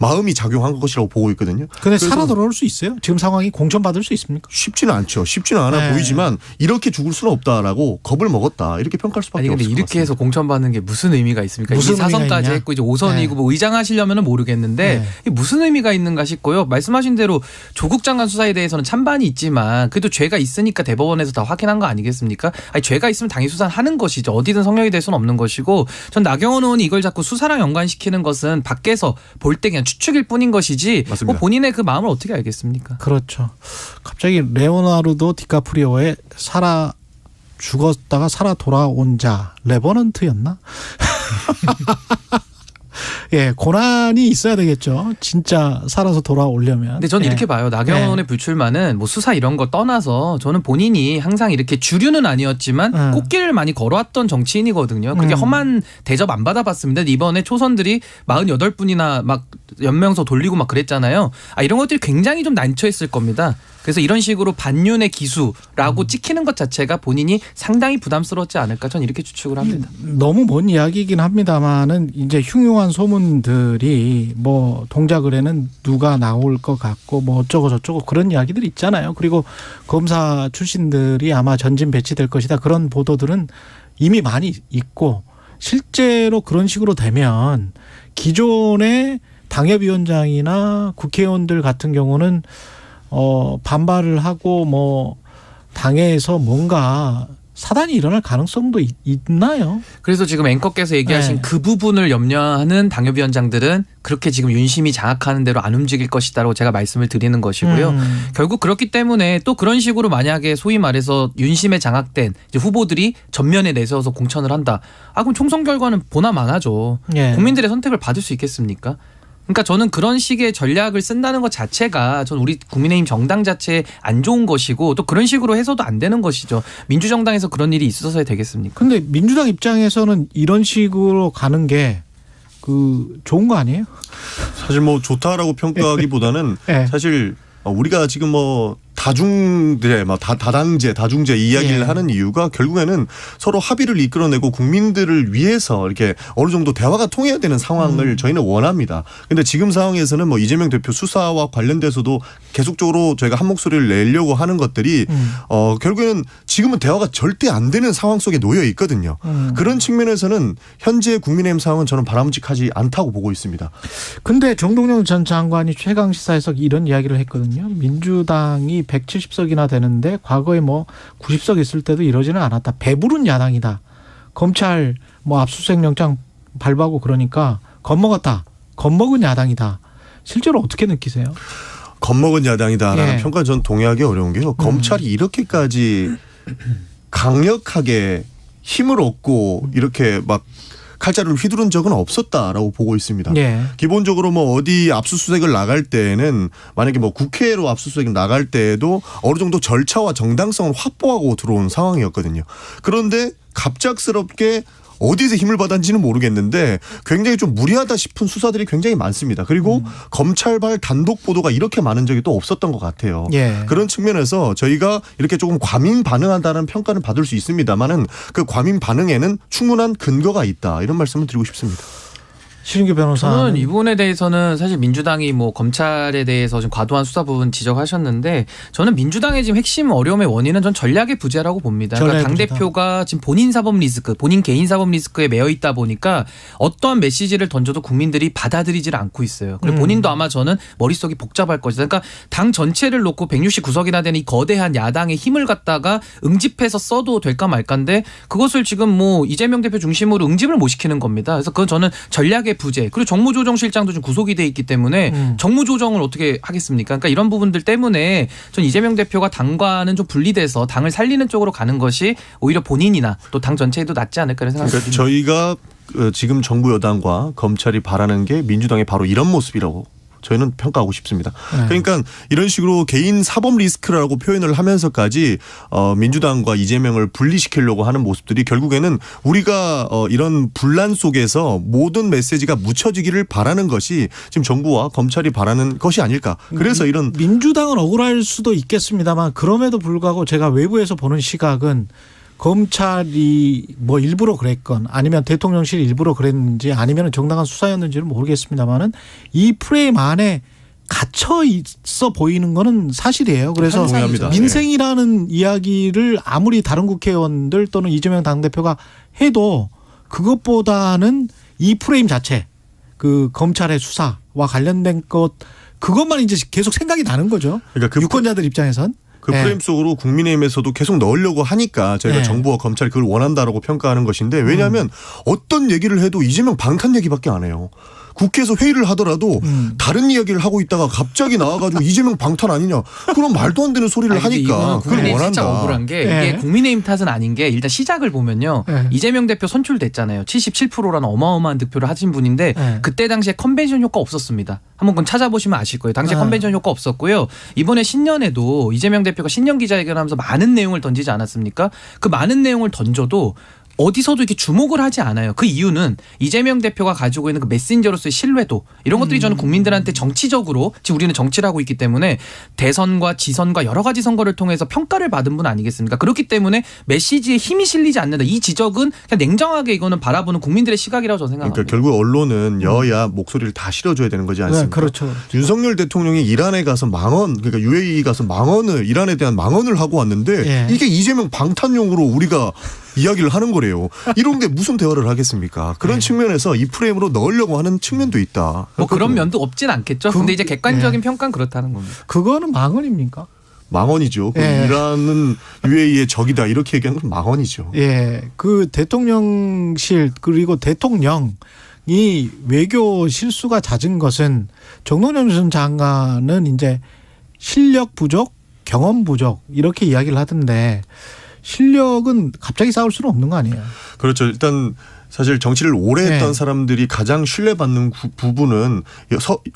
마음이 작용한 것이라고 보고 있거든요. 근데 살아 돌아올 수 있어요? 지금 상황이 공천받을 수 있습니까? 쉽지는 않죠. 쉽지는 않아 네. 보이지만 이렇게 죽을 수는 없다라고 겁을 먹었다. 이렇게 평가할 수밖에 아니 근데 없을 것 이렇게 같습니다. 해서 공천받는 게 무슨 의미가 있습니까? 무슨 이미 4선까지 의미가 했고 이제 5선이고 네. 뭐 의장하시려면은 모르겠는데 이게 무슨 의미가 있는가 싶고요. 말씀하신 대로 조국 장관 수사에 대해서는 찬반이 있지만 그래도 죄가 있으니까 대법원에서 다 확인한 거 아니겠습니까? 아니 죄가 있으면 당연히 수사하는 것이죠. 어디든 성역이 될 수는 없는 것이고 전 나경원 의원이 이걸 자꾸 수사랑 연관시키는 것은 밖에서 볼 때 그냥 추측일 뿐인 것이지 뭐 본인의 그 마음을 어떻게 알겠습니까? 그렇죠. 갑자기 레오나르도 디카프리오의 죽었다가 살아 돌아온 자 레버넌트였나? 예, 고난이 있어야 되겠죠. 진짜 살아서 돌아오려면. 근데 저는 예. 이렇게 봐요. 나경원의 불출마는 뭐 수사 이런 거 떠나서 저는 본인이 항상 이렇게 주류는 아니었지만 꽃길을 많이 걸어왔던 정치인이거든요. 그렇게 험한 대접 안 받아봤습니다. 이번에 초선들이 48분이나 막 연명서 돌리고 막 그랬잖아요. 이런 것들이 굉장히 좀 난처했을 겁니다. 그래서 이런 식으로 반윤의 기수라고 찍히는 것 자체가 본인이 상당히 부담스러웠지 않을까 저는 이렇게 추측을 합니다. 너무 먼 이야기이긴 합니다만은 이제 흉흉한 소문들이 뭐 동작을에는 누가 나올 것 같고 뭐 어쩌고 저쩌고 그런 이야기들이 있잖아요. 그리고 검사 출신들이 아마 전진 배치될 것이다. 그런 보도들은 이미 많이 있고 실제로 그런 식으로 되면 기존의 당협위원장이나 국회의원들 같은 경우는 반발을 하고 뭐 당에서 뭔가 사단이 일어날 가능성도 있나요? 그래서 지금 앵커께서 얘기하신 네. 그 부분을 염려하는 당협위원장들은 그렇게 지금 윤심이 장악하는 대로 안 움직일 것이다라고 제가 말씀을 드리는 것이고요. 결국 그렇기 때문에 또 그런 식으로 만약에 소위 말해서 윤심에 장악된 이제 후보들이 전면에 내세워서 공천을 한다. 그럼 총선 결과는 보나마나죠. 예. 국민들의 선택을 받을 수 있겠습니까? 그러니까 저는 그런 식의 전략을 쓴다는 것 자체가 전 우리 국민의힘 정당 자체에 안 좋은 것이고 또 그런 식으로 해서도 안 되는 것이죠. 민주정당에서 그런 일이 있어서야 되겠습니까? 근데 민주당 입장에서는 이런 식으로 가는 게 좋은 거 아니에요? 사실 뭐 좋다라고 평가하기보다는 네. 사실 우리가 지금 뭐 다중제, 다당제, 다중제 이야기를 하는 이유가 결국에는 서로 합의를 이끌어내고 국민들을 위해서 이렇게 어느 정도 대화가 통해야 되는 상황을 저희는 원합니다. 그런데 지금 상황에서는 뭐 이재명 대표 수사와 관련돼서도 계속적으로 저희가 한 목소리를 내려고 하는 것들이 결국에는 지금은 대화가 절대 안 되는 상황 속에 놓여 있거든요. 그런 측면에서는 현재 국민의힘 상황은 저는 바람직하지 않다고 보고 있습니다. 근데 정동영 전 장관이 최강시사에서 이런 이야기를 했거든요. 민주당이 170석이나 되는데 과거에 뭐 90석 있을 때도 이러지는 않았다. 배부른 야당이다. 검찰 뭐 압수수색 영장 발부하고 그러니까 겁먹었다. 겁먹은 야당이다. 실제로 어떻게 느끼세요? 겁먹은 야당이다라는 예. 평가 전 동의하기 어려운 게요. 검찰이 이렇게까지 강력하게 힘을 얻고 이렇게 막 칼자루를 휘두른 적은 없었다라고 보고 있습니다. 예. 기본적으로 뭐 어디 압수수색을 나갈 때에는 만약에 뭐 국회로 압수수색을 나갈 때에도 어느 정도 절차와 정당성을 확보하고 들어온 상황이었거든요. 그런데 갑작스럽게 어디서 힘을 받았는지는 모르겠는데 굉장히 좀 무리하다 싶은 수사들이 굉장히 많습니다. 그리고 검찰발 단독 보도가 이렇게 많은 적이 또 없었던 것 같아요. 예. 그런 측면에서 저희가 이렇게 조금 과민 반응한다는 평가는 받을 수 있습니다만은 그 과민 반응에는 충분한 근거가 있다. 이런 말씀을 드리고 싶습니다. 신인규 변호사는 저는 이 부분에 대해서는 사실 민주당이 뭐 검찰에 대해서 좀 과도한 수사 부분 지적하셨는데 저는 민주당의 지금 핵심 어려움의 원인은 전 전략의 부재라고 봅니다. 그러니까 당대표가 지금 본인 사법 리스크, 본인 개인 사법 리스크에 매여 있다 보니까 어떠한 메시지를 던져도 국민들이 받아들이질 않고 있어요. 그리고 본인도 아마 저는 머릿속이 복잡할 것이다. 그러니까 당 전체를 놓고 169석이나 되는 이 거대한 야당의 힘을 갖다가 응집해서 써도 될까 말까인데 그것을 지금 뭐 이재명 대표 중심으로 응집을 못 시키는 겁니다. 그래서 그건 저는 전략의 부재 그리고 정무조정실장도 좀 구속이 돼 있기 때문에 정무조정을 어떻게 하겠습니까? 그러니까 이런 부분들 때문에 전 이재명 대표가 당과는 좀 분리돼서 당을 살리는 쪽으로 가는 것이 오히려 본인이나 또 당 전체에도 낫지 않을까 라는 생각이 듭니다. 저희가 지금 정부 여당과 검찰이 바라는 게 민주당의 바로 이런 모습이라고 저희는 평가하고 싶습니다. 그러니까 이런 식으로 개인 사법 리스크라고 표현을 하면서까지 민주당과 이재명을 분리시키려고 하는 모습들이 결국에는 우리가 이런 분란 속에서 모든 메시지가 묻혀지기를 바라는 것이 지금 정부와 검찰이 바라는 것이 아닐까. 그래서 이런 민주당은 억울할 수도 있겠습니다만 그럼에도 불구하고 제가 외부에서 보는 시각은 검찰이 뭐 일부러 그랬건 아니면 대통령실이 일부러 그랬는지 아니면 정당한 수사였는지는 모르겠습니다만은 이 프레임 안에 갇혀 있어 보이는 거는 사실이에요. 그래서 민생이라는 이야기를 아무리 다른 국회의원들 또는 이재명 당대표가 해도 그것보다는 이 프레임 자체 그 검찰의 수사와 관련된 것 그것만 이제 계속 생각이 나는 거죠. 그러니까 그 유권자들 입장에선. 그 프레임 속으로 국민의힘에서도 계속 넣으려고 하니까 저희가 정부와 검찰이 그걸 원한다라고 평가하는 것인데 왜냐하면 어떤 얘기를 해도 이재명 방탄 얘기밖에 안 해요. 국회에서 회의를 하더라도 다른 이야기를 하고 있다가 갑자기 나와가지고 이재명 방탄 아니냐. 그럼 말도 안 되는 소리를 하니까 그걸 원한다. 진짜 억울한 게 이게 국민의힘 탓은 아닌 게 일단 시작을 보면요. 이재명 대표 선출됐잖아요. 77%라는 어마어마한 득표를 하신 분인데 그때 당시에 컨벤션 효과 없었습니다. 한번 그건 찾아보시면 아실 거예요. 당시에 컨벤션 효과 없었고요. 이번에 신년에도 이재명 대표가 신년 기자회견하면서 많은 내용을 던지지 않았습니까? 그 많은 내용을 던져도 어디서도 이렇게 주목을 하지 않아요. 그 이유는 이재명 대표가 가지고 있는 그 메신저로서의 신뢰도 이런 것들이 저는 국민들한테 정치적으로 지금 우리는 정치를 하고 있기 때문에 대선과 지선과 여러 가지 선거를 통해서 평가를 받은 분 아니겠습니까? 그렇기 때문에 메시지에 힘이 실리지 않는다. 이 지적은 그냥 냉정하게 이거는 바라보는 국민들의 시각이라고 저는 생각합니다. 그러니까 결국 언론은 여야 목소리를 다 실어줘야 되는 거지 않습니까? 그렇죠. 윤석열 대통령이 이란에 가서 망언 그러니까 UAE 가서 망언을 이란에 대한 망언을 하고 왔는데 이게 이재명 방탄용으로 우리가 이야기를 하는 거래요. 이런 게 무슨 대화를 하겠습니까? 그런 측면에서 이 프레임으로 넣으려고 하는 측면도 있다. 뭐 그런 면도 없진 않겠죠. 근데 이제 객관적인 평가는 그렇다는 겁니다. 그거는 망언입니까? 망언이죠. 이란은 UAE의 적이다 이렇게 얘기하는 건 망언이죠. 예, 그 대통령실 그리고 대통령이 외교 실수가 잦은 것은 정동영 전 장관은 이제 실력 부족, 경험 부족 이렇게 이야기를 하던데 실력은 갑자기 쌓을 수는 없는 거 아니에요? 그렇죠. 일단 사실 정치를 오래 했던 사람들이 가장 신뢰받는 부분은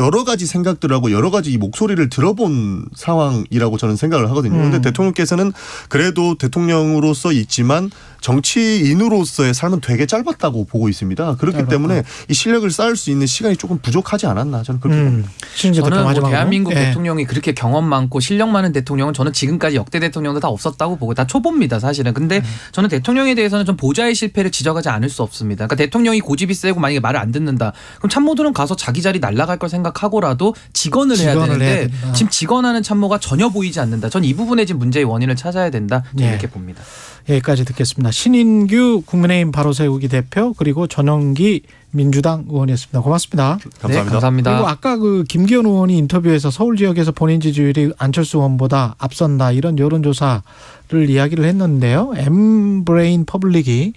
여러 가지 생각들하고 여러 가지 이 목소리를 들어본 상황이라고 저는 생각을 하거든요. 그런데 대통령께서는 그래도 대통령으로서 있지만 정치인으로서의 삶은 되게 짧았다고 보고 있습니다. 그렇기 때문에 이 실력을 쌓을 수 있는 시간이 조금 부족하지 않았나 저는 그렇게 봅니다. 저는 뭐 대한민국 대통령이 그렇게 경험 많고 실력 많은 대통령은 저는 지금까지 역대 대통령도 다 없었다고 보고 다 초보입니다 사실은. 근데 저는 대통령에 대해서는 좀 보좌의 실패를 지적하지 않을 수 없습니다. 그러니까 대통령이 고집이 세고 만약에 말을 안 듣는다. 그럼 참모들은 가서 자기 자리 날아갈 걸 생각하고라도 직언을 해야 되는데 지금 직언하는 참모가 전혀 보이지 않는다. 전 이 부분에 지금 문제의 원인을 찾아야 된다. 이렇게 봅니다. 여기까지 듣겠습니다. 신인규 국민의힘 바로세우기 대표 그리고 전영기 민주당 의원이었습니다. 고맙습니다. 감사합니다. 네, 감사합니다. 그리고 아까 그 김기현 의원이 인터뷰에서 서울 지역에서 본인 지지율이 안철수 의원보다 앞선다 이런 여론조사를 이야기를 했는데요. 엠브레인 퍼블릭이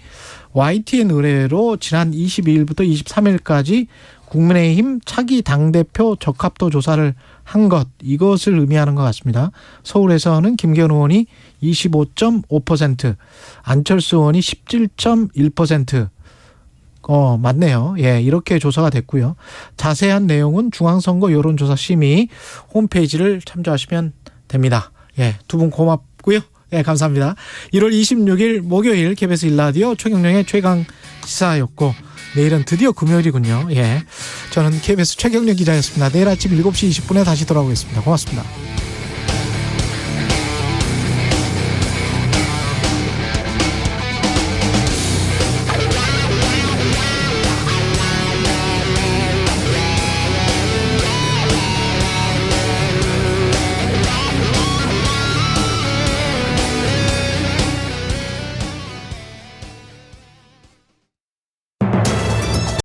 YTN 의뢰로 지난 22일부터 23일까지 국민의힘 차기 당대표 적합도 조사를 한 것 이것을 의미하는 것 같습니다. 서울에서는 김기현 의원이 25.5% 안철수 의원이 17.1% 맞네요. 예, 이렇게 조사가 됐고요. 자세한 내용은 중앙선거 여론조사 심의 홈페이지를 참조하시면 됩니다. 예, 두 분 고맙고요. 예, 감사합니다. 1월 26일 목요일 KBS 1라디오 최경영의 최강 시사였고 내일은 드디어 금요일이군요. 예, 저는 KBS 최경영 기자였습니다. 내일 아침 7시 20분에 다시 돌아오겠습니다. 고맙습니다.